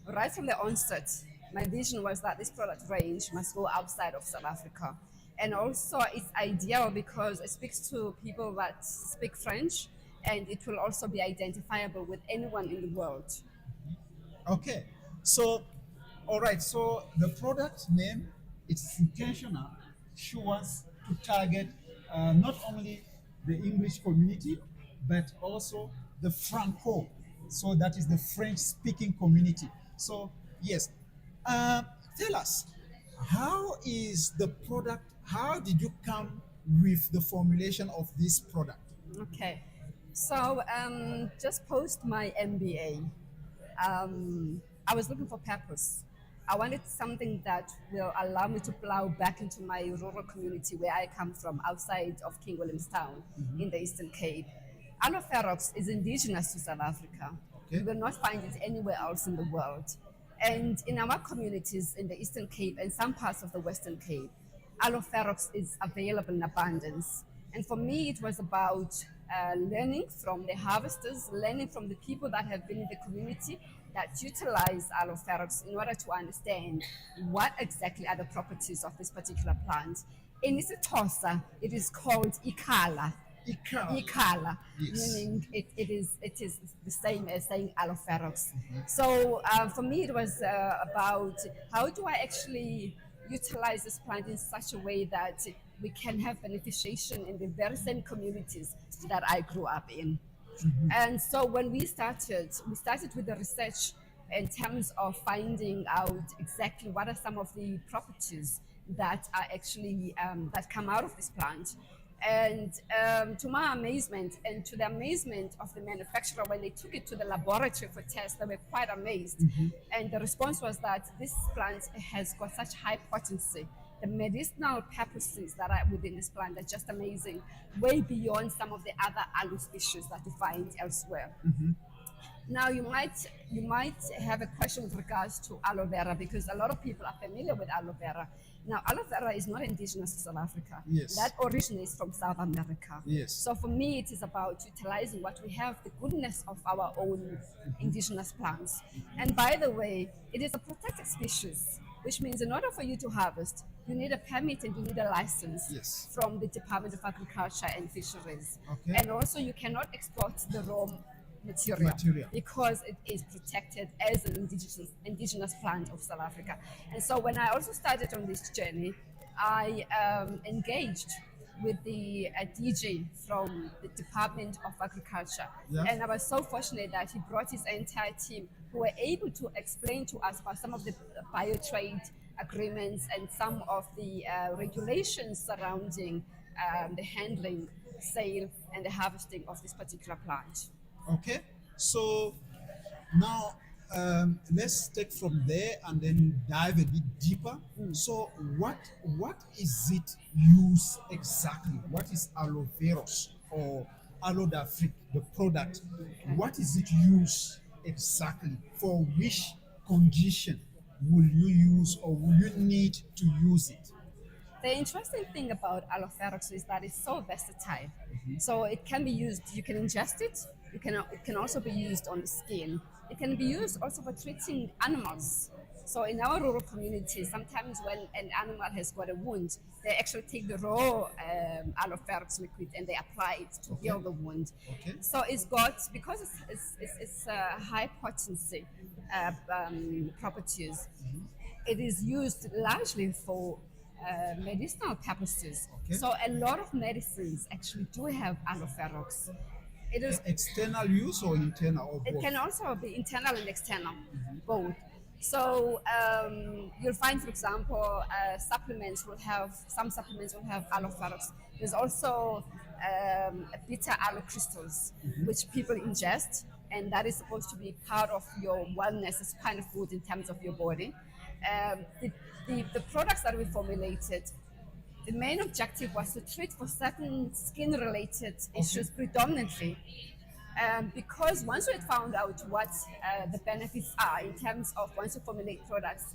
right from the onset, my vision was that this product range must go outside of South Africa. And also it's ideal because it speaks to people that speak French, and it will also be identifiable with anyone in the world. Okay, so all right, so the product name, it's intentional. She wants to target not only the English community but also the Franco, so that is the French-speaking community. So yes, uh, tell us, how is the product? How did you come with the formulation of this product? Okay, so just post my MBA, I was looking for purpose. I wanted something that will allow me to plow back into my rural community where I come from, outside of King Williamstown in the Eastern Cape. Aloe ferox is indigenous to South Africa. You will not find it anywhere else in the world. And in our communities in the Eastern Cape and some parts of the Western Cape, aloe ferox is available in abundance. And for me, it was about learning from the harvesters, learning from the people that have been in the community that utilize aloe ferox in order to understand what exactly are the properties of this particular plant. In isiXhosa, it is called ikhala. Ikhala, Yes. meaning it is the same as saying aloe ferox. So for me, it was about how do I actually utilize this plant in such a way that we can have beneficiation in the very same communities that I grew up in. And so when we started with the research in terms of finding out exactly what are some of the properties that are actually that come out of this plant. And to my amazement and to the amazement of the manufacturer, when they took it to the laboratory for tests, they were quite amazed. And the response was that this plant has got such high potency. The medicinal purposes that are within this plant are just amazing, way beyond some of the other aloe species that you find elsewhere. Now you might have a question with regards to aloe vera, because a lot of people are familiar with aloe vera. Now aloe vera is not indigenous to South Africa. Yes. That originates from South America. Yes. So for me, it is about utilizing what we have, the goodness of our own indigenous plants. And by the way, it is a protected species, which means in order for you to harvest, you need a permit and you need a license from the Department of Agriculture and Fisheries. Okay. And also you cannot export the raw material because it is protected as an indigenous plant of South Africa. And so when I also started on this journey, I engaged with the DJ from the Department of Agriculture. Yeah. And I was so fortunate that he brought his entire team who were able to explain to us about some of the bio-trade agreements and some of the regulations surrounding the handling, sale, and the harvesting of this particular plant. Okay, so now let's take from there and then dive a bit deeper. So what is it used exactly? What is aloe veros or aloe d'Afrique, the product? What is it used exactly? For which condition will you use or will you need to use it? The interesting thing about aloe ferox is that it's so versatile. So it can be used, you can ingest it, it can also be used on the skin. It can be used also for treating animals. So in our rural communities, sometimes when an animal has got a wound, they actually take the raw aloe ferox liquid and they apply it to heal the wound. So it's got, because it's high potency properties, it is used largely for medicinal purposes. So a lot of medicines actually do have aloe ferox. It is external use or internal or both? It can also be internal and external, both. So you'll find, for example, some supplements will have aloe ferox. There's also bitter aloe crystals, which people ingest, and that is supposed to be part of your wellness. It's kind of food in terms of your body. The products that we formulated, the main objective was to treat for certain skin-related issues predominantly, because once we had found out what the benefits are in terms of once you formulate products,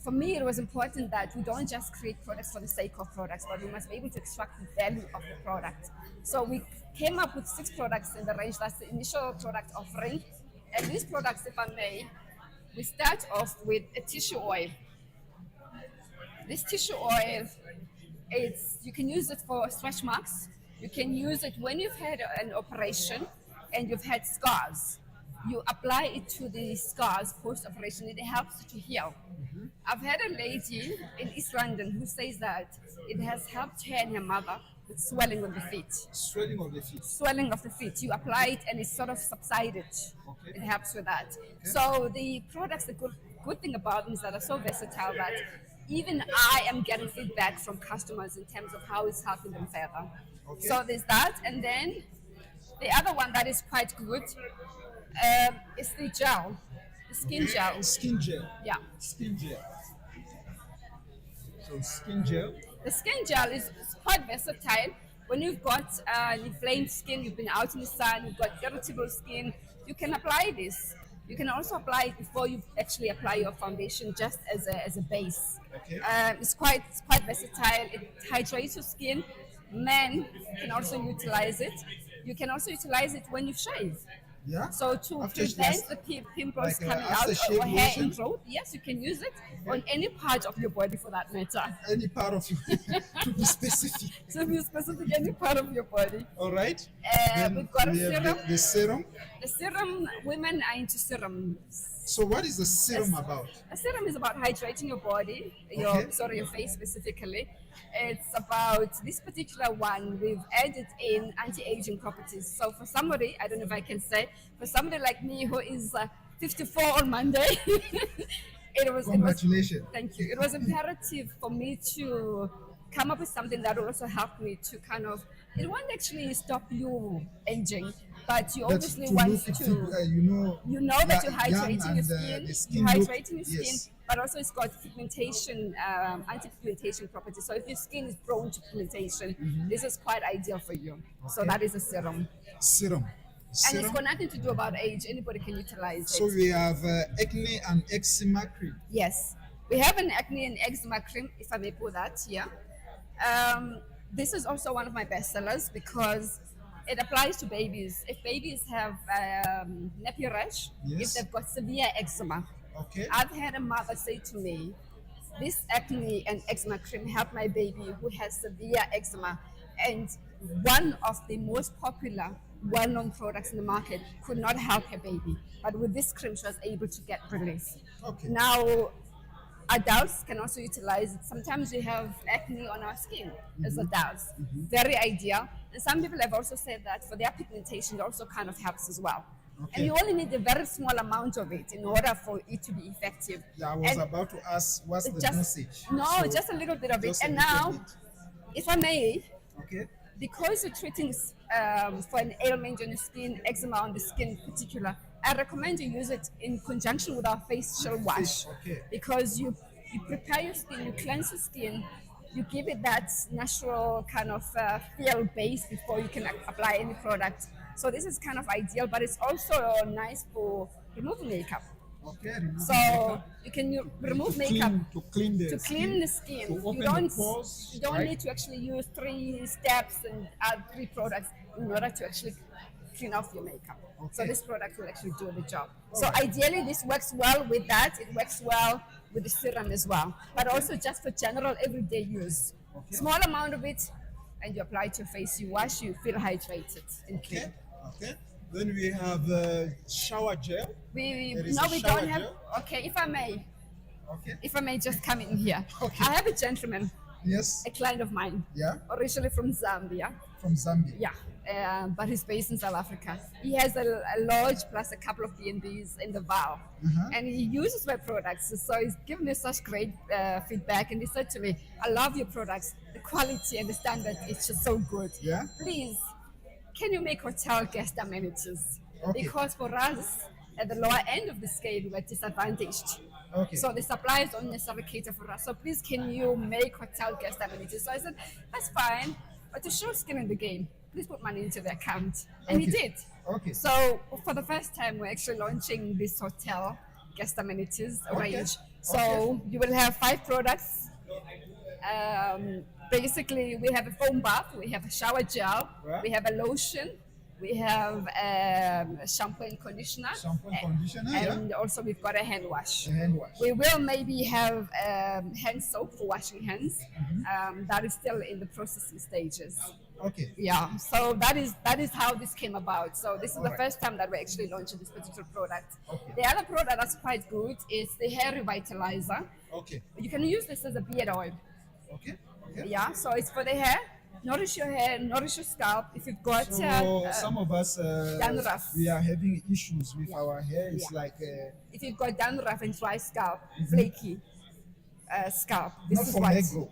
for me, it was important that we don't just create products for the sake of products, but we must be able to extract the value of the product. So we came up with 6 products in the range. That's the initial product offering. And these products, if I may, we start off with a tissue oil. This tissue oil, you can use it for stretch marks. You can use it when you've had an operation and you've had scars. You apply it to the scars post-operation, and it helps to heal. I've had a lady in East London who says that it has helped her and her mother with swelling of the feet. Swelling of the feet. Swelling of the feet. You apply it and it sort of subsided. Okay. It helps with that. Okay. So the products, the good thing about them is that are so versatile that even I am getting feedback from customers in terms of how it's helping them further. Okay. So there's that, and then the other one that is quite good is the gel, the skin gel. Skin gel. Yeah. Skin gel. So skin gel. The skin gel is quite versatile. When you've got inflamed skin, you've been out in the sun, you've got irritable skin, you can apply this. You can also apply it before you actually apply your foundation, just as a base. Okay. It's quite versatile. It hydrates your skin. Men can also utilize it. You can also utilize it when you shave. Yeah. So to prevent the pimples coming out or hair growth, yes, you can use it on any part of your body for that matter. Any part of your to be specific. To be specific, any part of your body. All right. We've got a serum. The serum. The serum, women are into serums. So what is the serum about? A serum is about hydrating your body, your face specifically. It's about this particular one, we've added in anti-aging properties. So for somebody, I don't know if I can say, for somebody like me who is 54 on Monday, Congratulations. Thank you. It was imperative for me to come up with something that will also help me to kind of, it won't actually stop you aging, but you obviously want to, you know that you're hydrating your skin, but also it's got pigmentation, anti-pigmentation properties. So if your skin is prone to pigmentation, this is quite ideal for you. Okay. So that is a serum. Serum. And it's got nothing to do about age. Anybody can utilize it. So we have acne and eczema cream. Yes. We have an acne and eczema cream, if I may put that here. This is also one of my best sellers because it applies to babies. If babies have nappy rash, if they've got severe eczema. Okay. I've had a mother say to me, this acne and eczema cream helped my baby who has severe eczema. And one of the most popular, well-known products in the market could not help her baby. But with this cream, she was able to get relief. Okay. Now, adults can also utilize it. Sometimes we have acne on our skin as adults. Very ideal. And some people have also said that for their pigmentation, it also kind of helps as well. Okay. And you only need a very small amount of it in order for it to be effective. Yeah, I was about to ask, what's the dosage? No, so just a little bit of it. And now, if I may, because you're treating for an ailment on the skin, eczema on the skin in particular, I recommend you use it in conjunction with our facial wash. Because you prepare your skin, you cleanse the skin, you give it that natural kind of feel base before you can apply any product. So this is kind of ideal, but it's also nice for removing makeup. Okay. So you can remove makeup to clean the skin. To open the pores, you don't need to actually use 3 steps and add 3 products in order to actually clean off your makeup. Okay. So this product will actually do the job. So ideally this works well with that. It works well with the serum as well, but also just for general everyday use. Small amount of it, and you apply it to your face. You wash, you feel hydrated and clean. Okay. Then we have shower gel. We don't have. Okay, if I may. Okay. If I may just come in here. Okay. I have a gentleman. Yes. A client of mine. Yeah. Originally from Zambia. From Zambia. Yeah. But he's based in South Africa. He has a lodge plus a couple of B&Bs in the Val. And he uses my products. So he's given me such great feedback. And he said to me, I love your products. The quality and the standard is just so good. Yeah. Please, can you make hotel guest amenities? Okay. Because for us, at the lower end of the scale, we're disadvantaged. Okay. So the suppliers don't necessarily cater for us. So please, can you make hotel guest amenities? So I said, that's fine. But to show skin in the game, please put money into the account. And he did. Okay. So for the first time, we're actually launching this hotel guest amenities range. So you will have 5 products. Basically, we have a foam bath, we have a shower gel, Yeah. we have a lotion, we have a shampoo and conditioner, and also we've got a hand wash. A hand wash. We will maybe have hand soap for washing hands. That is still in the processing stages. Okay. Yeah, so that is how this came about. So this is the Alright. first time that we're actually launching this particular product. The other product that's quite good is the hair revitalizer. Okay. You can use this as a beard oil. Okay. Yeah, so it's for the hair. Nourish your hair, nourish your scalp. If you've got So some of us dandruff, we are having issues with our hair. It's Yeah. like if you've got dandruff and dry scalp, flaky scalp, this not is for what hair growth.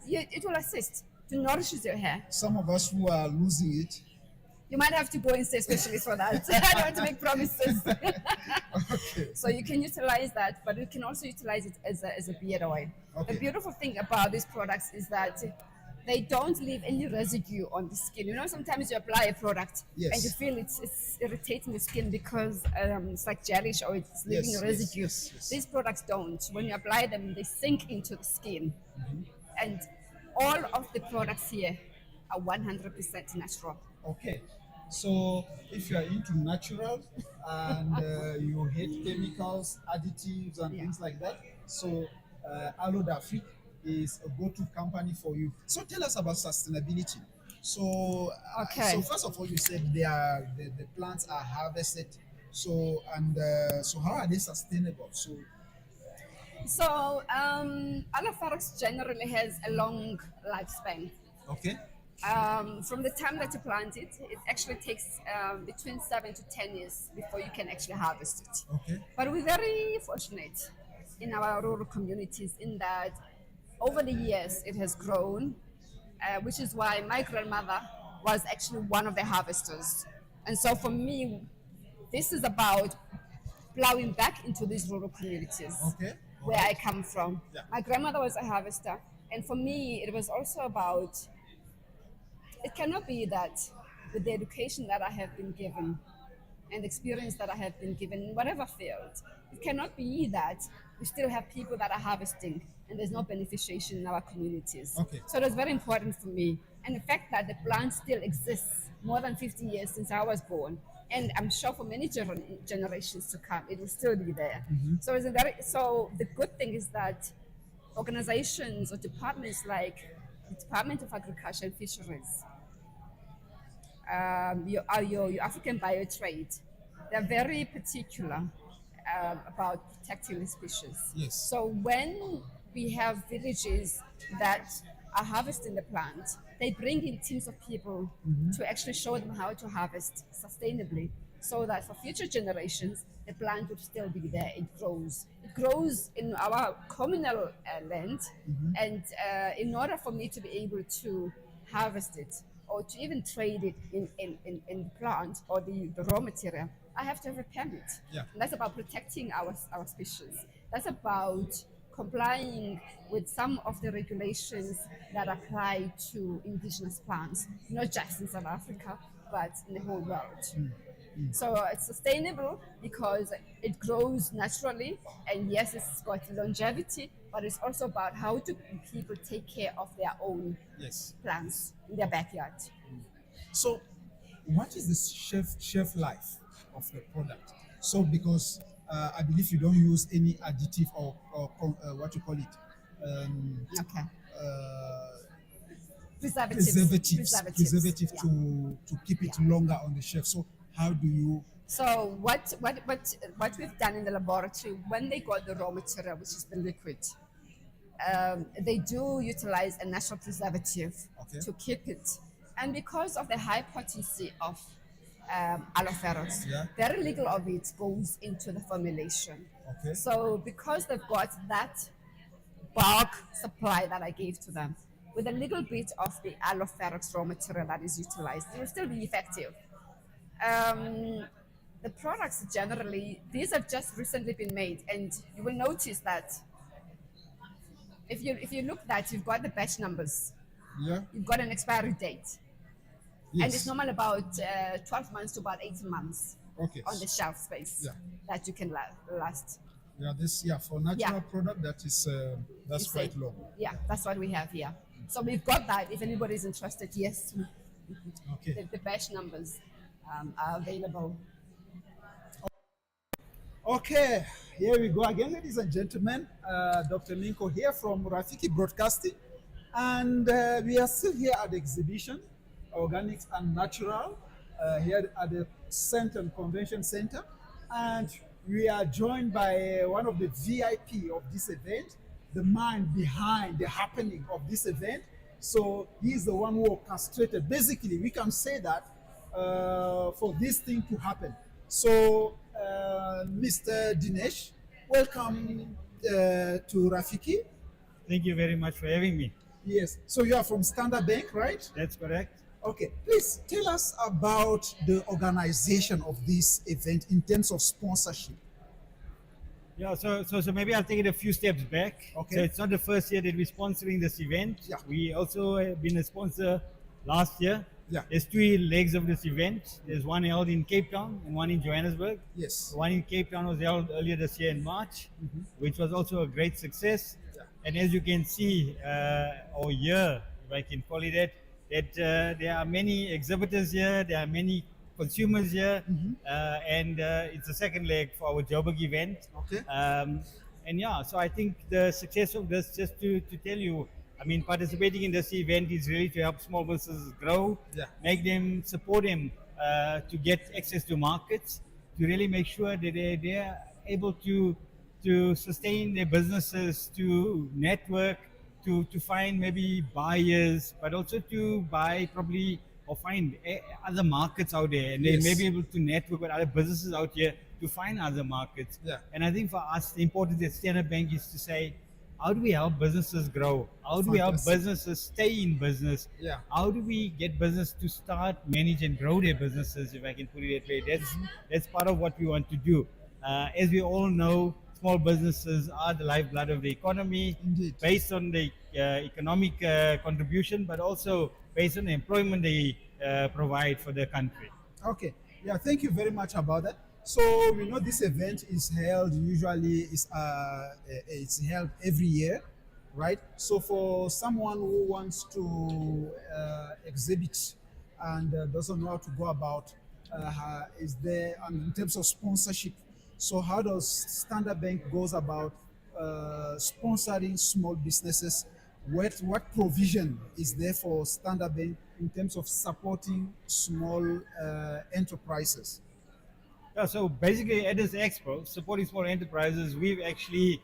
it will assist to nourish your hair. Some of us who are losing it. You might have to go and see a specialist for that. I don't want to make promises. So you can utilize that, but you can also utilize it as a beard oil. Okay. The beautiful thing about these products is that they don't leave any residue on the skin. You know, sometimes you apply a product Yes. and you feel it's irritating the skin because it's like gelish or it's leaving Yes, a yes, residue. yes. These products don't. When you apply them, they sink into the skin. And all of the products here are 100% natural. Okay. So if you are into natural and you hate chemicals, additives, and things like that, so Aloe d'Afrique is a go-to company for you. So tell us about sustainability. So, so first of all, you said the plants are harvested. So so how are they sustainable? So Aloe Ferox generally has a long lifespan. Okay. From the time that you plant it, it actually takes between 7 to 10 years before you can actually harvest it. Okay. But we're very fortunate in our rural communities in that over the years it has grown, which is why my grandmother was actually one of the harvesters. And so for me, this is about plowing back into these rural communities where I come from. My grandmother was a harvester, and for me, it was also about, it cannot be that with the education that I have been given and experience that I have been given in whatever field, it cannot be that we still have people that are harvesting and there's no beneficiation in our communities. So it was very important for me. And the fact that the plant still exists more than 50 years since I was born, and I'm sure for many generations to come, it will still be there. So the good thing is that organizations or departments like the Department of Agriculture and Fisheries, your African Biotrade, they're very particular about protecting the species. Yes. So when we have villages that are harvesting the plant, they bring in teams of people to actually show them how to harvest sustainably, so that for future generations, the plant would still be there. It grows. It grows in our communal land, and in order for me to be able to harvest it or to even trade it in the plant or the raw material, I have to have a permit. Yeah. And that's about protecting our species. That's about complying with some of the regulations that apply to indigenous plants, not just in South Africa, but in the whole world. So it's sustainable because it grows naturally, and yes, it's got longevity, but it's also about how do people take care of their own plants in their backyard. So what is the shelf life of the product? So because I believe you don't use any additive or what you call it? Preservative to keep it longer on the shelf. So how do you? So what we've done in the laboratory, when they got the raw material, which is the liquid, they do utilize a natural preservative to keep it. And because of the high potency of Aloe Ferox, very little of it goes into the formulation. So because they've got that bulk supply that I gave to them, with a little bit of the Aloe Ferox raw material that is utilized, it will still be effective. The products generally, these have just recently been made, and you will notice that if you look that you've got the batch numbers, you've got an expiry date, and it's normal about 12 months to about 18 months on the shelf space that you can last. Yeah, this for natural product that is that's You quite see? low. Yeah, that's what we have here. So we've got that. If anybody's interested, yes, Okay. the batch numbers are available. Okay, here we go again, ladies and gentlemen. Dr. Minko here from Rafiki Broadcasting, and we are still here at the exhibition, Organics and Natural, here at the Center Convention Center, and we are joined by one of the VIP of this event, the man behind the happening of this event. So he's the one who orchestrated. Basically, we can say that for this thing to happen. So, Mr. Dinesh, welcome to Rafiki. Thank you very much for having me. Yes. So you are from Standard Bank, right? That's correct. Okay. Please tell us about the organization of this event in terms of sponsorship. Yeah, so maybe I'll take it a few steps back. Okay. So it's not the first year that we're sponsoring this event. Yeah. We also have been a sponsor last year. Yeah. There's two legs of this event. There's one held in Cape Town and one in Johannesburg. Yes. The one in Cape Town was held earlier this year in March, which was also a great success. Yeah. And as you can see, or hear, if I can call it that there are many exhibitors here, there are many consumers here, and it's the second leg for our Joburg event. Okay. And yeah, so I think the success of this, just to tell you, I mean, participating in this event is really to help small businesses grow, Yeah. make them, support them to get access to markets, to really make sure that they're able to sustain their businesses, to network, to find maybe buyers, but also to buy probably or find other markets out there, and they Yes. may be able to network with other businesses out here to find other markets. Yeah. And I think for us, the importance at Standard Bank is to say, how do we help businesses grow? How do we help Fantastic. businesses stay in business? Yeah. How do we get business to start, manage, and grow their businesses, if I can put it that way? That's part of what we want to do. As we all know, small businesses are the lifeblood of the economy, Indeed. based on the economic contribution, but also based on the employment they provide for the country. Okay. Yeah, thank you very much about that. So we know this event is held usually it's held every year, right? So for someone who wants to exhibit and doesn't know how to go about, is there in terms of sponsorship? So how does Standard Bank goes about sponsoring small businesses? What provision is there for Standard Bank in terms of supporting small enterprises? Yeah, so basically at this expo, supporting small enterprises, we've actually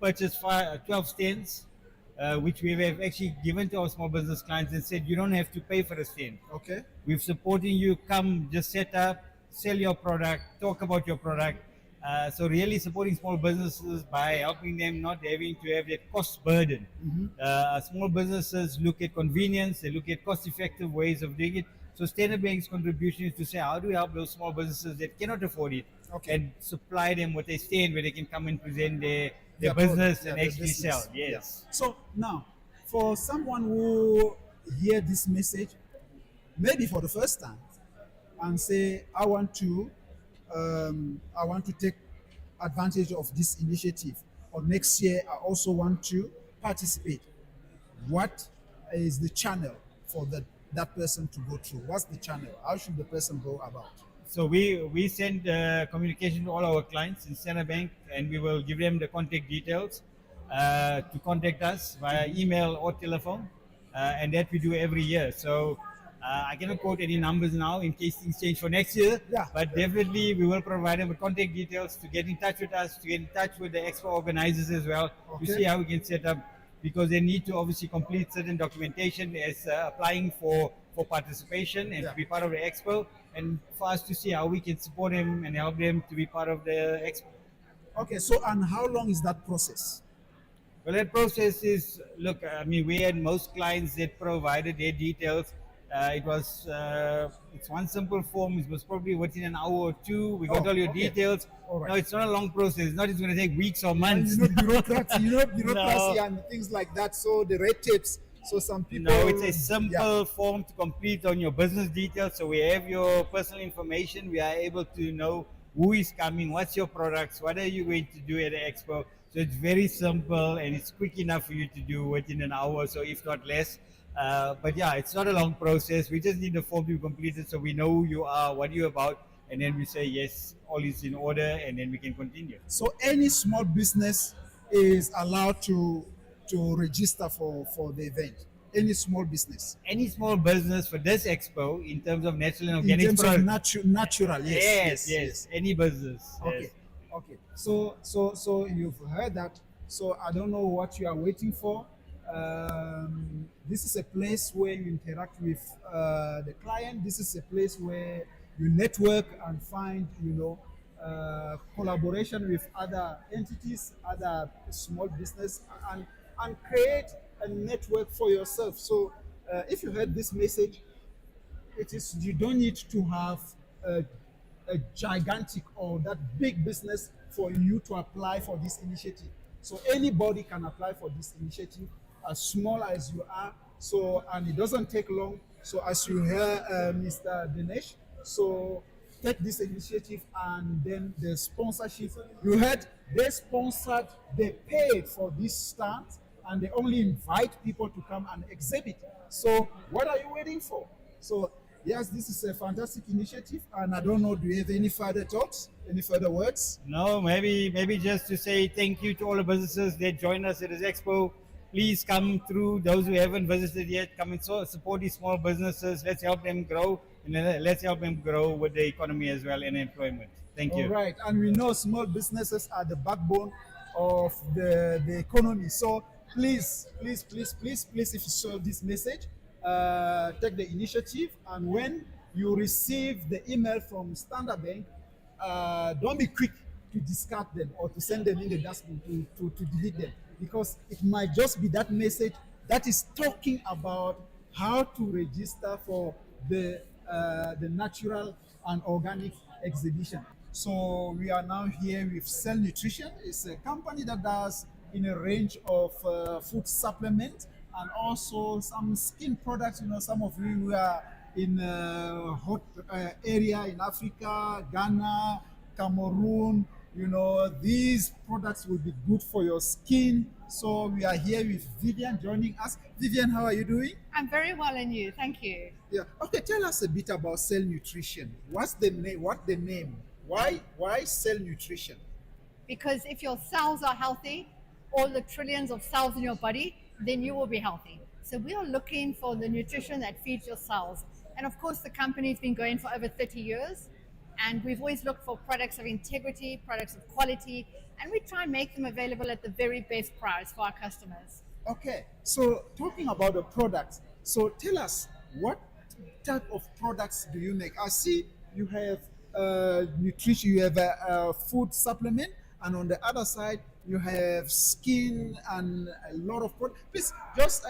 purchased 12 stands, which we have actually given to our small business clients and said, you don't have to pay for a stand. Okay. We're supporting you, come, just set up, sell your product, talk about your product. So really supporting small businesses by helping them not having to have that cost burden. Small businesses look at convenience, they look at cost-effective ways of doing it. So Standard Bank's contribution is to say, how do we help those small businesses that cannot afford it, Okay. and supply them with a stand where they can come and present their Their business product, and their actually business. sell. Yes. Yeah. So now, for someone who hear this message, maybe for the first time, and say, I want to take advantage of this initiative, or next year I also want to participate. What is the channel for that person to go through? What's the channel? How should the person go about? So we send communication to all our clients in Standard Bank, and we will give them the contact details to contact us via email or telephone, and that we do every year. So I cannot quote any numbers now in case things change for next year, but definitely we will provide them with contact details to get in touch with us, to get in touch with the expo organizers as well, to see how we can set up, because they need to obviously complete certain documentation as applying for participation and to be part of the expo, and for us to see how we can support them and help them to be part of the expo. Okay, so and how long is that process? Well, that process is, look, I mean, we had most clients that provided their details. It's one simple form. It was probably within an hour or two. We got all your details. All right. No, it's not a long process. It's not just going to take weeks or months. Bureaucracy, bureaucracy No. and things like that. So the red tapes. So some people. No, it's a simple form to complete on your business details. So we have your personal information. We are able to know who is coming, what's your products, what are you going to do at the expo. So it's very simple and it's quick enough for you to do within an hour, so if not less. But yeah, it's not a long process. We just need the form to be completed so we know who you are, what you're about, and then we say yes, all is in order, and then we can continue. So any small business is allowed to register for the event. Any small business. Any small business for this expo in terms of natural and In organic terms products. of natural, Yes. Any business. Okay. Yes. Okay. So you've heard that. So I don't know what you are waiting for. This is a place where you interact with the client. This is a place where you network and find, collaboration with other entities, other small business, and create a network for yourself. So if you heard this message, it is you don't need to have a gigantic or that big business for you to apply for this initiative. So anybody can apply for this initiative, as small as you are. So, and it doesn't take long. So as you hear Mr. Dinesh, so take this initiative, and then the sponsorship. You heard they sponsored, they paid for this stand, and they only invite people to come and exhibit. So what are you waiting for? So yes, this is a fantastic initiative, and I don't know, do you have any further thoughts, any further words? No, maybe just to say thank you to all the businesses that joined us at this expo. Please come through. Those who haven't visited yet, come and support these small businesses. Let's help them grow, and then let's help them grow with the economy as well and employment. Thank you. All right, and we know small businesses are the backbone of the economy. So please, if you saw this message, take the initiative, and when you receive the email from Standard Bank, don't be quick to discard them or to send them in the dustbin to delete them, because it might just be that message that is talking about how to register for the natural and organic exhibition. So we are now here with Cell Nutrition. It's a company that does in a range of food supplements and also some skin products. Some of you are in hot area in Africa, Ghana, Cameroon. These products will be good for your skin. So we are here with Vivian joining us. Vivian, how are you doing? I'm very well, and you? Thank you. Yeah. Okay, tell us a bit about Cell Nutrition. What's the name? What the name? Why Cell Nutrition? Because if your cells are healthy, all the trillions of cells in your body, then you will be healthy. So we are looking for the nutrition that feeds your cells. And of course, the company's been going for over 30 years. And we've always looked for products of integrity, products of quality, and we try and make them available at the very best price for our customers. Okay, so talking about the products, so tell us, what type of products do you make? I see you have nutrition, you have a food supplement, and on the other side, you have skin and a lot of products. Please just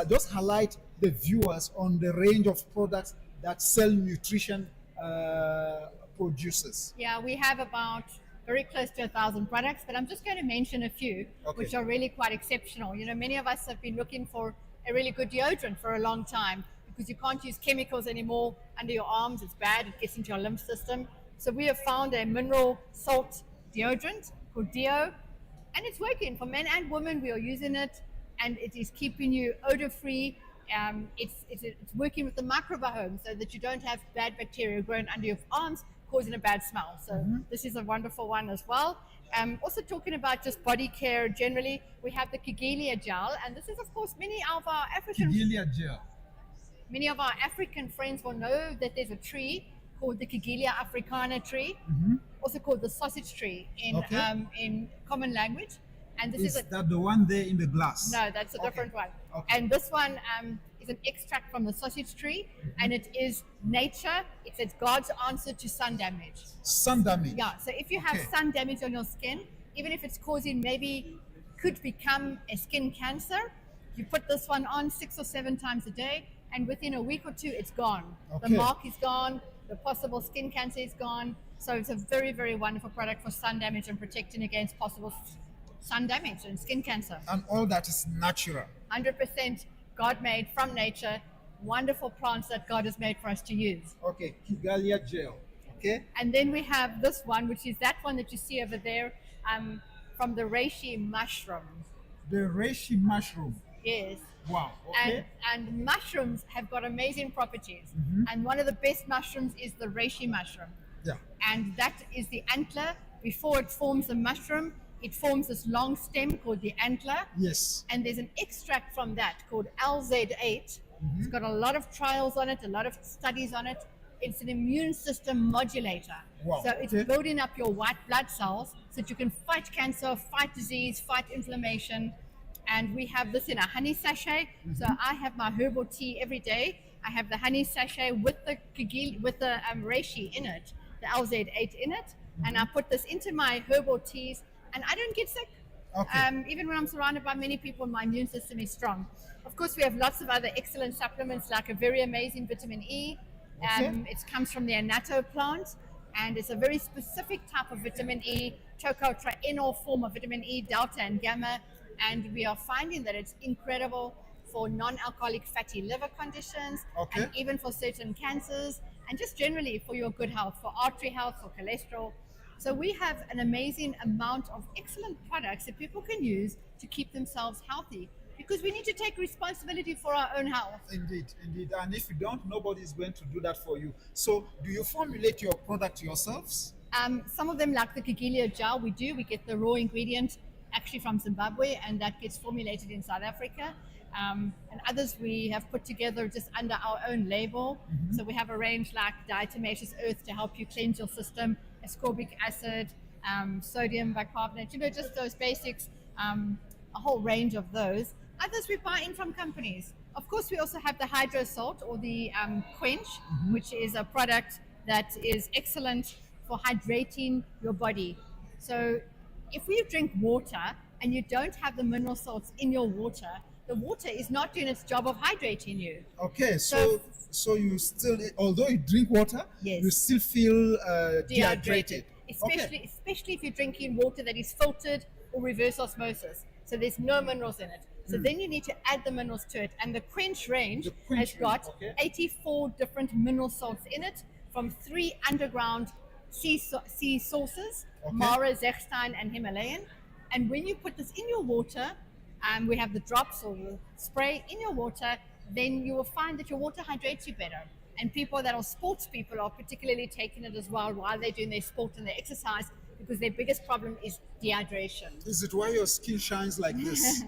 just highlight the viewers on the range of products that Cell Nutrition produces. Yeah, we have about very close to 1,000 products, but I'm just going to mention a few which are really quite exceptional. Many of us have been looking for a really good deodorant for a long time because you can't use chemicals anymore under your arms. It's bad. It gets into your lymph system. So we have found a mineral salt deodorant called Deo, and it's working for men and women. We are using it, and it is keeping you odor-free. It's working with the microbiome so that you don't have bad bacteria growing under your arms causing a bad smell. So this is a wonderful one as well. Also talking about just body care generally, we have the Kigelia gel, and this is of course many of our African friends will know that there's a tree called the Kigelia africana tree, also called the sausage tree in common language. And this is that the one there in the glass? No, that's a different one. And this one is an extract from the sausage tree, and it is nature. It's God's answer to sun damage. Sun damage? Yeah, so if you have sun damage on your skin, even if it's causing could become a skin cancer, you put this one on 6 or 7 times a day, and within a week or two, it's gone. The mark is gone, the possible skin cancer is gone. So it's a very, very wonderful product for sun damage and protecting against possible sun damage and skin cancer. And all that is natural. 100% God-made from nature, wonderful plants that God has made for us to use. Okay, Kigelia gel. Okay. And then we have this one, which is that one that you see over there, from the reishi mushroom. The reishi mushroom. Yes. Wow. Okay. And mushrooms have got amazing properties. Mhm. And one of the best mushrooms is the reishi mushroom. Yeah. And that is the antler. Before it forms the mushroom, it forms this long stem called the antler. Yes. And there's an extract from that called LZ8. It's got a lot of trials on it, a lot of studies on it. It's an immune system modulator. Wow. So it's building up your white blood cells so that you can fight cancer, fight disease, fight inflammation. And we have this in a honey sachet. So I have my herbal tea every day. I have the honey sachet with the reishi in it, the LZ8 in it, and I put this into my herbal teas, and I don't get sick. Okay. Even when I'm surrounded by many people, my immune system is strong. Of course, we have lots of other excellent supplements, like a very amazing vitamin E. It comes from the annatto plant, and it's a very specific type of vitamin E, tocotrienol form of vitamin E, delta and gamma. And we are finding that it's incredible for non-alcoholic fatty liver conditions, and even for certain cancers, and just generally for your good health, for artery health, for cholesterol. So we have an amazing amount of excellent products that people can use to keep themselves healthy, because we need to take responsibility for our own health. Indeed, indeed. And if you don't, nobody is going to do that for you. So do you formulate your product yourselves? Some of them, like the Kigelia gel, we do. We get the raw ingredient actually from Zimbabwe, and that gets formulated in South Africa. And others we have put together just under our own label. So we have a range like diatomaceous earth to help you cleanse your system, ascorbic acid, sodium bicarbonate, just those basics, a whole range of those. Others we buy in from companies. Of course, we also have the hydro salt, or the quench, which is a product that is excellent for hydrating your body. So if we drink water and you don't have the mineral salts in your water, the water is not doing its job of hydrating you. Okay, so you still, although you drink water, you still feel dehydrated. Especially if you're drinking water that is filtered or reverse osmosis. So there's no minerals in it. So then you need to add the minerals to it. And the Quench range has got 84 different mineral salts in it from 3 underground sea sources, Mara, Zechstein, and Himalayan. And when you put this in your water, we have the drops or the spray in your water, then you will find that your water hydrates you better. And people that are sports people are particularly taking it as well while they're doing their sport and their exercise, because their biggest problem is dehydration. Is it why your skin shines like this?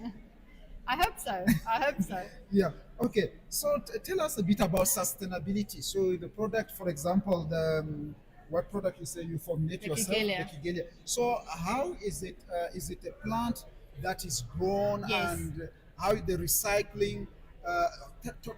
I hope so. I hope so. Yeah. Okay. So tell us a bit about sustainability. So the product, for example, what product you say you formulate yourself? The Kigelia. So how is it? Is it a plant that is grown, and how the recycling?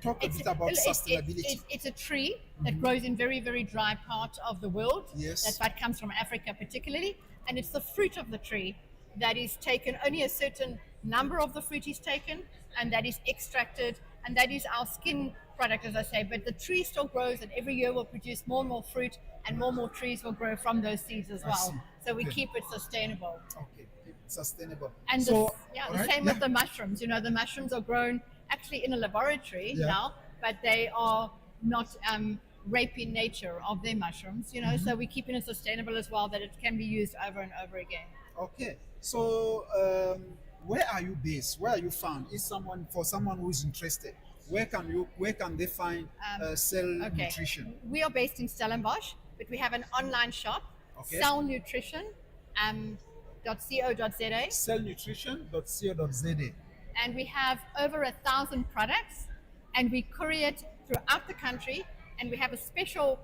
Talk a bit about sustainability. It's a tree that grows in very, very dry part of the world. Yes. That's why it comes from Africa particularly. And it's the fruit of the tree that is taken, only a certain number of the fruit is taken, and that is extracted, and that is our skin product, as I say. But the tree still grows, and every year will produce more and more fruit, and more trees will grow from those seeds as well. So we keep it sustainable. Okay, sustainable. And the same with the mushrooms. The mushrooms are grown actually in a laboratory now, but they are not raping nature of their mushrooms, so we're keeping it sustainable as well, that it can be used over and over again. Okay, so where are you based? Where are you found? For someone who is interested, where can they find Cell Nutrition? We are based in Stellenbosch, but we have an online shop, cellnutrition.co.za. Cellnutrition.co.za. And we have over 1,000 products, and we courier it throughout the country, and we have a special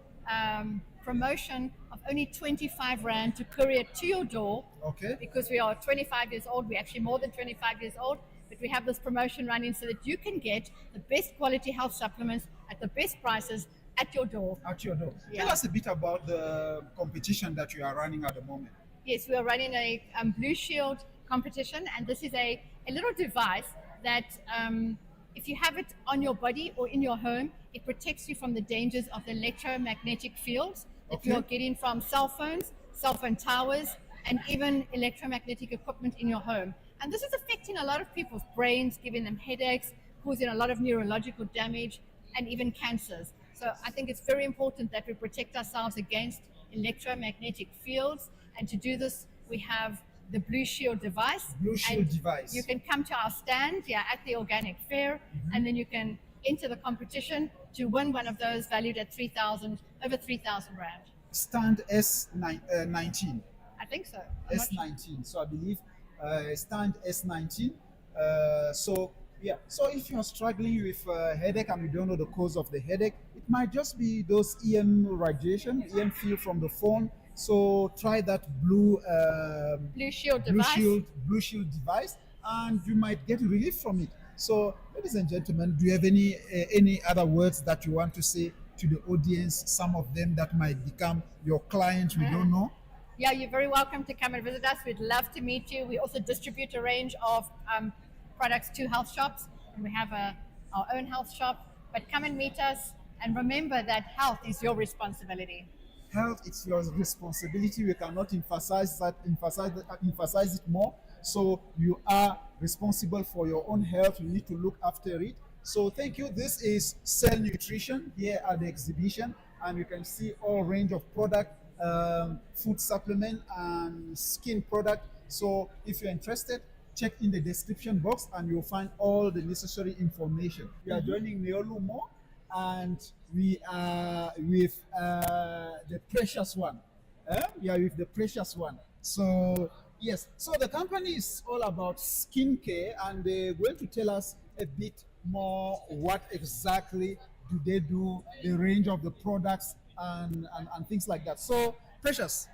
promotion of only 25 Rand to courier to your door. Okay. Because we are 25 years old, we're actually more than 25 years old, but we have this promotion running so that you can get the best quality health supplements at the best prices at your door. At your door. Tell us a bit about the competition that you are running at the moment. Yes, we are running a Blue Shield competition, and this is a little device that if you have it on your body or in your home, it protects you from the dangers of the electromagnetic fields that you're getting from cell phones, cell phone towers, and even electromagnetic equipment in your home. And this is affecting a lot of people's brains, giving them headaches, causing a lot of neurological damage, and even cancers. So I think it's very important that we protect ourselves against electromagnetic fields. And to do this, we have the Blue Shield device. Blue Shield And device. you can come to our stand at the organic fair, and then you can enter the competition to win one of those valued at over 3,000 rand. Stand S19. I think so. I'm not sure. S19. So I believe stand S19. So if you're struggling with headache and you don't know the cause of the headache, it might just be those EM radiation, EM field from the phone. So try that Blue Shield device, and you might get relief from it. So, ladies and gentlemen, do you have any other words that you want to say to the audience? Some of them that might become your clients, we don't know. Yeah, you're very welcome to come and visit us. We'd love to meet you. We also distribute a range of products to health shops, and we have our own health shop. But come and meet us, and remember that health is your responsibility. Health, it's your responsibility. We cannot emphasize it more. So you are responsible for your own health. You need to look after it. So thank you. This is Cell Nutrition here at the exhibition, and you can see all range of product, food supplement and skin product. So if you're interested, check in the description box and you'll find all the necessary information. We are joining Neolumo, and we are with the precious one. We are with the precious one. So yes, so the company is all about skincare, and they're going to tell us a bit more what exactly do they do, the range of the products and things like that. So Precious,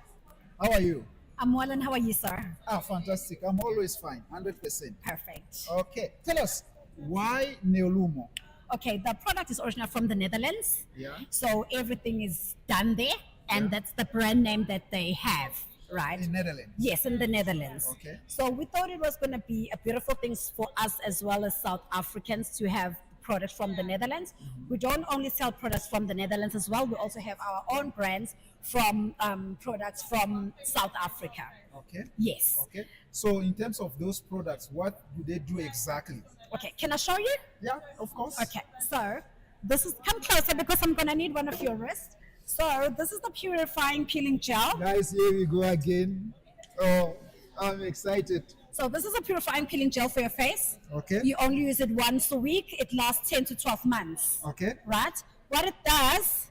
how are you? I'm well, and how are you, sir? Fantastic. I'm always fine, 100%. Perfect. Okay, tell us, why Neolumo? Okay, the product is original from the Netherlands. Yeah. So everything is done there, and that's the brand name that they have, right? In Netherlands? Yes, in the Netherlands. Okay. So we thought it was going to be a beautiful thing for us as well as South Africans to have products from the Netherlands. We don't only sell products from the Netherlands as well. We also have our own brands from products from South Africa. Okay. Yes. Okay. So in terms of those products, what do they do exactly? Okay, can I show you? Yeah, of course. Okay, so this is, come closer because I'm gonna need one of your wrists. So this is the purifying peeling gel. Guys, here we go again. Oh, I'm excited. So this is a purifying peeling gel for your face. Okay. You only use it once a week. It lasts 10 to 12 months. Okay. Right? What it does,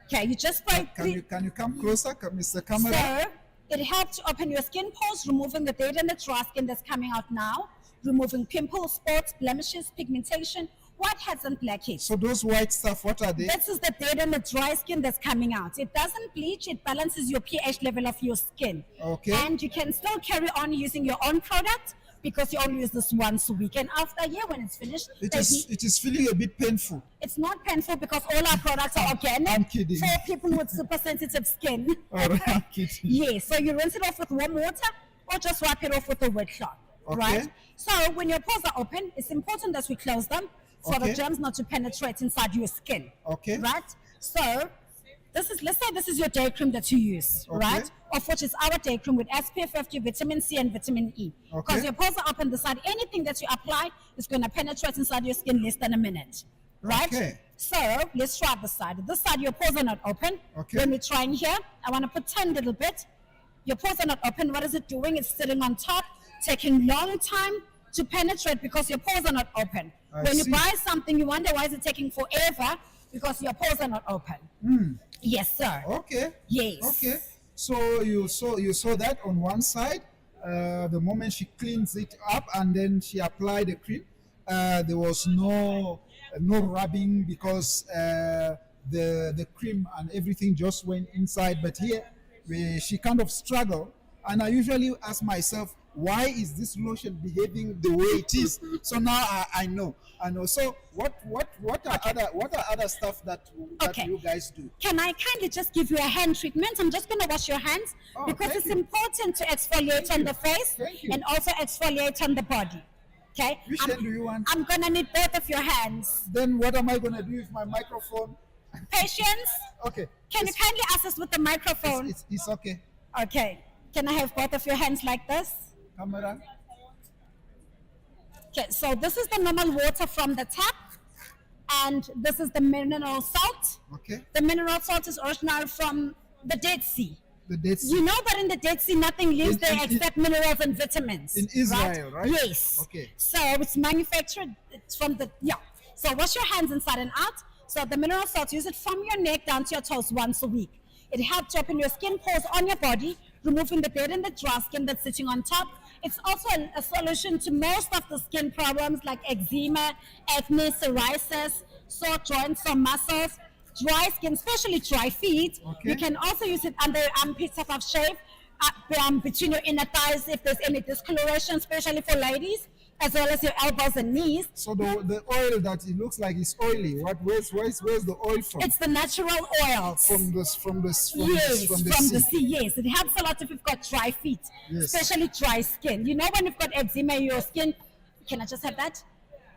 okay, you just spray. Can you come closer, Mr. Camera? So it helps to open your skin pores, removing the dead and the dry skin that's coming out now, removing pimples, spots, blemishes, pigmentation, whiteheads and blackheads. So those white stuff, what are they? This is the dead and the dry skin that's coming out. It doesn't bleach, it balances your pH level of your skin. Okay. And you can still carry on using your own product because you only use this once a week. And after a year when it's finished, it is feeling a bit painful. It's not painful because all our products are organic. I'm kidding. For people with super sensitive skin. All right, I'm kidding. Yes, so you rinse it off with warm water or just wipe it off with a wet cloth. Okay. Right? So when your pores are open, it's important that we close them for the germs not to penetrate inside your skin. Okay. Right? So let's say this is your day cream that you use, right? Of which is our day cream with SPF 50, vitamin C and vitamin E. Because your pores are open, decide anything that you apply is going to penetrate inside your skin less than a minute. Right? Okay. So let's try this side. This side, your pores are not open. Okay. When we're trying here, I want to pretend a little bit. Your pores are not open. What is it doing? It's sitting on top, taking long time to penetrate because your pores are not open. When you buy something, you wonder why is it taking forever because your pores are not open. Yes, sir. Okay. Yes. Okay. So you saw that on one side. The moment she cleans it up and then she applied the cream, there was no rubbing because the cream and everything just went inside. But here she kind of struggled, and I usually ask myself, why is this lotion behaving the way it is? So now I know. So what are other stuff that you guys do? Can I kindly just give you a hand treatment? I'm just going to wash your hands because it's important to exfoliate on the face and also exfoliate on the body. Okay? Which hand do you want? I'm going to need both of your hands. Then what am I going to do with my microphone? Patience. Okay. Can you kindly assist with the microphone? It's okay. Okay. Can I have both of your hands like this? Camera. Okay, so this is the normal water from the tap, and this is the mineral salt. Okay. The mineral salt is original from The Dead Sea. The Dead Sea. You know that in the Dead Sea, nothing lives there except minerals and vitamins. In Israel, right? Yes. Okay. So it's manufactured from the, So wash your hands inside and out. So the mineral salts, use it from your neck down to your toes once a week. It helps to open your skin pores on your body, removing the dead and the dry skin that's sitting on top. It's also a solution to most of the skin problems like eczema, acne, psoriasis, sore joints, sore muscles, dry skin, especially dry feet. Okay. You can also use it under your armpits of shave, between your inner thighs if there's any discoloration, especially for ladies, as well as your elbows and knees. So the oil that it looks like is oily. Where's the oil from? It's the natural oils. From the sea. Yes, it helps a lot if you've got dry feet, especially dry skin. You know when you've got eczema in your skin. Can I just have that?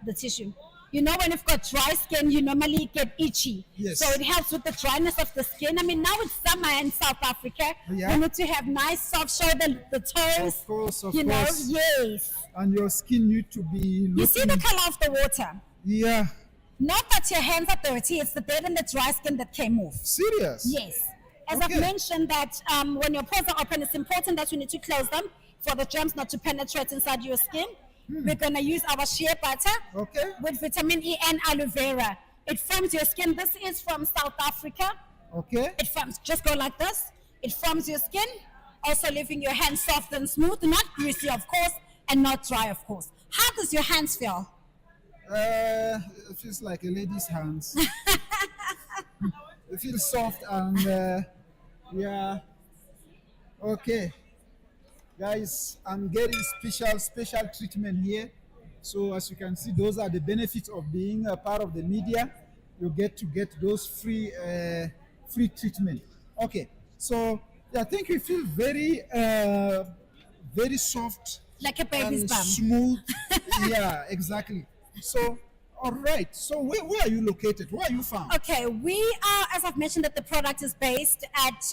The tissue. You know when you've got dry skin, you normally get itchy. Yes. So it helps with the dryness of the skin. I mean, now it's summer in South Africa. Yeah. We need to have nice soft shoulder, the toes. Of course. Yes. And your skin need to be You see the color of the water? Yeah. Not that your hands are dirty, it's the dead and the dry skin that came off. Serious? Yes. As I've mentioned that when your pores are open, it's important that you need to close them for the germs not to penetrate inside your skin. We're going to use our shea butter with vitamin E and aloe vera. It firms your skin. This is from South Africa. Okay. It firms, just go like this. It firms your skin, also leaving your hands soft and smooth, not greasy, of course, and not dry, of course. How does your hands feel? It feels like a lady's hands. It feels soft and yeah. Okay. Guys, I'm getting special treatment here. So as you can see, those are the benefits of being a part of the media. You get those free treatment. Okay, so I think you feel very soft, like a baby's and bum. smooth. Yeah, exactly. So all right. So where are you located? Where are you from? Okay, we are, as I've mentioned, that the product is based at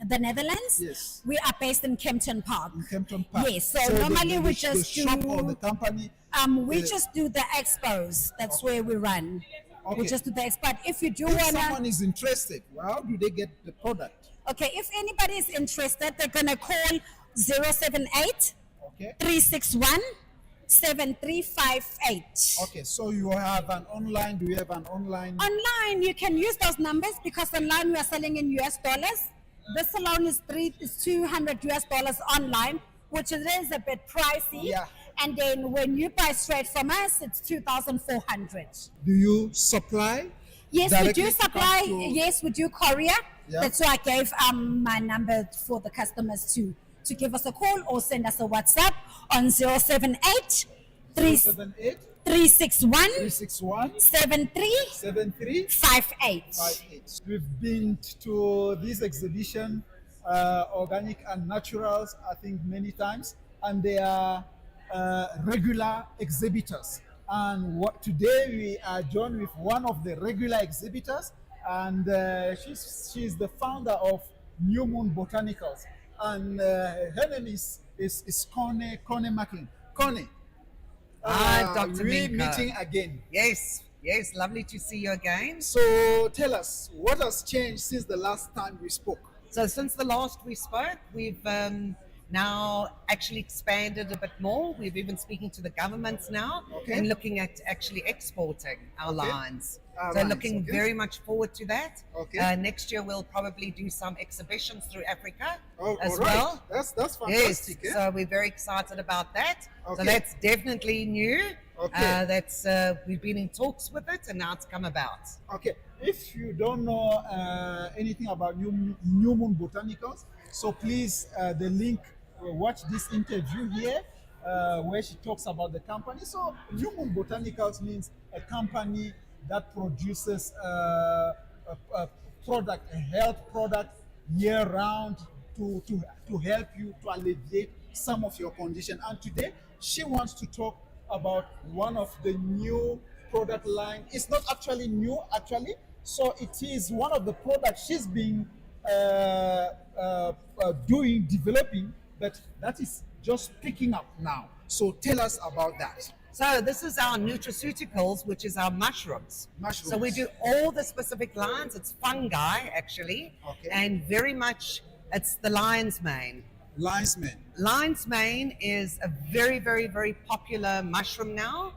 the Netherlands. Yes. We are based in Kempton Park. Kempton Park. Yes. So normally we just the shop or the company. We just do the expos. That's where we run. Okay. We just do the expo. If you do If wanna, someone is interested, how do they get the product? okay, if anybody is interested, they're gonna call 078 361 7358. Okay, so you have an online. Do you have an online? Online, you can use those numbers because online we are selling in US dollars. This alone is $200 US online, which is a bit pricey. Yeah. And then when you buy straight from us, it's 2,400. Do you supply? Yes, we directly do to supply. come to- Yes, we do courier. Yeah. That's why I gave my number for the customers to give us a call or send us a WhatsApp on 078 078 361 361 7358. We've been to this exhibition, Organic and Naturals, I think many times, and they are regular exhibitors. And today we are joined with one of the regular exhibitors, and she's the founder of New Moon Botanicals, and her name is Connie Macklin. Connie, Dr. we're Minka. meeting again. Yes, lovely to see you again. So tell us, what has changed since the last time we spoke? So since the last we spoke, we've now actually expanded a bit more. We've even speaking to the governments now and looking at actually exporting our lines. So looking very much forward to that. Next year we'll probably do some exhibitions through Africa as well. That's fantastic. Yes, so we're very excited about that. So Okay. that's definitely new. Okay. We've been in talks with it and now it's come about. Okay, if you don't know anything about New Moon Botanicals, so please, the link, watch this interview here where she talks about the company. So New Moon Botanicals means a company that produces a product, a health product year round to help you to alleviate some of your condition. And today she wants to talk about one of the new product line. It's not actually new, so it is one of the products she's been developing, but that is just picking up now. So tell us about that. So this is our nutraceuticals, which is our mushrooms. So we do all the specific lines. It's fungi, actually, and very much it's the lion's mane. Lion's mane. Lion's mane is a very, very, very popular mushroom now.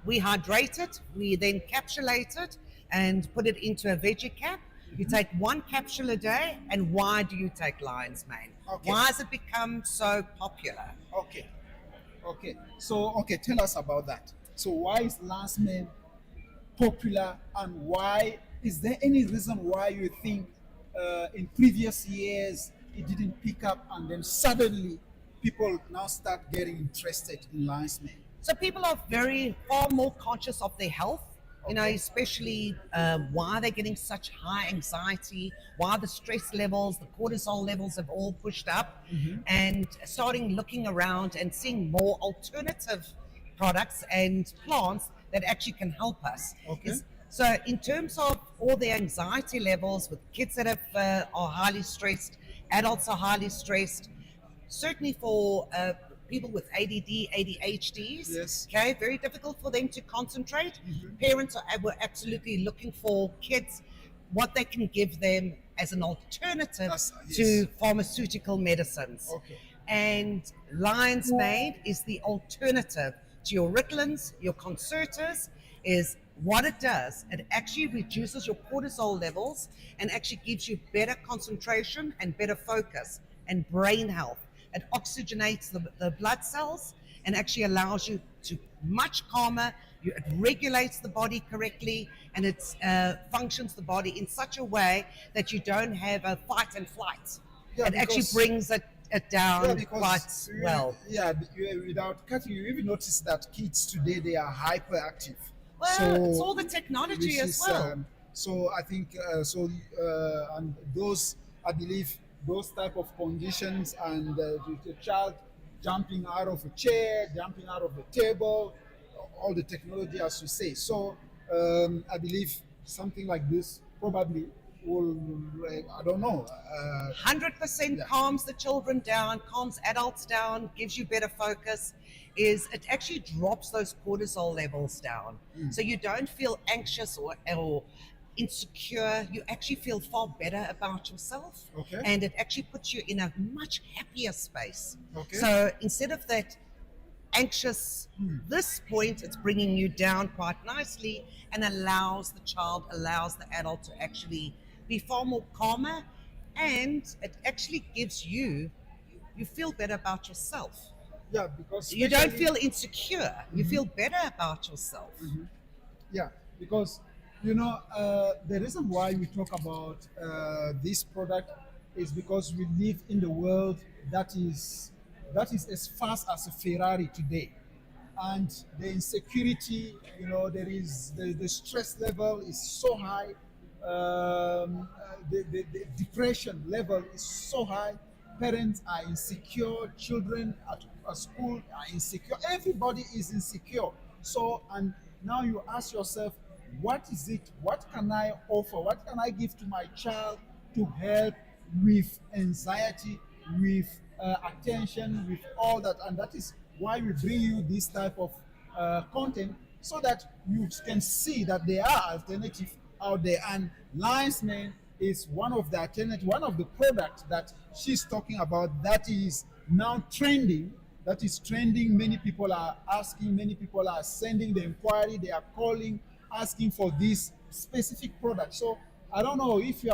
We hydrate it, we then capsulate it and put it into a veggie cap. You take one capsule a day, and why do you take lion's mane? Why has it become so popular? Okay. So, tell us about that. So, why is lion's mane popular, and why is there any reason why you think in previous years it didn't pick up, and then suddenly people now start getting interested in lion's mane? So people are far more conscious of their health, you know, especially why they're getting such high anxiety, why the stress levels, the cortisol levels have all pushed up, and starting looking around and seeing more alternative products and plants that actually can help us. So in terms of all the anxiety levels with kids that are highly stressed, adults are highly stressed, certainly for people with ADD, ADHDs, okay, very difficult for them to concentrate. Parents were absolutely looking for kids, what they can give them as an alternative to pharmaceutical medicines. And lion's mane is the alternative to your Ritalins, your Concertas, is what it does. It actually reduces your cortisol levels and actually gives you better concentration and better focus and brain health. It oxygenates the blood cells and actually allows you to much calmer. It regulates the body correctly, and it functions the body in such a way that you don't have a fight and flight. It actually brings it down quite well. Without cutting, you even notice that kids today, they are hyperactive. Well, it's all the technology as well. So I think, and those, I believe, those type of conditions, and the child jumping out of a chair, jumping out of a table, all the technology, as you say. So I believe something like this probably will, I don't know. 100% calms the children down, calms adults down, gives you better focus. It actually drops those cortisol levels down. So you don't feel anxious or insecure. You actually feel far better about yourself, and it actually puts you in a much happier space. So instead of that anxious this point, it's bringing you down quite nicely and allows the adult to actually be far more calmer, and it actually gives you feel better about yourself. Because you don't feel insecure. You feel better about yourself. Because the reason why we talk about this product is because we live in the world that is as fast as a Ferrari today, and the insecurity, there is the stress level is so high, the depression level is so high. Parents are insecure, children at school are insecure, everybody is insecure. So, and now you ask yourself, what is it? What can I offer? What can I give to my child to help with anxiety, with attention, with all that? And that is why we bring you this type of content, so that you can see that there are alternatives out there. And lion's mane is one of the alternatives, one of the products that she's talking about that is now trending. That is trending. Many people are asking, many people are sending the inquiry, they are calling, asking for this specific product. So I don't know if you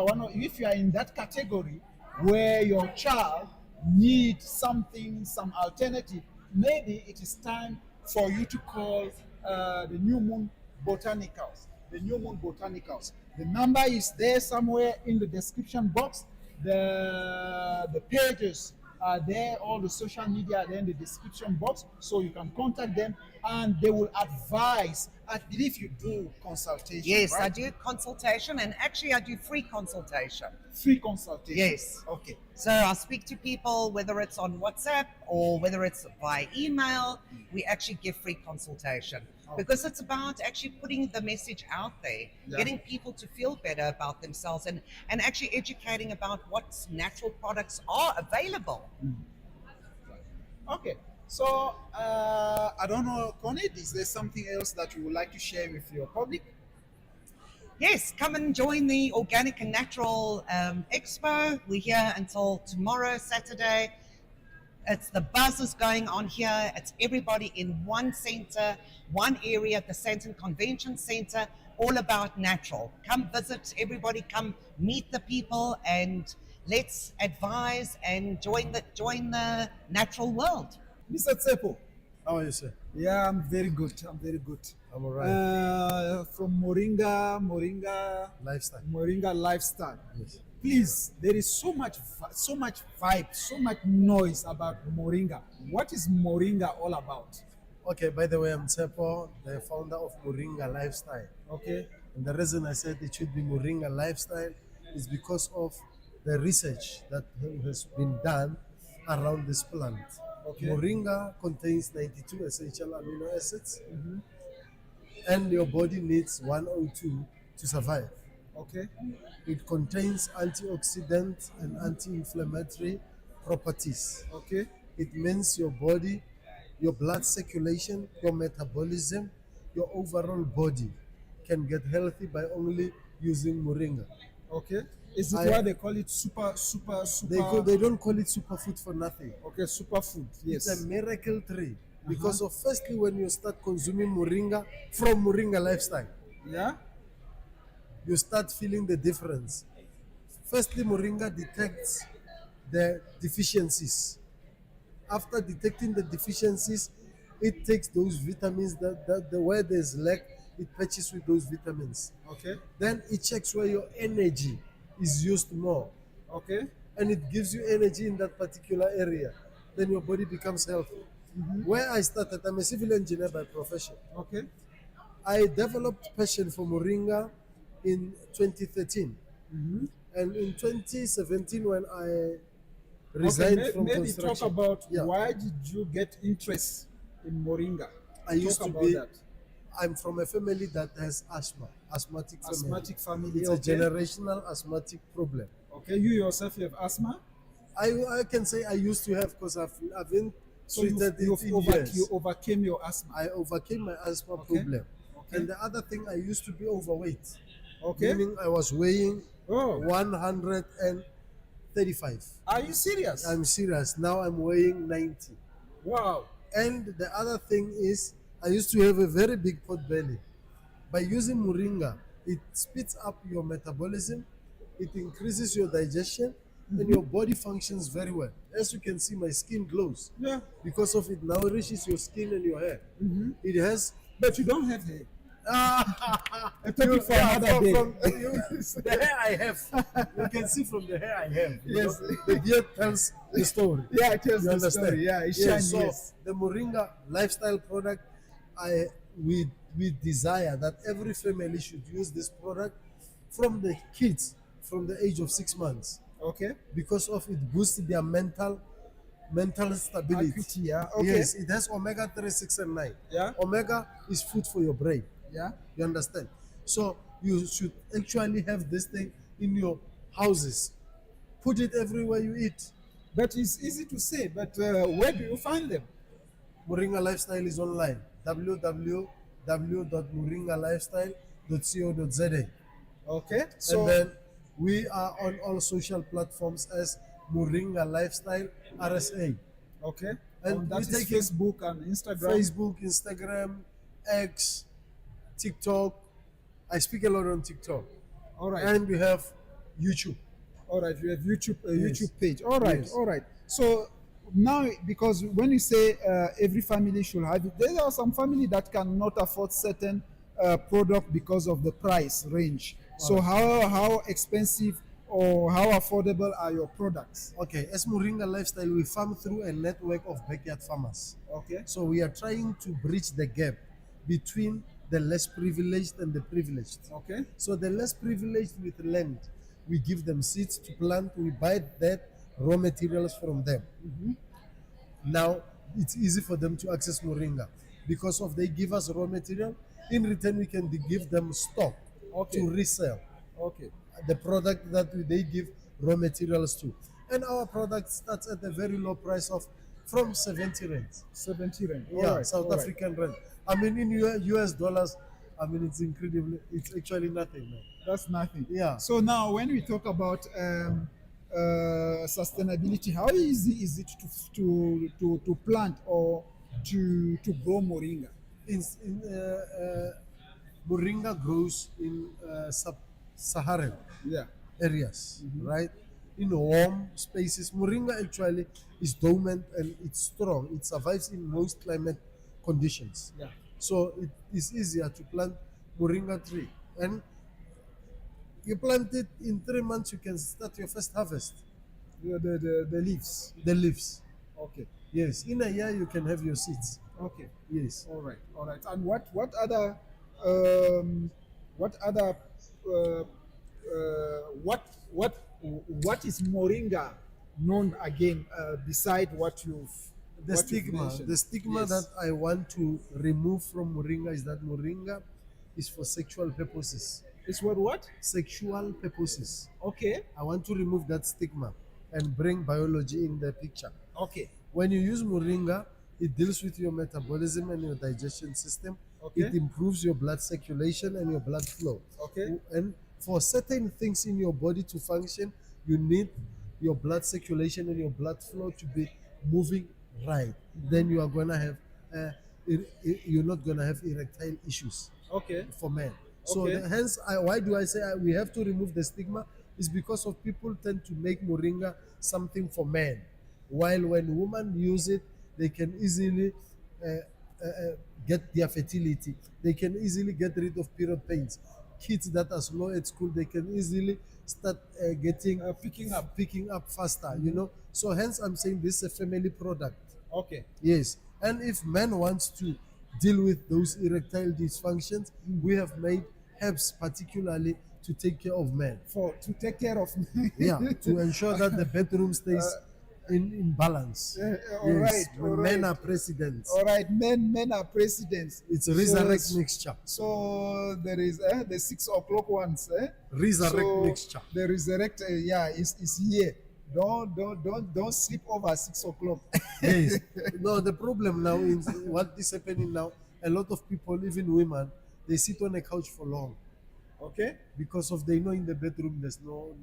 are in that category where your child needs something, some alternative. Maybe it is time for you to call the New Moon Botanicals. The New Moon Botanicals. The number is there somewhere in the description box. The pages are there, all the social media are there in the description box, so you can contact them and they will advise. I believe you do consultation. Yes, right? I do consultation, and actually I do free consultation. Free consultation? Yes. Okay. So I speak to people, whether it's on WhatsApp or whether it's by email, we actually give free consultation. Because it's about actually putting the message out there, getting people to feel better about themselves, and actually educating about what natural products are available. Okay. So, I don't know, Connie, is there something else that you would like to share with your public? Yes, come and join the Organic and Natural Expo. We're here until tomorrow, Saturday. It's the buzz is going on here. It's everybody in one center, one area at the Sandton Convention Center, all about natural. Come visit, everybody come meet the people, and let's advise and join the natural world. Mr. Tsepo. How are you, sir? Yeah, I'm very good. I'm very good. I'm all right. From Moringa Lifestyle. Moringa Lifestyle. Yes. Please, there is so much vibe, so much noise about Moringa. What is Moringa all about? Okay, by the way, I'm Tsepo, the founder of Moringa Lifestyle. Okay. And the reason I said it should be Moringa Lifestyle is because of the research that has been done around this plant. Okay. Moringa contains 92 essential amino acids, and your body needs 102 to survive. Okay. It contains antioxidant and anti-inflammatory properties. Okay. It means your body, your blood circulation, your metabolism, your overall body can get healthy by only using moringa. Okay. Is it why they call it super? They don't call it superfood for nothing. Okay, superfood. Yes. It's a miracle tree because of firstly when you start consuming moringa from Moringa Lifestyle. Yeah. You start feeling the difference. Firstly, moringa detects the deficiencies. After detecting the deficiencies, it takes those vitamins that where there's lack, it patches with those vitamins. Okay. Then it checks where your energy is used more. Okay. And it gives you energy in that particular area. Then your body becomes healthy. Where I started, I'm a civil engineer by profession. Okay. I developed passion for moringa in 2013. And in 2017, when I resigned from maybe construction. talk about why did you get interest in moringa? I used Talk to about be, that. I'm from a family that has asthmatic family. Asthmatic family. It's a generational asthmatic problem. Okay, you yourself, you have asthma? I can say I used to have because I've been So treated you in years. you overcame your asthma. I overcame my asthma problem. Okay. And the other thing, I used to be overweight. Okay. Meaning I was weighing 135. Are you serious? I'm serious. Now I'm weighing 90. Wow. And the other thing is, I used to have a very big pot belly. By using moringa, it speeds up your metabolism, it increases your digestion, and your body functions very well. As you can see, my skin glows. Yeah. Because of it nourishes your skin and your hair. It has. But you don't have hair. A topic for Yeah, another day. The hair I have. You can see from the hair I have. you Yes. know, the beard tells the story. Yeah, it tells You the understand? story. Yeah, it Yes, shines. so Yes. the moringa lifestyle product, we desire that every family should use this product from the kids from the age of 6 months. Okay. Because of it boosts their mental stability. Acuity, yeah. Okay. Yes, it has omega 3, 6, and 9. Yeah. Omega is food for your brain. Yeah. You understand? So you should actually have this thing in your houses. Put it everywhere you eat. But it's easy to say, but where do you find them? Moringa Lifestyle is online. www.moringalifestyle.co.za. Okay. So And then we are on all social platforms as Moringa Lifestyle RSA. okay. And That we is take Facebook and Instagram. Facebook, Instagram, X, TikTok. I speak a lot on TikTok. All right. And we have YouTube. All right, you have YouTube Yes. YouTube page. All right, Yes. all right. So now, because when you say every family should have it, there are some family that cannot afford certain product because of the price range. So how expensive or how affordable are your products? Okay, as Moringa Lifestyle, we farm through a network of backyard farmers. Okay. So we are trying to bridge the gap between the less privileged and the privileged. Okay. So the less privileged with land, we give them seeds to plant, we buy that raw materials from them. Now it's easy for them to access Moringa because of they give us raw material. In return, we can give them stock to resell. Okay. The product that they give raw materials to. And our product starts at a very low price of From 70 rand. 70 rand. All Yeah, right, South all right. African rand. I mean, in US dollars, I mean, it's incredible. It's actually nothing, man. That's nothing. Yeah. So now, when we talk about sustainability, how easy is it to plant or to grow moringa? Moringa grows in sub-Saharan areas, right? In warm spaces. Moringa actually is dormant and it's strong. It survives in most climate conditions. Yeah. So it is easier to plant moringa tree. And you plant it in 3 months, you can start your first harvest. The leaves. The leaves. Okay. Yes. In a year, you can have your seeds. Okay. Yes. All right. All right. And what other what is moringa known again beside what you've The stigma Yes. that I want to remove from moringa is that moringa is for sexual purposes. It's for what? Sexual purposes. Okay. I want to remove that stigma and bring biology in the picture. Okay. When you use moringa, it deals with your metabolism and your digestion system. Okay. It improves your blood circulation and your blood flow. Okay. And for certain things in your body to function, you need your blood circulation and your blood flow to be moving right. Then you are gonna have, you're not gonna have erectile issues. Okay. For men. So Okay. hence, why do I say we have to remove the stigma? Is because of people tend to make moringa something for men, while when women use it, they can easily get their fertility. They can easily get rid of period pains. Kids that are slow at school, they can easily start getting picking up faster. You know. So hence, I'm saying this is a family product. Okay. Yes, and if man wants to deal with those erectile dysfunctions, we have made herbs particularly to take care of men. To take care of men. Yeah, to ensure that the bedroom stays in balance. All right. When men are presidents. All right, men are presidents. It's a resurrect mixture. So there is the 6 o'clock ones. Resurrect mixture. The resurrect, is here. Don't sleep over 6 o'clock. Yes. No, the problem now is what is happening now. A lot of people, even women, they sit on a couch for long. Okay. Because of they know in the bedroom there's no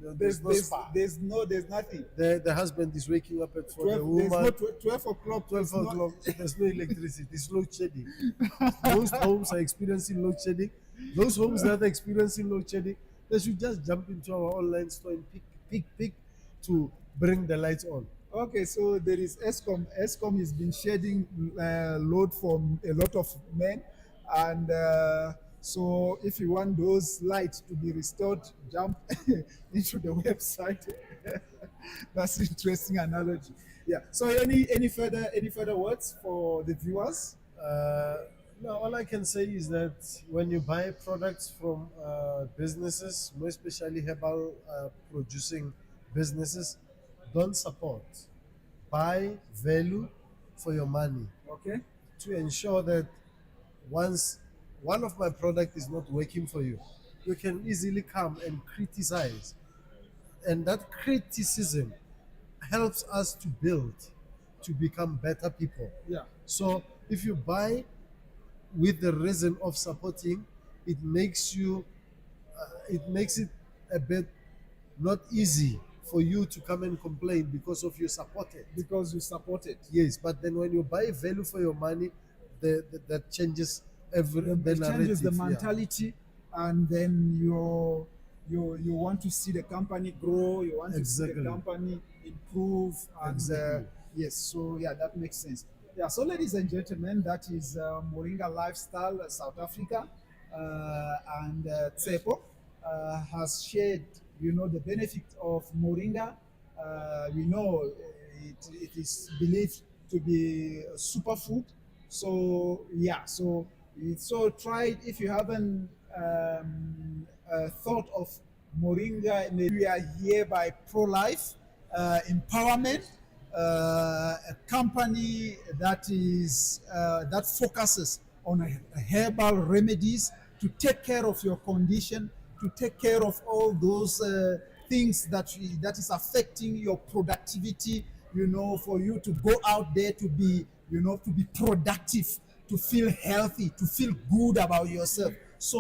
spa. There's nothing. The husband is waking up at 4. The 12, woman, there's no 12 o'clock. 12 o'clock. There's no electricity. It's load shedding. Most homes are experiencing load shedding. Those homes that are experiencing load shedding, they should just jump into our online store and pick to bring the lights on. Okay, so there is ESCOM. ESCOM has been shedding load from a lot of men, and so if you want those lights to be restored, jump into the website. That's an interesting analogy. Yeah. So any further words for the viewers? No, all I can say is that when you buy products from businesses, more especially herbal producing businesses, don't support. Buy value for your money. Okay. To ensure that once one of my product is not working for you, you can easily come and criticize. And that criticism helps us to build, to become better people. Yeah. So if you buy with the reason of supporting, it makes it a bit not easy for you to come and complain because of you supported. Because you supported. Yes, but then when you buy value for your money, that changes the changes the narrative, yeah. mentality, and then you want to see the company grow. You want to see the Exactly. company improve, and Exactly. yes, so yeah, that makes sense. Yeah, so ladies and gentlemen, that is Moringa Lifestyle South Africa, and Tsepo has shared, the benefit of Moringa. We know it is believed to be a superfood. So yeah, so try it. If you haven't thought of Moringa, maybe we are here by Pro-Life Empowerment, a company that focuses on herbal remedies to take care of your condition, to take care of all those things that is affecting your productivity, for you to go out there to be, to be productive, to feel healthy, to feel good about yourself. So